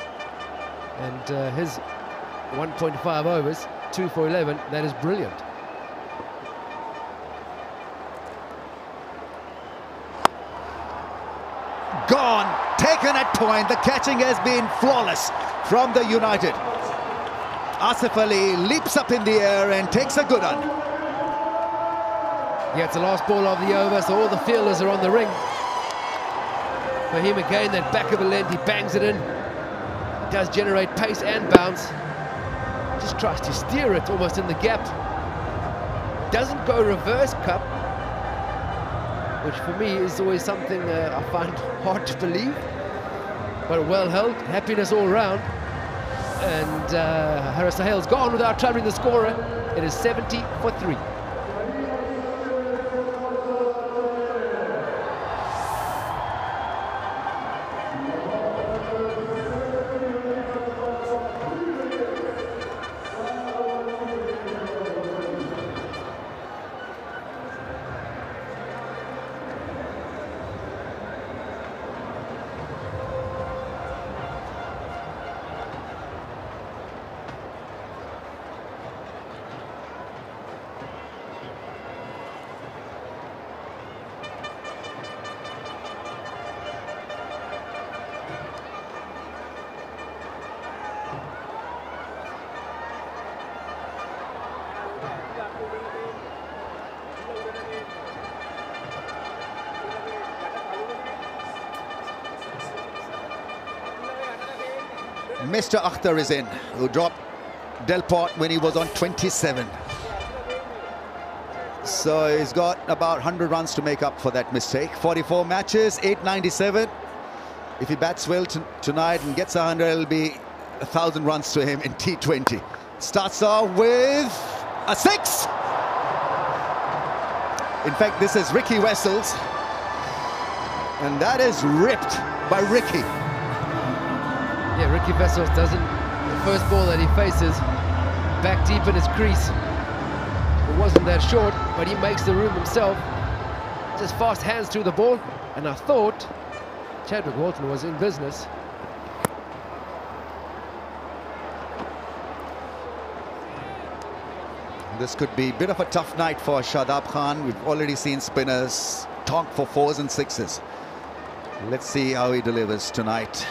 and his 1.5 overs, 2 for 11, that is brilliant. Gone, taken at point. The catching has been flawless from the United. Asif Ali leaps up in the air and takes a good one. Yeah, it's the last ball of the over, so all the fielders are on the ring. For him again, that back of a length, he bangs it in. It does generate pace and bounce. Just tries to steer it almost in the gap. Doesn't go reverse cup, which for me is always something I find hard to believe. But well held, happiness all round. And Haris Sahel's gone without troubling the scorer. It is 70 for 3. Mr. Akhtar is in, who dropped Delport when he was on 27. So he's got about 100 runs to make up for that mistake. 44 matches, 897. If he bats well tonight and gets 100, it'll be 1,000 runs to him in T20. Starts off with a 6. In fact, this is Ricky Wessels. And that is ripped by Ricky. Yeah, Ricky Wessels doesn't, the first ball that he faces, back deep in his crease. It wasn't that short, but he makes the room himself. Just fast hands through the ball, and I thought Chadwick Walton was in business. This could be a bit of a tough night for Shadab Khan. We've already seen spinners talk for 4s and 6s. Let's see how he delivers tonight.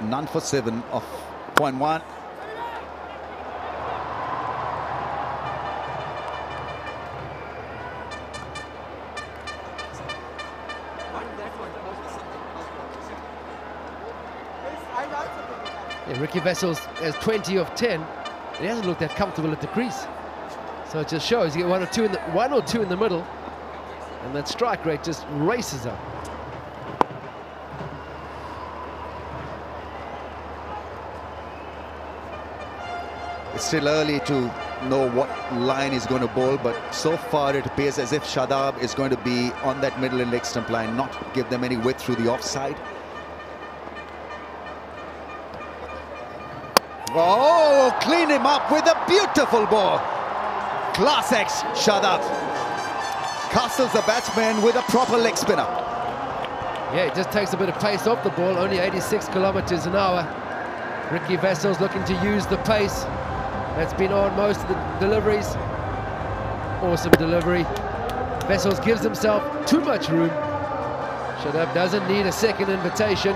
None for 7 of 0.1. Yeah, Ricky Wessels has 20 of 10. He hasn't looked that comfortable at the crease. So it just shows you get 1 or 2 in the middle, and that strike rate just races up. It's still early to know what line he's going to bowl, but so far it appears as if Shadab is going to be on that middle and leg stump line, not give them any width through the offside. Oh, clean him up with a beautiful ball. Class X, Shadab. Castles the batsman with a proper leg spinner. Yeah, it just takes a bit of pace off the ball, only 86 kilometers an hour. Ricky Wessels looking to use the pace. That's been on most of the deliveries. Awesome delivery. Wessels gives himself too much room. Shadab doesn't need a second invitation.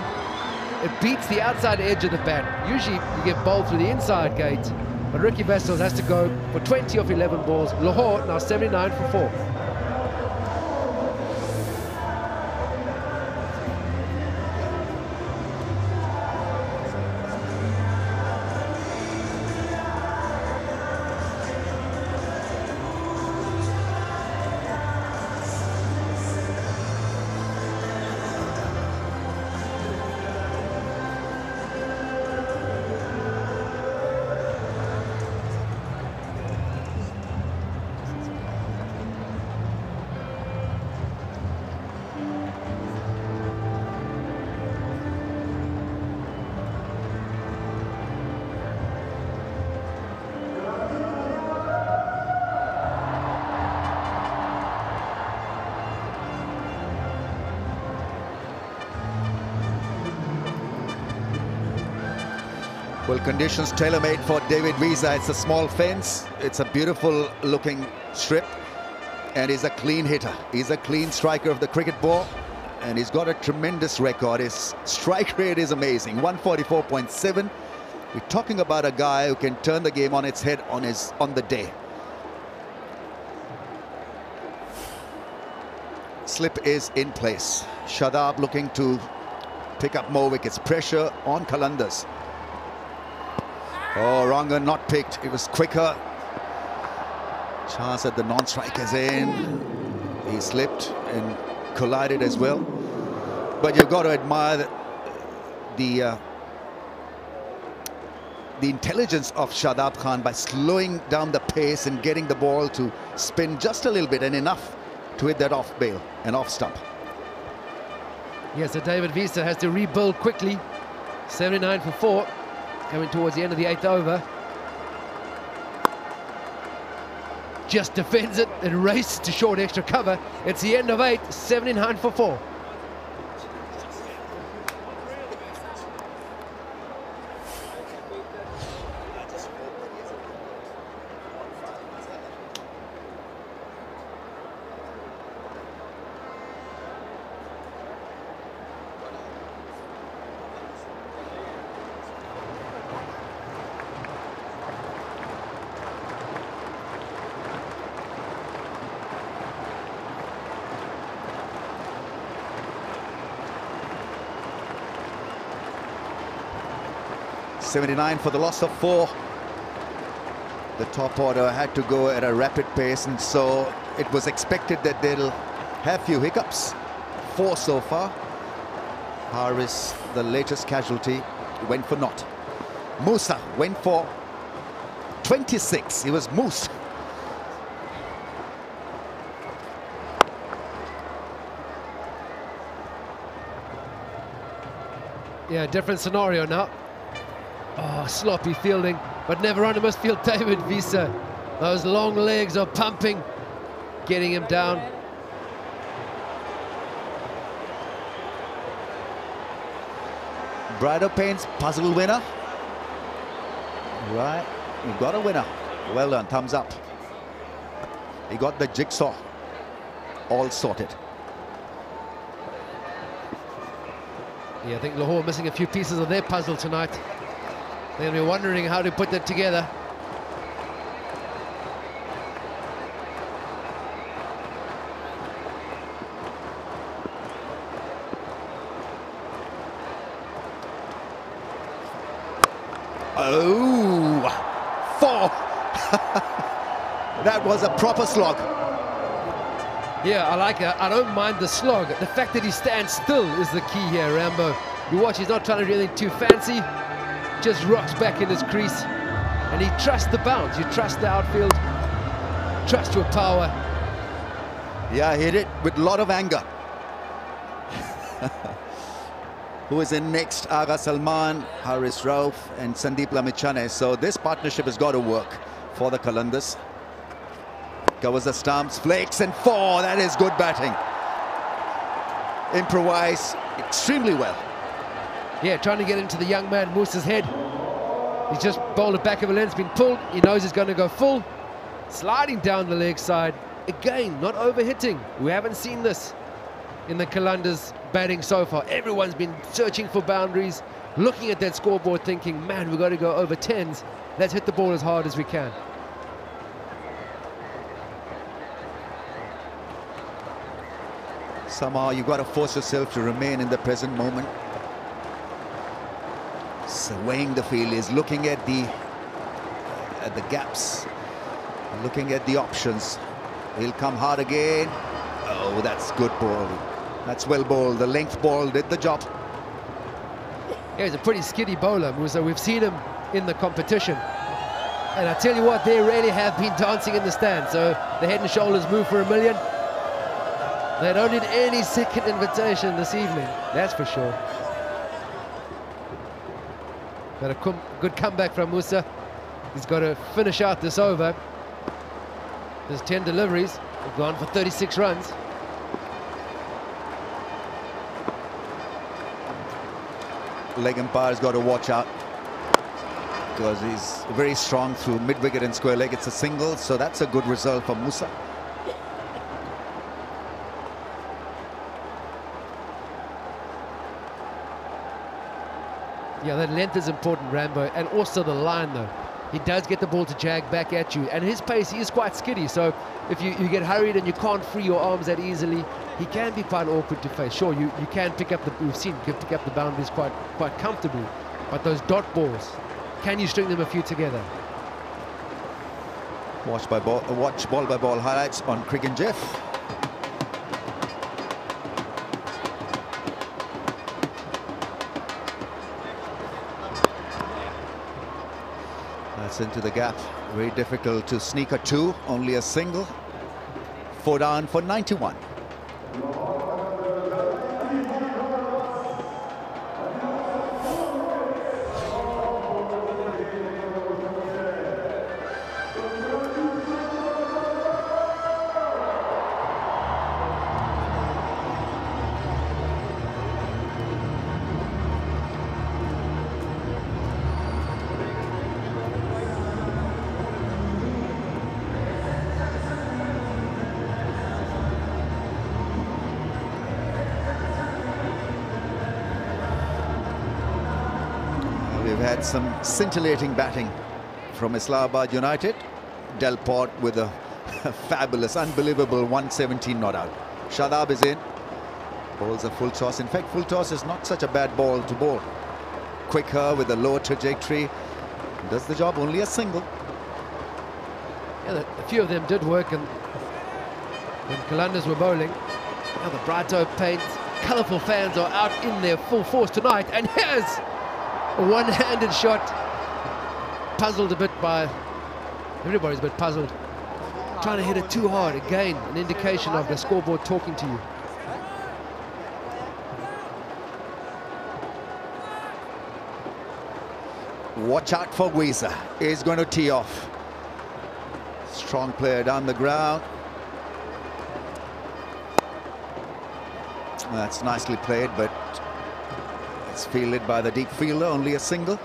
It beats the outside edge of the bat. Usually you get bowled through the inside gate, but Ricky Wessels has to go for 20 of 11 balls. Lahore now 79 for 4. Well, conditions tailor-made for David Visa. It's a small fence. It's a beautiful looking strip. And he's a clean hitter. He's a clean striker of the cricket ball. And he's got a tremendous record. His strike rate is amazing, 144.7. We're talking about a guy who can turn the game on its head on the day. Slip is in place. Shadab looking to pick up more wickets. Pressure on Qalandars. Oh, Ranga not picked. It was quicker. Chance at the non-strikers in. He slipped and collided as well. But you've got to admire the intelligence of Shadab Khan by slowing down the pace and getting the ball to spin just a little bit and enough to hit that off bail and off stump. Yes, so David Visa has to rebuild quickly. 79 for 4, coming towards the end of the 8th over. Just defends it and races to short extra cover. It's the end of 8, 79 for 4. .79 for the loss of 4. The top order had to go at a rapid pace, and so it was expected that they'll have few hiccups. 4 so far. Haris, the latest casualty, went for naught. Musa went for 26. He was Moose. Yeah, different scenario now. Oh, sloppy fielding, but never underestimate David Visa. Those long legs are pumping, getting him down. Bridal Pain's puzzle winner. Right, you got a winner. Well done, thumbs up. He got the jigsaw all sorted. Yeah, I think Lahore missing a few pieces of their puzzle tonight. They'll be wondering how to put that together. Oh, 4. That was a proper slog. Yeah, I like it. I don't mind the slog. The fact that he stands still is the key here, Rambo. You watch, he's not trying to do anything too fancy. Just rocks back in his crease, and he trusts the bounce. You trust the outfield, trust your power. Yeah, hit it with a lot of anger. Who is in next? Aga Salman, Haris Rauf, and Sandeep Lamichhane. So this partnership has got to work for the Qalandars. Covers the stumps, flakes, and 4. That is good batting. Improvise extremely well. Yeah, trying to get into the young man Musa's head. He's just bowled the back of a lens, been pulled. He knows he's going to go full. Sliding down the leg side. Again, not overhitting. We haven't seen this in the Qalandars batting so far. Everyone's been searching for boundaries, looking at that scoreboard thinking, man, we've got to go over 10s. Let's hit the ball as hard as we can. Somehow you've got to force yourself to remain in the present moment. Surveying the field, is looking at the gaps, looking at the options. He'll come hard again. Oh, that's good ball. That's well bowled. The length ball did the job. Yeah, he's a pretty skiddy bowler, Musa. We've seen him in the competition. And I tell you what, they really have been dancing in the stand. So the head and shoulders move for $1 million. They don't need any second invitation this evening, that's for sure. But a good comeback from Musa. He's got to finish out this over. There's 10 deliveries. They've gone for 36 runs. Leg umpire's got to watch out. because he's very strong through mid-wicket and square leg. It's a single, so that's a good result for Musa. Yeah, that length is important, Rambo, and also the line, though. He does get the ball to jag back at you, and his pace, he is quite skiddy, so if you get hurried and you can't free your arms that easily, he can be quite awkward to face. Sure, you can pick up the, we've seen him pick up the boundaries quite comfortably, but those dot balls, can you string them a few together? Watch ball by ball highlights on Crick and Jeff. That's into the gap. Very difficult to sneak a two. Only a single. 4 down for 91. We've had some scintillating batting from Islamabad United. Delport with a fabulous, unbelievable 117 not out. Shadab is in. Bowls a full toss. In fact, full toss is not such a bad ball to bowl. Quicker with a low trajectory. Does the job, only a single. Yeah, a few of them did work, and when Qalandars were bowling, now the Brighto paint, colourful fans are out in their full force tonight, and here's a one-handed shot. Puzzled a bit by, everybody's a bit puzzled. Trying to hit it too hard. Again, an indication of the scoreboard talking to you. Watch out for Weezer. He's going to tee off. Strong player down the ground. That's nicely played, but it's fielded by the deep fielder, only a single.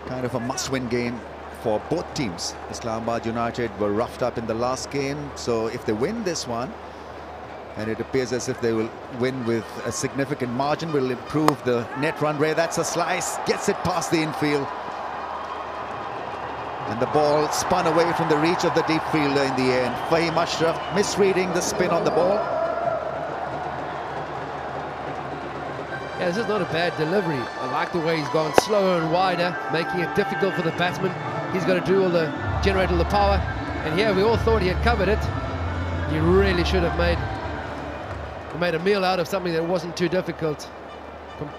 Kind of a must-win game for both teams. Islamabad United were roughed up in the last game, so if they win this one, and it appears as if they will win with a significant margin, will improve the net run rate. That's a slice, gets it past the infield. And the ball spun away from the reach of the deep fielder in the end. Fahim Ashraf misreading the spin on the ball. Yeah, this is not a bad delivery. I like the way he's gone slower and wider, making it difficult for the batsman. He's got to do generate all the power. And here we all thought he had covered it. He really should have made a meal out of something that wasn't too difficult.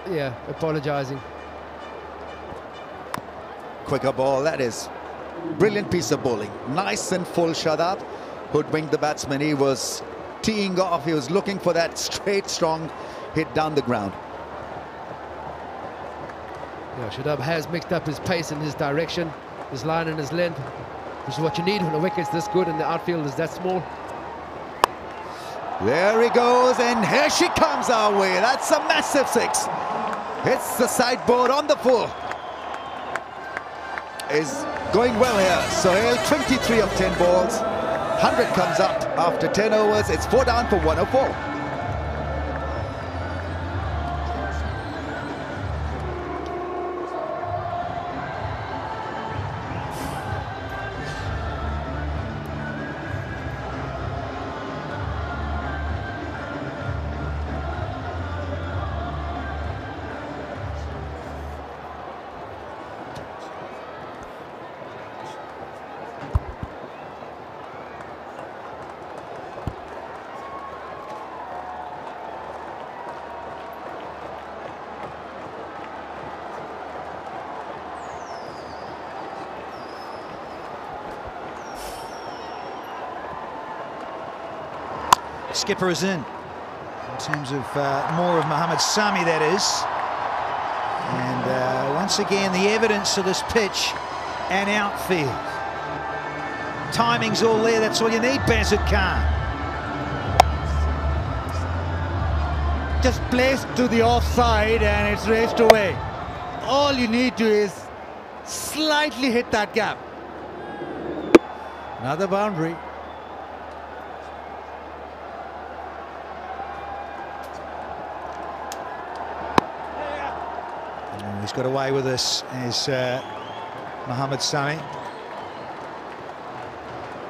Yeah, apologizing. Quicker ball, that is brilliant piece of bowling. Nice and full Shadab. Hoodwinked the batsman. He was teeing off. He was looking for that straight, strong hit down the ground. Yeah, Shadab has mixed up his pace and his direction, his line and his length, which is what you need when a wicket's this good and the outfield is that small. There he goes, and here she comes our way. That's a massive six. Hits the sideboard on the full. Is going well here. Sohail, 23 of 10 balls. 100 comes up after 10 overs. It's 4 down for 104. Skipper is in terms of more of Mohammad Sami, that is. And once again, the evidence of this pitch and outfield. Timing's all there, that's all you need, Bazit Khan. just placed to the offside and it's raced away. All you need to is slightly hit that gap. Another boundary. He's got away with this as Mohammed Sami.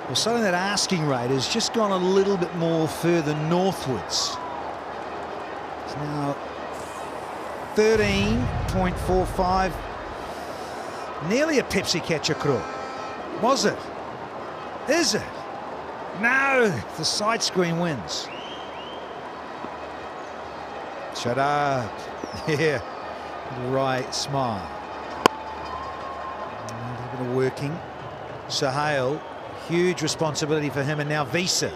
Well, suddenly that asking rate has just gone a little bit more further northwards. It's now 13.45. Nearly a Pepsi catcher crow. Was it? Is it? No, the side screen wins. Shut up. Yeah. Right, smile. A little bit of working. Sohail, huge responsibility for him, and now Visa.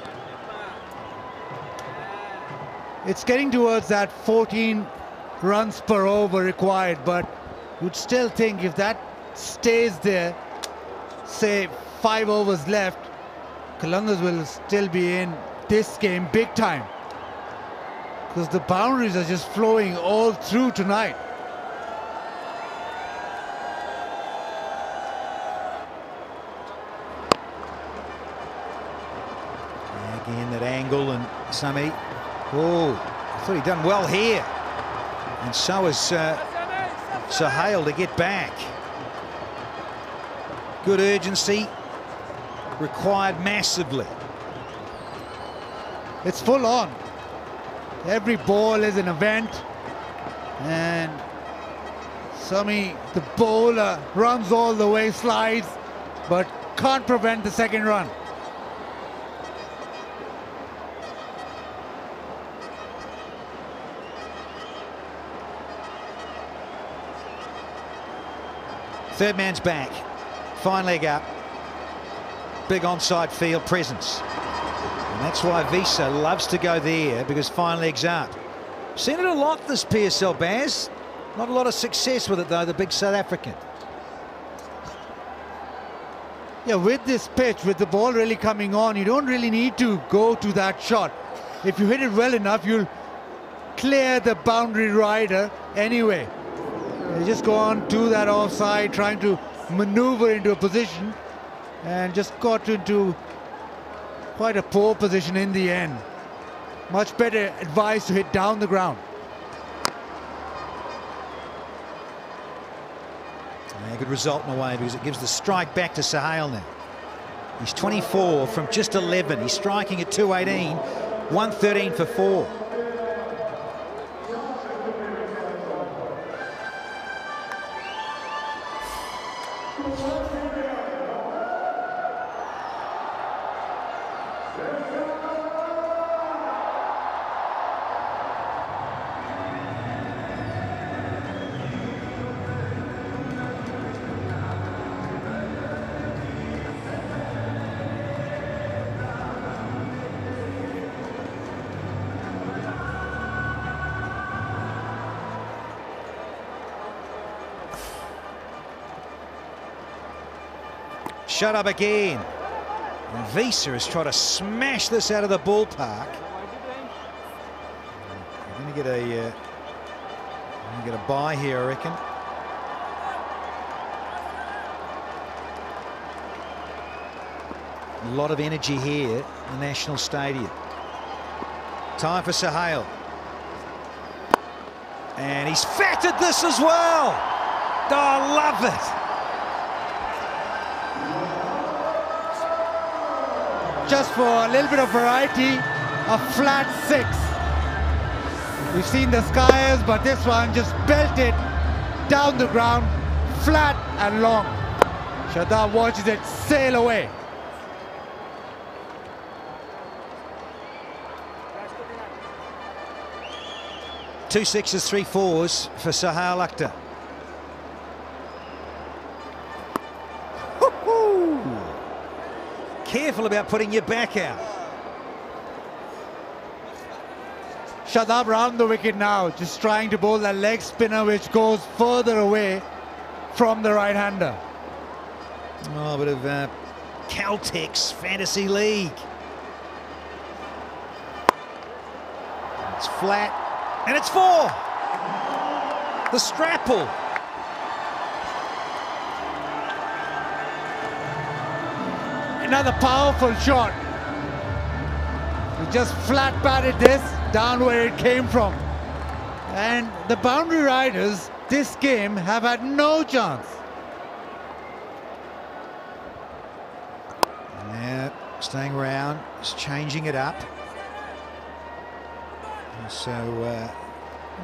It's getting towards that 14 runs per over required, but you'd still think if that stays there, say 5 overs left, Qalandars will still be in this game big time, because the boundaries are just flowing all through tonight. Again, that angle, and Sami. Oh, I thought he'd done well here. And so has Sohail to get back. Good urgency, required massively. It's full on. Every ball is an event. And Sami, the bowler, runs all the way, slides, but can't prevent the second run. Third man's back, fine leg up, big onside field presence. And that's why Visa loves to go there, because fine legs up. Seen it a lot this PSL, Baz. Not a lot of success with it though, the big South African. Yeah, with this pitch, with the ball really coming on, you don't really need to go to that shot. If you hit it well enough, you'll clear the boundary rider anyway. You just go on to that offside, trying to maneuver into a position, and just got into quite a poor position in the end. Much better advice to hit down the ground. Yeah, good result in a way, because it gives the strike back to Sohail now. He's 24 from just 11. He's striking at 218, 113 for 4. Shut up again. And Visa has tried to smash this out of the ballpark. We're going to get a bye here, I reckon. A lot of energy here in the National Stadium. Time for Sohail. And he's fatted this as well. Oh, I love it. Just for a little bit of variety, a flat 6. We've seen the Skiers, but this one just belted down the ground, flat and long. Shadab watches it sail away. Two sixes, 3 4s for Sohail Akhtar. Careful about putting your back out. Shadab round the wicket now, just trying to bowl that leg spinner which goes further away from the right-hander. Oh, a bit of Caltex Fantasy League. It's flat, And it's 4. The Strapple. Another powerful shot. He just flat batted this down where it came from. And the boundary riders this game have had no chance. Yeah, staying around, just changing it up. So,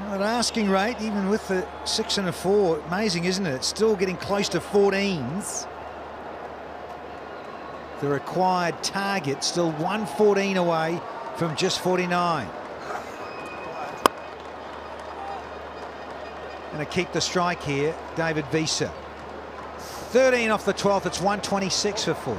at asking rate, even with the 6 and a 4, amazing, isn't it? It's still getting close to 14s. The required target still 114 away from just 49. Going to keep the strike here, David Visa. 13 off the 12th, it's 126 for 4.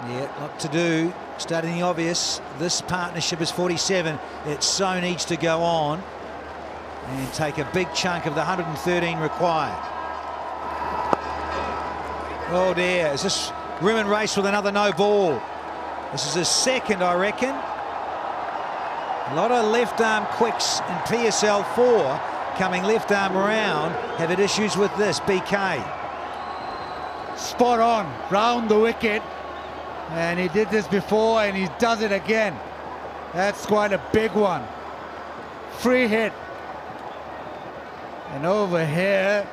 Yeah, lot to do. Starting the obvious, this partnership is 47. It so needs to go on and take a big chunk of the 113 required. Oh dear, is this Rimmen race with another no ball? This is his second, I reckon. A lot of left arm quicks in PSL 4 coming left arm around have had issues with this, BK. Spot on, round the wicket. And he did this before and he does it again. That's quite a big one. Free hit. And over here,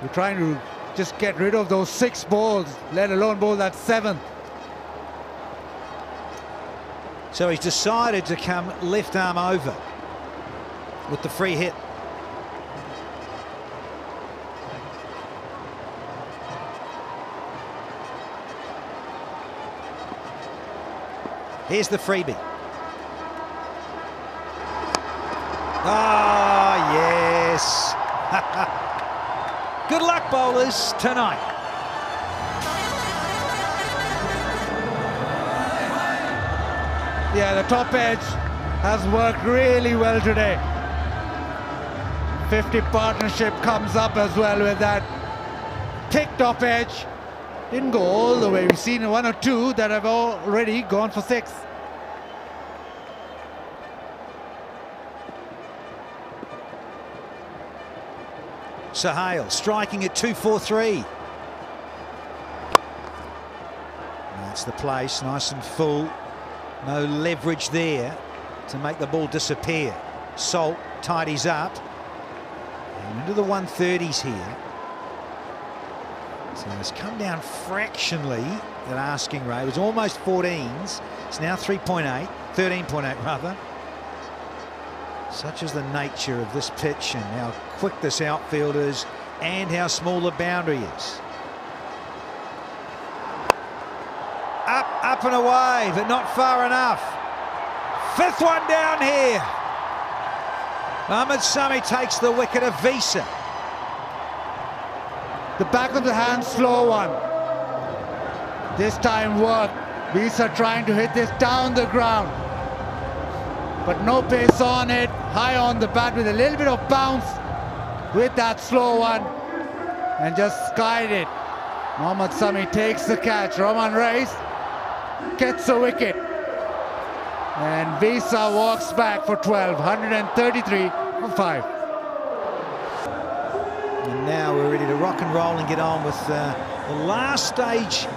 we're trying to just get rid of those 6 balls, let alone bowl that 7th. So he's decided to come left arm over with the free hit. Here's the freebie. Ah, yes. Good luck, bowlers, tonight. Yeah, the top edge has worked really well today. 50 partnership comes up as well with that thick top edge. Didn't go all the way. We've seen 1 or 2 that have already gone for 6. Sahale striking at 243. That's the place, nice and full. No leverage there to make the ball disappear. Salt tidies up. And into the 130s here. So it's come down fractionally at asking rate. It was almost 14s. It's now 3.8, 13.8 rather. Such is the nature of this pitch and how quick this outfield is and how small the boundary is. Up and away, but not far enough. 5th one down here. Mohammad Sami takes the wicket of Visa. The back of the hand, slow one. This time worked. Visa trying to hit this down the ground. But no pace on it. High on the bat with a little bit of bounce with that slow one. And just skied it. Mohammad Sami takes the catch. Rahman Reis gets the wicket. And Visa walks back for 12. 133 for 5. And now we're ready to rock and roll and get on with the last stage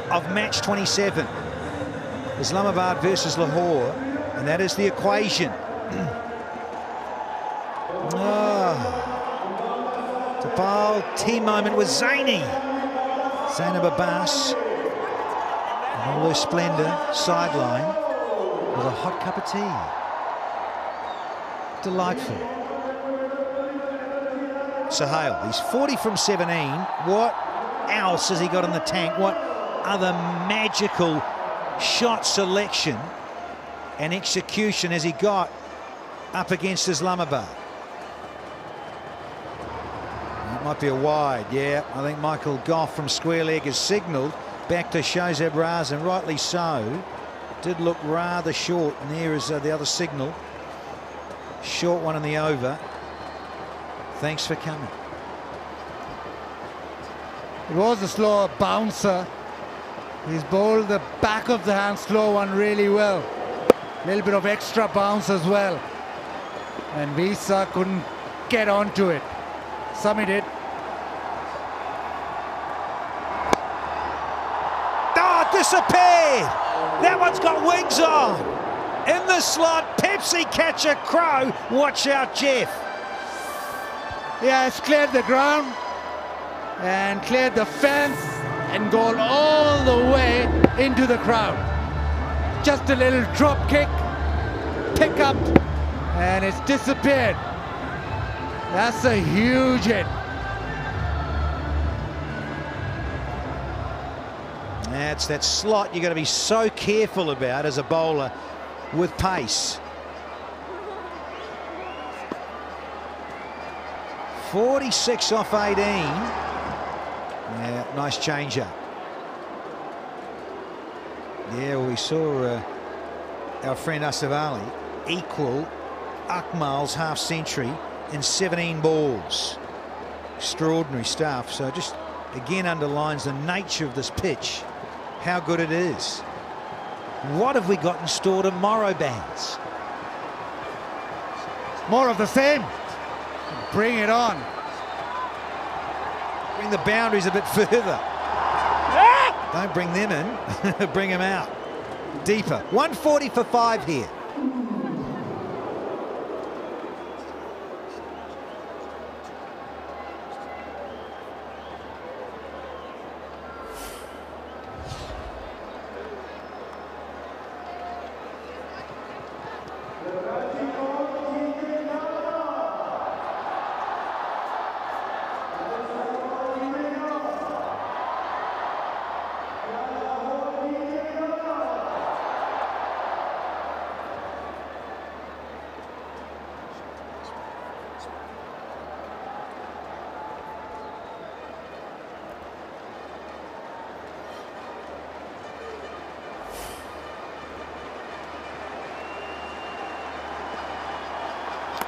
of match 27. Islamabad versus Lahore, and that is the equation. Tapal, tea moment with Zaini. Zainab Abbas, in all her splendour, sideline, with a hot cup of tea. Delightful. Sohail, he's 40 from 17. What else has he got in the tank? What other magical shot selection and execution has he got up against Islamabad? It might be a wide, yeah. I think Michael Goff from square leg has signalled back to Shozeb Raz, and rightly so. Did look rather short, and there is the other signal. Short one in the over. Thanks for coming. It was a slower bouncer. He's bowled the back of the hand slow one really well. A little bit of extra bounce as well. And Visa couldn't get onto it. Sami did. Oh, disappeared! That one's got wings on. In the slot, Pepsi catcher Crow. Watch out, Jeff. Yeah, it's cleared the ground and cleared the fence and gone all the way into the crowd. Just a little drop kick, pick up, and it's disappeared. That's a huge hit. That's that slot you've got to be so careful about as a bowler with pace. 46 off 18. Yeah, nice changer. Yeah, well, we saw our friend Asif Ali equal Akmal's half century in 17 balls. Extraordinary stuff. So just again underlines the nature of this pitch, how good it is. What have we got in store tomorrow, Bands? More of the same. Bring it on. Bring the boundaries a bit further. Don't bring them in, bring them out. Deeper. 140 for 5 here.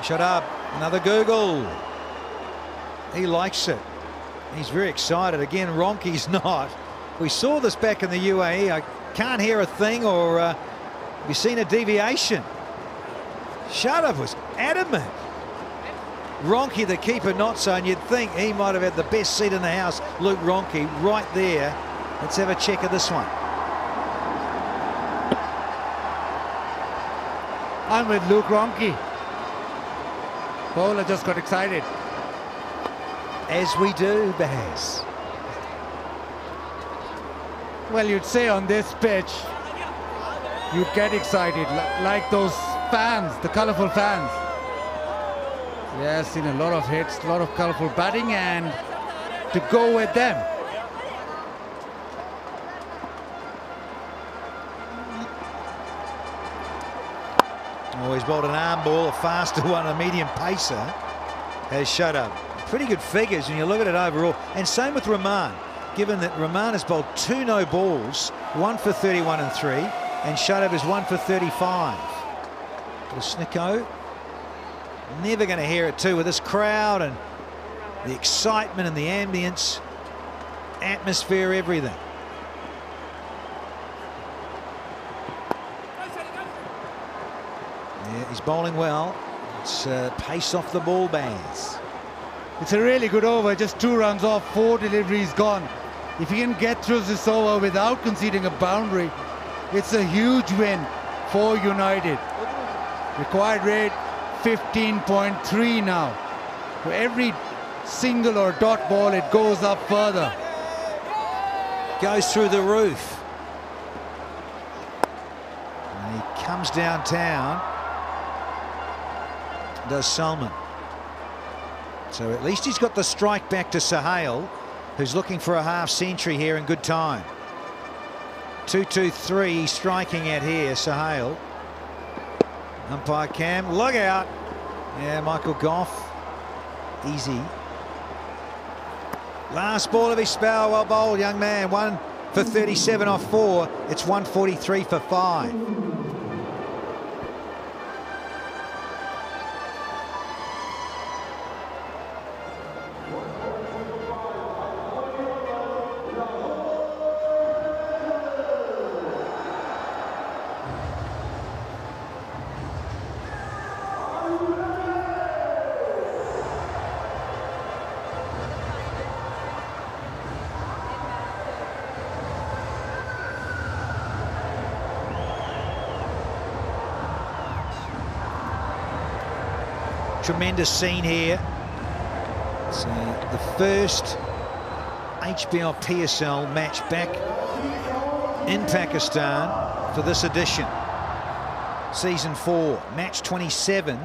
Shut up. Another Google. He likes it. He's very excited. Again, Ronke's not. We saw this back in the UAE. I can't hear a thing, or have you seen a deviation? Shut was adamant. Ronke, the keeper, not so, and you'd think he might have had the best seat in the house. Luke Ronke right there. Let's have a check of this one. I'm with Luke Ronke. Bowler just got excited. As we do, Baz. Well, you'd say on this pitch, you'd get excited, like those fans, the colourful fans. Yeah, seen a lot of hits, a lot of colourful batting, and to go with them. Oh, he's bowled an arm ball, a faster one, a medium pacer. Has shut up. Pretty good figures when you look at it overall. And same with Rahman, given that Rahman has bowled 2 no balls, 1 for 31 and 3, and Shadab is 1 for 35. But Snicko, never going to hear it too with this crowd and the excitement and the ambience, atmosphere, everything. Yeah, he's bowling well. It's pace off the ball, Bands. It's a really good over, just 2 runs off, 4 deliveries gone. If he can get through this over without conceding a boundary, It's a huge win for United. Required rate 15.3 now. For every single or dot ball, it goes up further. Goes through the roof. And he comes downtown. Does Salman. So at least he's got the strike back to Sohail, who's looking for a half century here in good time. 2-2-3 striking at here, Sohail. Umpire Cam, look out. Yeah, Michael Goff. Easy. Last ball of his spell, well bowled, young man. 1 for 37 off 4. It's 143 for 5. Tremendous scene here. It's the first HBL PSL match back in Pakistan for this edition. Season 4, match 27.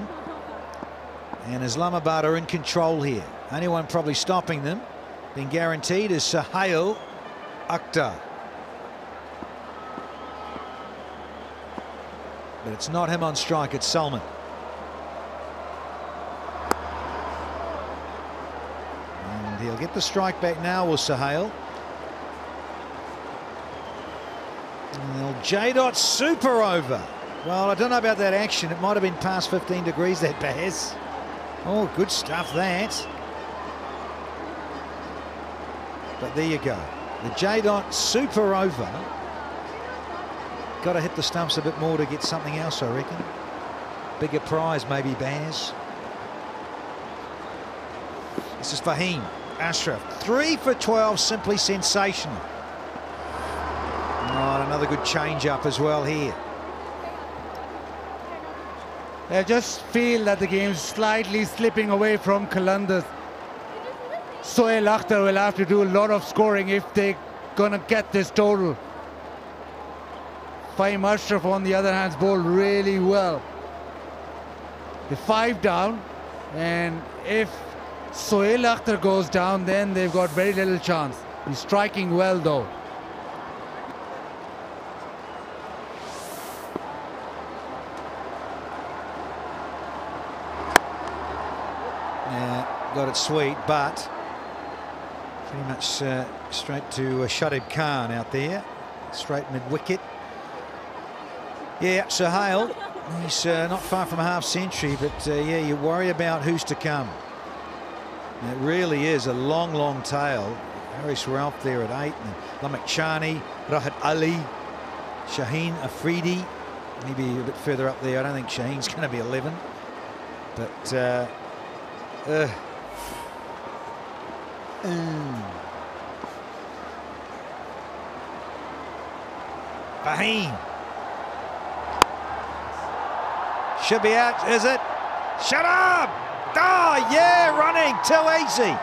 And Islamabad are in control here. Only one probably stopping them, being guaranteed, is Sohail Akhtar. But it's not him on strike, it's Salman. He'll get the strike back now with Sohail. J. Super over. Well, I don't know about that action. It might have been past 15 degrees, that Baz. Oh, good stuff, that. But there you go. The J. Super over. Got to hit the stumps a bit more to get something else, I reckon. Bigger prize, maybe, Baz. This is Fahim Ashraf. 3 for 12, simply sensational. Oh, another good change up as well here. I just feel that the game's slightly slipping away from Qalandars. Sohail Akhtar will have to do a lot of scoring if they're gonna get this total. Fahim Ashraf, on the other hand, has bowled really well. The 5 down, and if Sohail Akhtar goes down, then they've got very little chance. He's striking well, though. Yeah, got it sweet, but pretty much straight to Shadib Khan out there, straight mid-wicket. Yeah, Sohail, he's not far from a half century, but yeah, you worry about who's to come. It really is a long, long tail. Haris Ralph there at 8, and Lamak Chani, Rahat Ali, Shaheen Afridi, maybe a bit further up there. I don't think Shaheen's going to be 11, but Fahim should be out, is it? Shut up! Oh, yeah, running, too easy.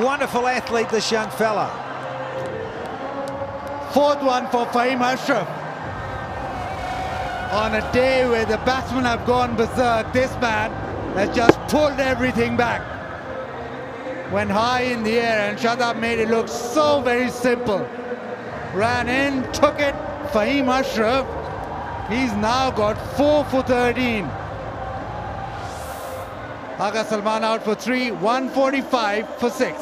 Wonderful athlete, this young fella. 4th one for Fahim Ashraf. On a day where the batsmen have gone berserk, this man has just pulled everything back. Went high in the air, and Shadab made it look so very simple. Ran in, took it, Fahim Ashraf. He's now got 4 for 13. Agha Salman out for 3, 145 for 6.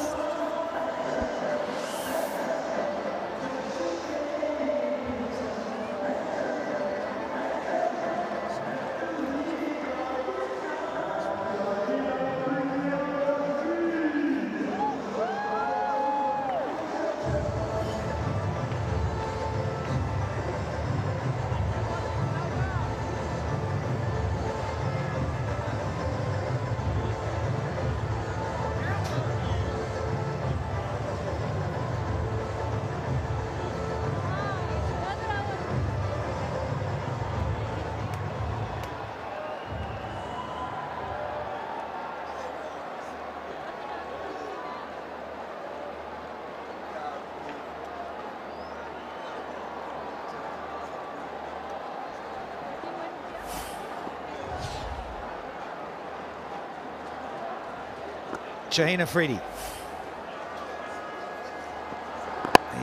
Shaheen Afridi.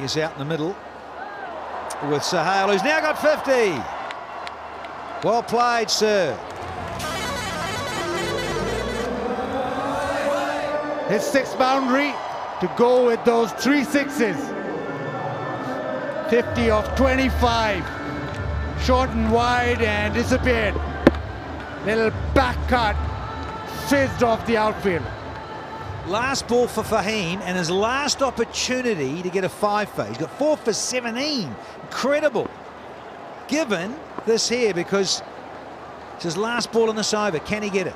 He's out in the middle with Sahel, who's now got 50. Well played, sir. His sixth boundary to go with those 3 sixes. 50 of 25. Short and wide and disappeared. Little back cut, fizzed off the outfield. Last ball for Fahim and his last opportunity to get a 5 for. He's got 4 for 17. Incredible. Given this here because it's his last ball in this over. Can he get it?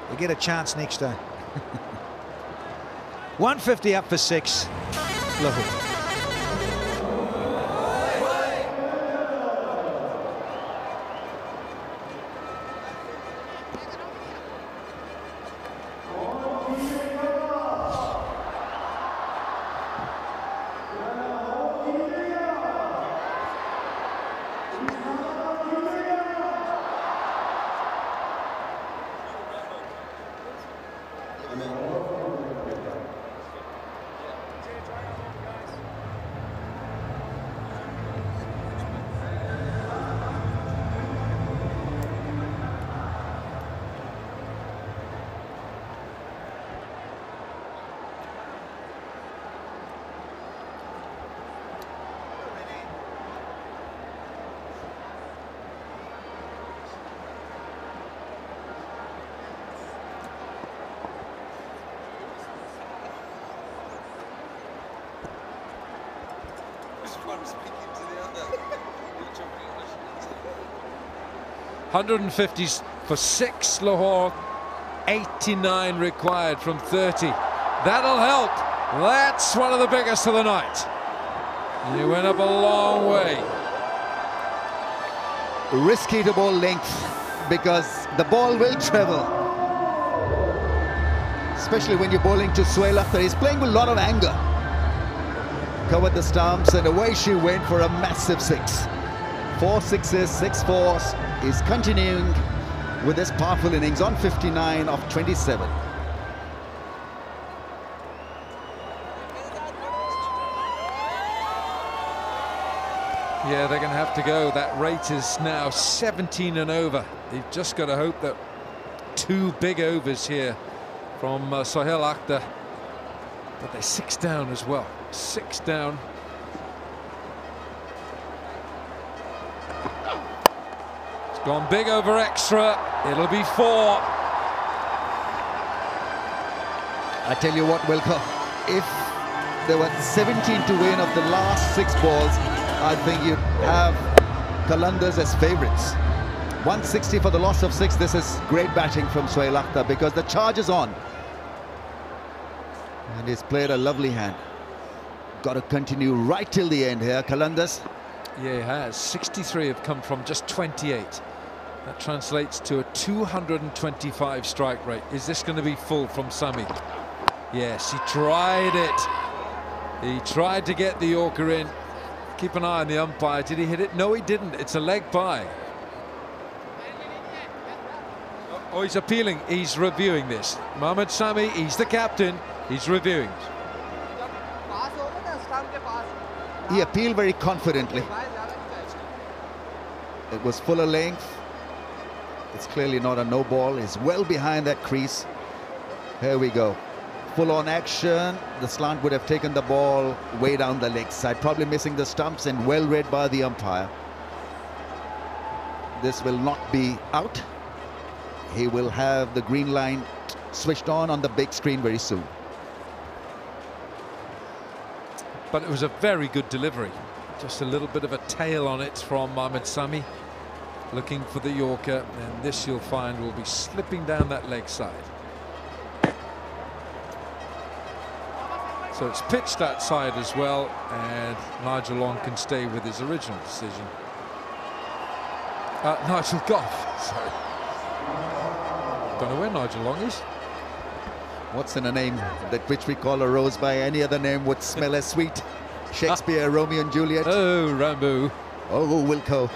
He'll get a chance next day. 150 up for 6. Lahore. one speaking to the other. 150s for 6 Lahore, 89 required from 30. That'll help. That's one of the biggest of the night. You went up a long way. Risky to bowl length because the ball will travel. Especially when you're bowling to Suhail Akhtar. He's playing with a lot of anger. Covered the stumps and away she went for a massive 6. 4 sixes, 6 fours. He's continuing with this powerful innings on 59 of 27. Yeah, they're going to have to go. That rate is now 17 and over. You've just got to hope that 2 big overs here from Suhail Akhtar. But they're 6 down as well. 6 down. It's gone big over extra. It'll be 4. I tell you what, Wilco, if there were 17 to win of the last 6 balls, I think you'd have Qalandars as favourites. 160 for the loss of 6. This is great batting from Suhail Akhtar because the charge is on. And he's played a lovely hand. Got to continue right till the end here, Qalandars. Yeah, he has. 63 have come from just 28. That translates to a 225 strike rate. Is this going to be full from Sami? Yes, he tried it. He tried to get the Yorker in. Keep an eye on the umpire. Did he hit it? No, he didn't. It's a leg by. Oh, he's appealing. He's reviewing this. Mohammad Sami, he's the captain. He's reviewing. He appealed very confidently. It was fuller length. It's clearly not a no ball. He's well behind that crease. Here we go. Full on action. The slant would have taken the ball way down the leg side, probably missing the stumps, and well read by the umpire. This will not be out. He will have the green line switched on the big screen very soon. But it was a very good delivery. Just a little bit of a tail on it from Mohammad Sami, looking for the Yorker, and this you'll find will be slipping down that leg side. So it's pitched that side as well, and Nigel Long can stay with his original decision. Nigel Goff, sorry. Don't know where Nigel Long is. What's in a name that which we call a rose by any other name would smell as sweet? Shakespeare, Romeo and Juliet. Oh, Rambo. Oh, Wilco.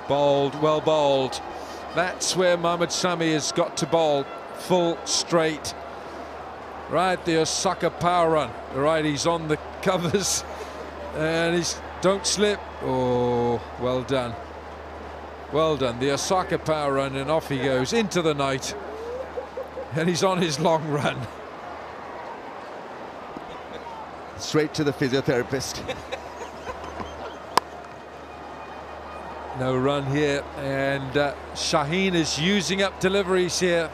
Bowled, well bowled. That's where Mohammad Sami has got to bowl. Full straight. Right, the Osaka power run. Right, he's on the covers. And he's, don't slip. Oh, well done. Well done. The Osaka power run, and off he goes into the night. And he's on his long run. Straight to the physiotherapist. No run here, and Shaheen is using up deliveries here.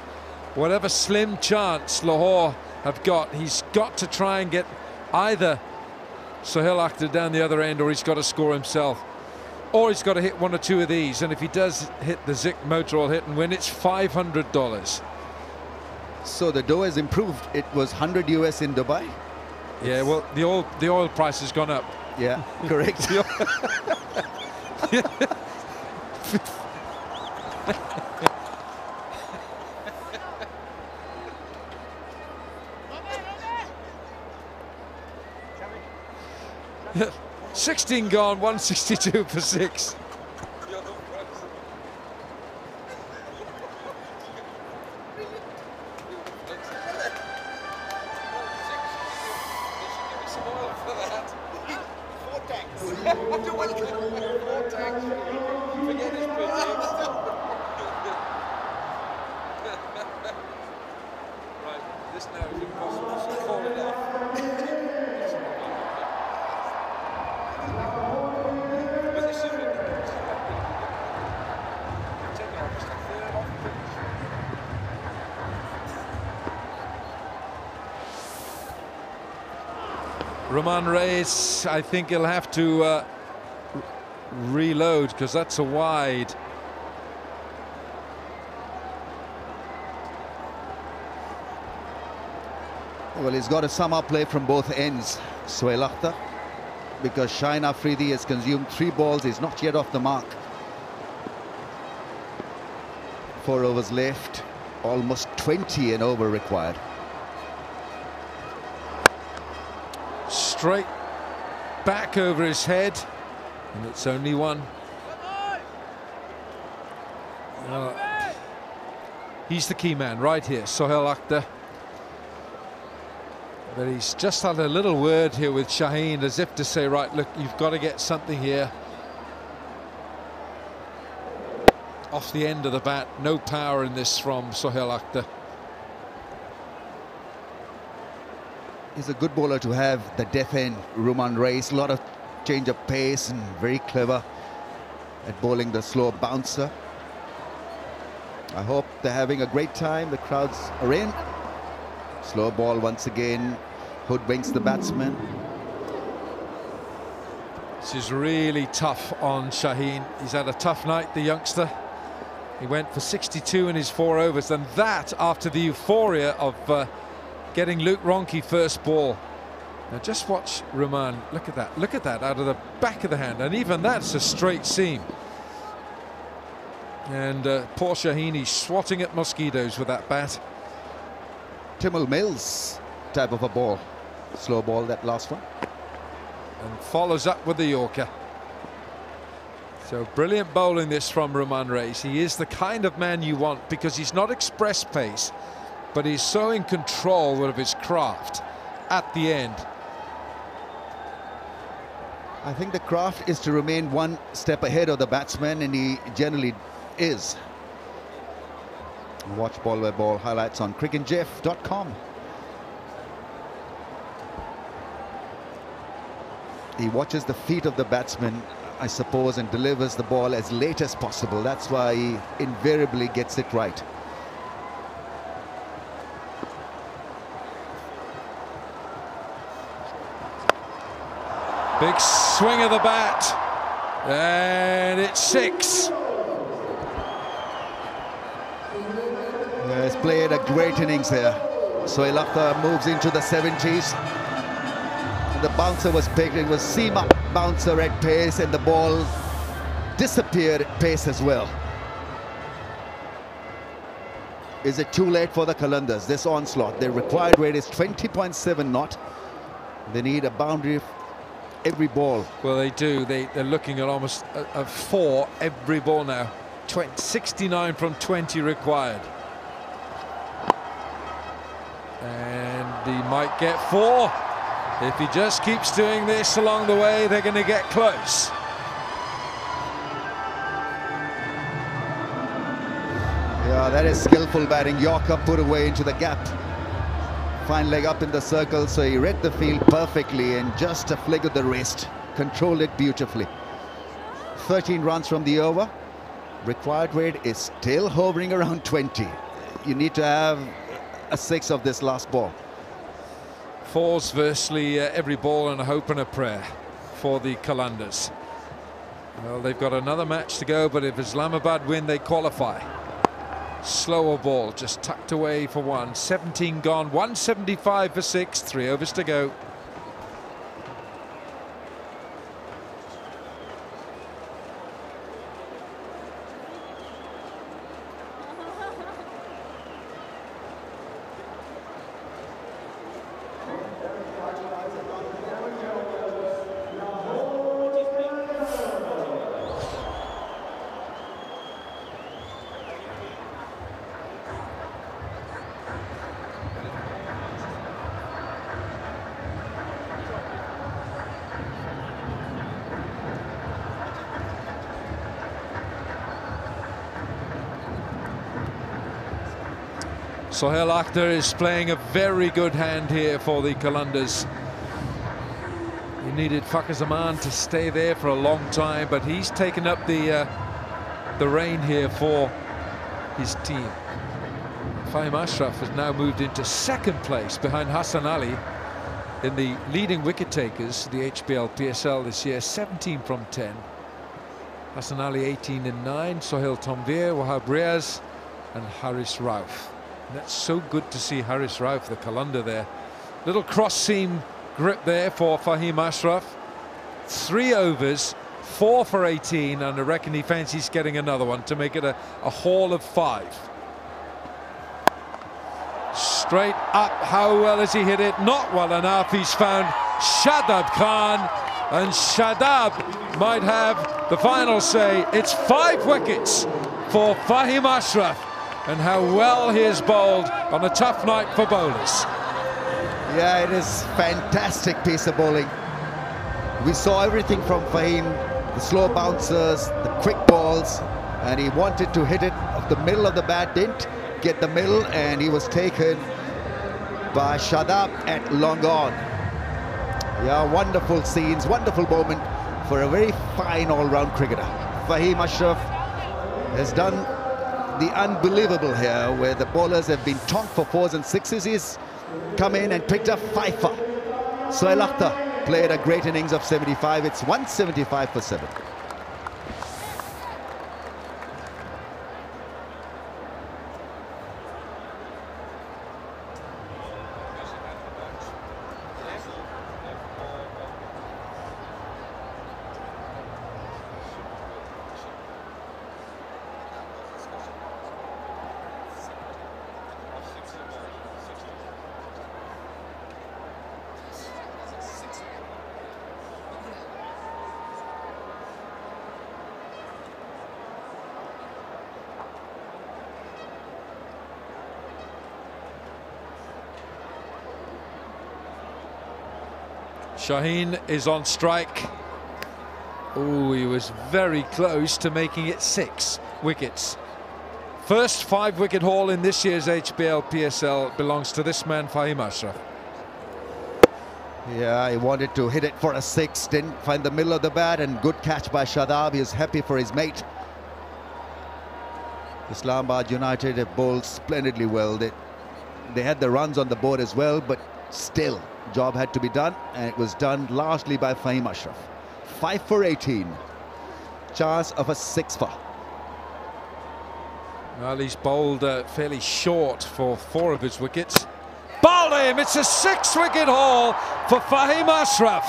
Whatever slim chance Lahore have got, he's got to try and get either Sohail Akhtar down the other end, or he's got to score himself, or he's got to hit one or two of these. And if he does hit the Zik Motorol hit and win, it's $500. So the dough has improved. It was 100 US in Dubai. Yeah, well, the oil price has gone up. Yeah, correct. Yeah. 16 gone, 162 for 6. Rahman Reis, I think he'll have to reload, because that's a wide. Well, he's got a sum-up play from both ends, Sohail Akhtar, because Shaheen Afridi has consumed 3 balls. He's not yet off the mark. 4 overs left, almost 20 an over required. Straight back over his head, and it's only one. He's the key man right here, Sohail Akhtar. But he's just had a little word here with Shaheen, as if to say, right, look, you've got to get something here. Off the end of the bat, no power in this from Sohail Akhtar. He's a good bowler to have, the deaf end, Rahman Reis. A lot of change of pace and very clever at bowling the slow bouncer. I hope they're having a great time. The crowds are in. Slow ball once again, hoodwinks the batsman. This is really tough on Shaheen. He's had a tough night, the youngster. He went for 62 in his 4 overs, and that after the euphoria of getting Luke Ronchi first ball. Now just watch Rahman. Look at that out of the back of the hand, and even that's a straight seam. And poor Shaheen, he's swatting at mosquitoes with that bat. Timil Mills type of a ball, slow ball, that last one, and follows up with the Yorker. So brilliant bowling this from Rahman Reis. He is the kind of man you want, because he's not express pace, but he's so in control of his craft at the end. I think the craft is to remain one step ahead of the batsman, and he generally is. Watch ball by ball highlights on cricketjeff.com. He watches the feet of the batsman, I suppose, and delivers the ball as late as possible. That's why he invariably gets it right. Big swing of the bat, and it's 6. Has played a great innings here. Sohail Akhtar moves into the 70s. The bouncer was picked. It was seam-up bouncer at pace, and the ball disappeared at pace as well. Is it too late for the Qalandars? This onslaught, their required rate is 20.7 knot. They need a boundary every ball. Well, they do. They're looking at almost a 4 every ball now. 69 from 20 required. And he might get 4. If he just keeps doing this along the way, they're going to get close. Yeah, that is skillful batting. Yorker put away into the gap. Fine leg up in the circle, so he read the field perfectly and just a flick of the wrist. Controlled it beautifully. 13 runs from the over. Required rate is still hovering around 20. You need to have a 6 of this last ball. 4's virtually every ball and a hope and a prayer for the Qalandars. Well, they've got another match to go, but if Islamabad win, they qualify. Slower ball, just tucked away for 1. 17 gone, 175 for 6, 3 overs to go. Sohail Akhtar is playing a very good hand here for the Qalandars. He needed Fakhar Zaman to stay there for a long time, but he's taken up the reign here for his team. Fahim Ashraf has now moved into 2nd place behind Hassan Ali in the leading wicket takers, the HBL PSL this year, 17 from 10. Hassan Ali 18 and 9, Sohail Tanvir, Wahab Riaz and Haris Rauf. That's so good to see Haris Rauf, the Qalandar, there. Little cross seam grip there for Fahim Ashraf. 3 overs, 4 for 18, and I reckon he fancies getting another one to make it a haul of 5. Straight up, how well has he hit it? Not well enough. He's found Shadab Khan, and Shadab might have the final say. It's 5 wickets for Fahim Ashraf. And how well he has bowled on a tough night for bowlers. Yeah, it is fantastic piece of bowling. We saw everything from Fahim, the slow bouncers, the quick balls, and he wanted to hit it off the middle of the bat, didn't get the middle, and he was taken by Shadab at long on. Yeah, wonderful scenes, wonderful moment for a very fine all-round cricketer. Fahim Ashraf has done the unbelievable here, where the bowlers have been tonked for 4s and 6s. He's come in and picked up 5 for. Sohail Akhtar played a great innings of 75. It's 175 for 7. Shaheen is on strike. Oh, he was very close to making it 6 wickets. First 5-wicket haul in this year's HBL PSL belongs to this man, Fahim Ashraf. Yeah, he wanted to hit it for a 6, didn't find the middle of the bat, and good catch by Shadab. He was happy for his mate. Islamabad United have bowled splendidly well. They had the runs on the board as well, but still, job had to be done, and it was done largely by Fahim Ashraf. 5 for 18. Chance of a 6 for. Well, he's bowled fairly short for 4 of his wickets. Bowled him! It's a 6-wicket haul for Fahim Ashraf.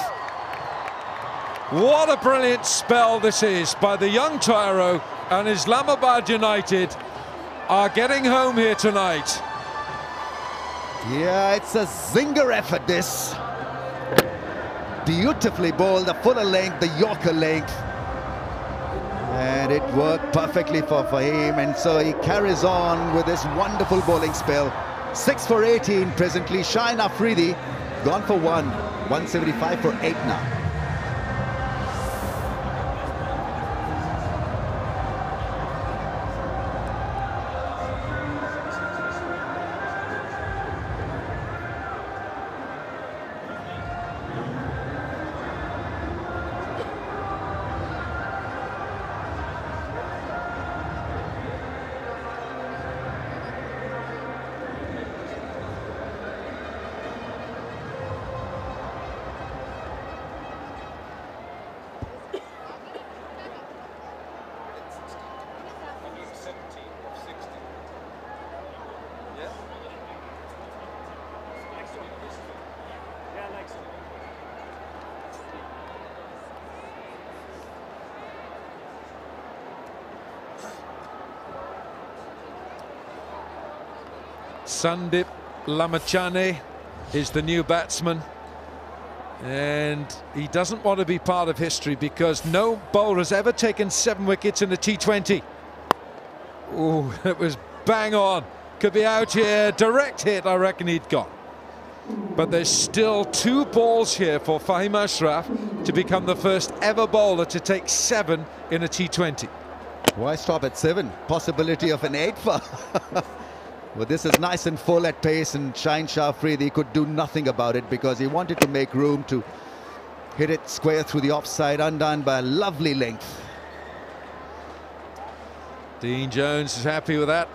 What a brilliant spell this is by the young Tyro, and Islamabad United are getting home here tonight. Yeah, it's a zinger effort, this. beautifully bowled, the fuller length, the Yorker length. And it worked perfectly for Fahim, and so he carries on with this wonderful bowling spell. 6 for 18 presently. Shaheen Afridi gone for 175 for 8 now. Sandeep Lamachane is the new batsman, and he doesn't want to be part of history because no bowler has ever taken 7 wickets in a T20. Oh, it was bang on. Could be out here. Direct hit, I reckon he'd gone. But there's still 2 balls here for Fahim Ashraf to become the first ever bowler to take 7 in a T20. Why stop at 7? Possibility of an 8 for. Well, this is nice and full at pace, and Shaheen Afridi could do nothing about it because he wanted to make room to hit it square through the offside, undone by a lovely length. Dean Jones is happy with that.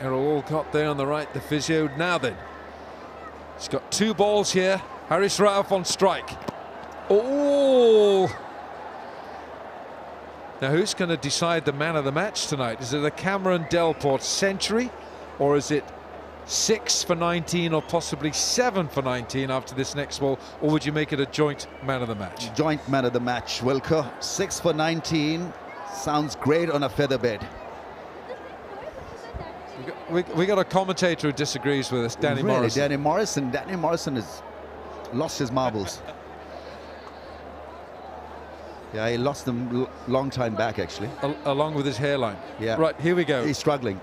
They're all got there on the right, the physio. Now then, he's got 2 balls here. Haris Rauf on strike. Oh! Now, who's going to decide the man of the match tonight? Is it a Cameron Delport century? Or is it 6 for 19 or possibly 7 for 19 after this next ball? Or would you make it a joint man of the match? Joint man of the match, Wilker. 6 for 19 sounds great on a featherbed. We got a commentator who disagrees with us, Danny really, Morrison. Danny Morrison has lost his marbles. Yeah, he lost them long time back, actually. Along with his hairline. Yeah. Right, here we go. He's struggling.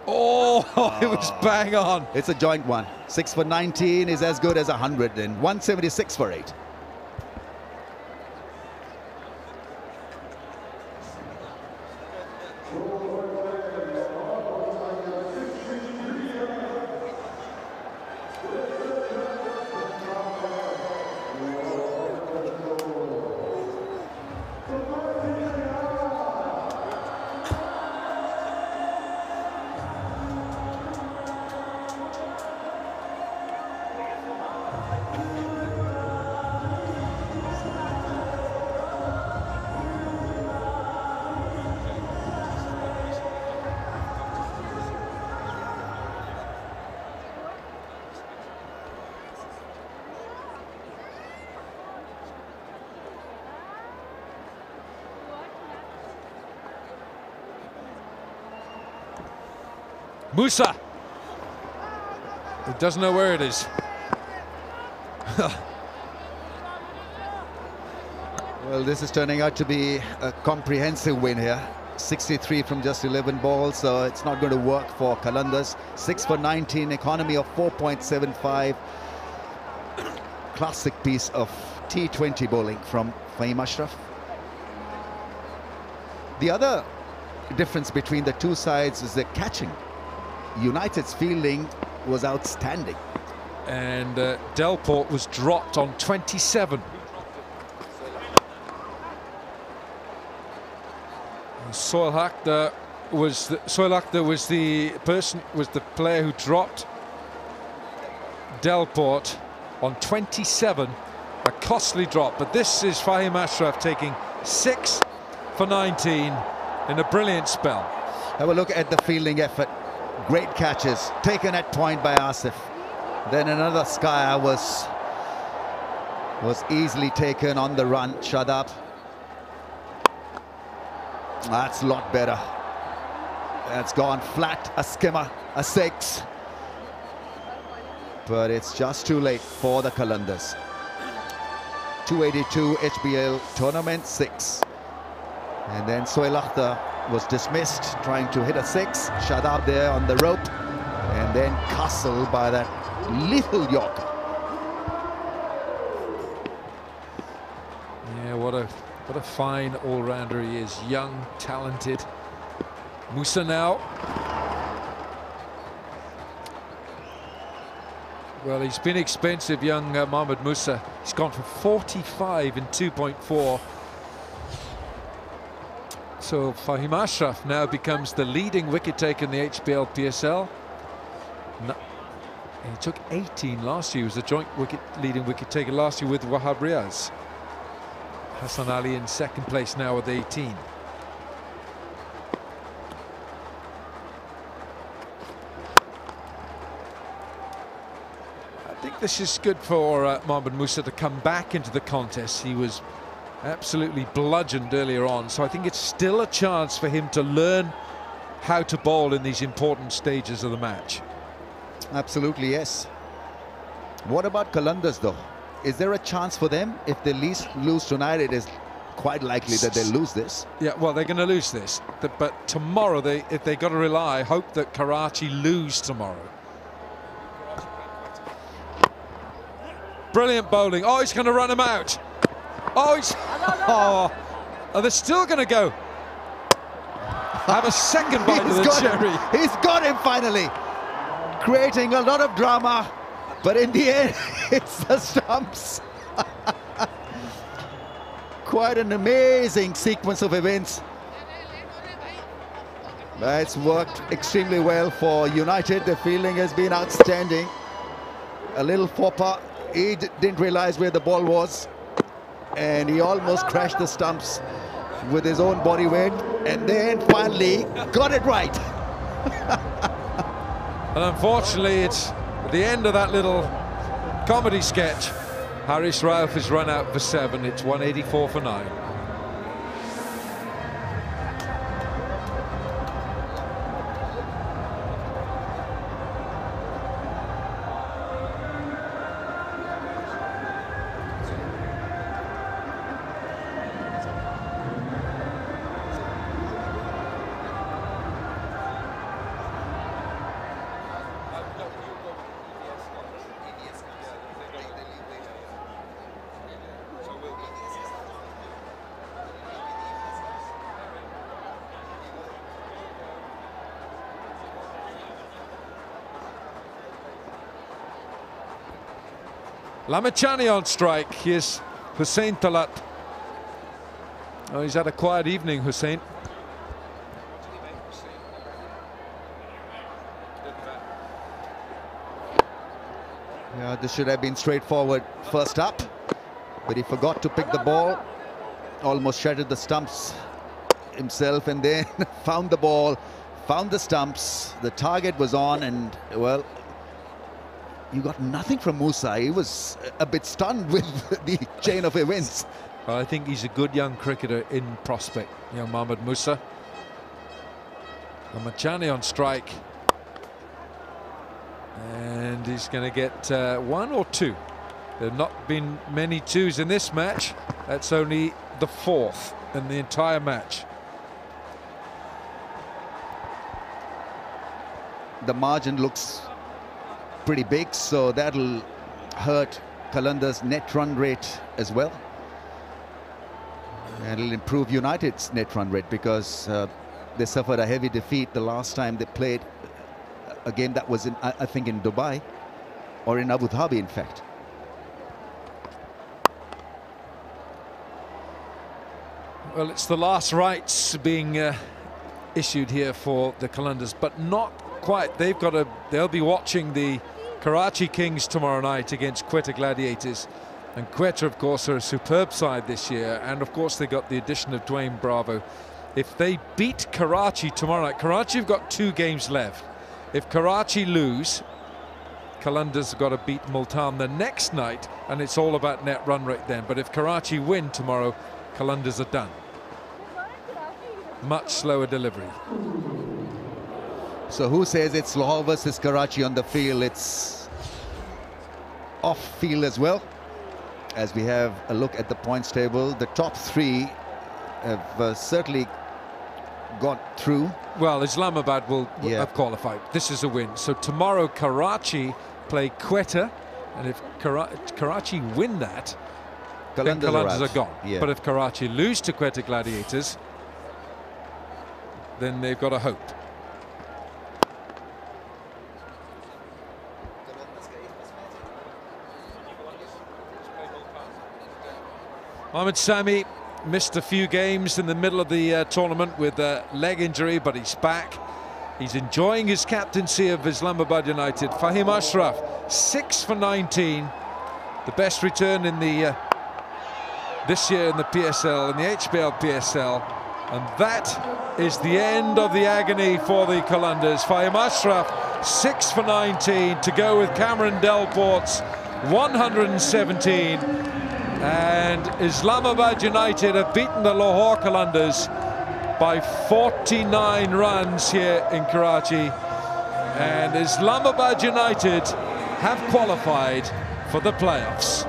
Oh, it was bang on. It's a joint one. 6 for 19 is as good as 100 and 176 for 8. Musa. He doesn't know where it is. Well, this is turning out to be a comprehensive win here. 63 from just 11 balls, so it's not going to work for Qalandars. 6 for 19, economy of 4.75. Classic piece of T20 bowling from Fahim Ashraf. The other difference between the two sides is the catching. United's fielding was outstanding. And Delport was dropped on 27. Sohail Akhtar was the player who dropped Delport on 27. A costly drop, but this is Fahim Ashraf taking 6 for 19 in a brilliant spell. Have a look at the fielding effort. Great catches taken at point by Asif. Then another Skyer was easily taken on the run. Shadab. That's a lot better. That's gone flat. A skimmer, a 6. But it's just too late for the Qalandars. 282 HBL Tournament 6. And then Sohail Akhtar was dismissed, trying to hit a 6. Shadab there on the rope. And then Castle by that lethal Yorker. Yeah, what a fine all-rounder he is. Young, talented. Musa now. Well, he's been expensive, young Mohamed Musa. He's gone for 45 in 2.4. So Fahim Ashraf now becomes the leading wicket taker in the HBL PSL. He took 18 last year. He was the joint leading wicket taker last year with Wahab Riaz. Hassan Ali in second place now with 18. I think this is good for Mohamed Musa to come back into the contest. He was absolutely bludgeoned earlier on, so I think it's still a chance for him to learn how to bowl in these important stages of the match. Absolutely, yes. What about Qalandars, though? Is there a chance for them? If they lose tonight, it is quite likely that they'll lose this. Yeah, well, they're going to lose this. But tomorrow, if they got to rely, hope that Karachi lose tomorrow. Brilliant bowling. Oh, he's going to run him out. Oh, he's... Oh, they're still going to go. Have a second bite of the cherry. He's got him finally. Creating a lot of drama. But in the end, it's the stumps. Quite an amazing sequence of events. But it's worked extremely well for United. The fielding has been outstanding. A little faux pas. He didn't realize where the ball was. And he almost crashed the stumps with his own body weight. And then finally got it right. And unfortunately, it's at the end of that little comedy sketch. Haris Rauf has run out for 7. It's 184 for 9. Lamachani on strike. Here's Hussain Talat. Oh, he's had a quiet evening, Hussain. Yeah, this should have been straightforward first up, but he forgot to pick the ball. Almost shattered the stumps himself, and then found the ball, found the stumps. The target was on, and well, you got nothing from Musa. He was a bit stunned with the chain of events. Well, I think he's a good young cricketer in prospect, young Mohamed Musa. Lamachani on strike. And he's going to get 1 or 2. There have not been many 2s in this match. That's only the 4th in the entire match. The margin looks pretty big, so that'll hurt Qalandars' net run rate as well. And it'll improve United's net run rate because they suffered a heavy defeat the last time they played a game that was in, I think, in Dubai or in Abu Dhabi, in fact. Well, it's the last rites being issued here for the Qalandars, but not quite. They'll be watching the Karachi Kings tomorrow night against Quetta Gladiators. And Quetta, of course, are a superb side this year. And, of course, they got the addition of Dwayne Bravo. If they beat Karachi tomorrow night, Karachi have got 2 games left. If Karachi lose, Qalandars have got to beat Multan the next night, and it's all about net run rate then. But if Karachi win tomorrow, Qalandars are done. Much slower delivery. So who says it's Lahore versus Karachi on the field? It's off field as well. as we have a look at the points table, the top three have certainly got through. Well, Islamabad will have qualified. This is a win. So tomorrow Karachi play Quetta, and if Karachi win that, then Qalandars are gone. Yeah. But if Karachi lose to Quetta Gladiators, then they've got a hope. Mohamed Sami missed a few games in the middle of the tournament with a leg injury, but he's back. He's enjoying his captaincy of Islamabad United. Fahim Ashraf, 6 for 19, the best return in the this year in the PSL, in the HBL PSL, and that is the end of the agony for the Qalandars. Fahim Ashraf, 6 for 19 to go with Cameron Delport's 117. And Islamabad United have beaten the Lahore Qalandars by 49 runs here in Karachi. And Islamabad United have qualified for the playoffs.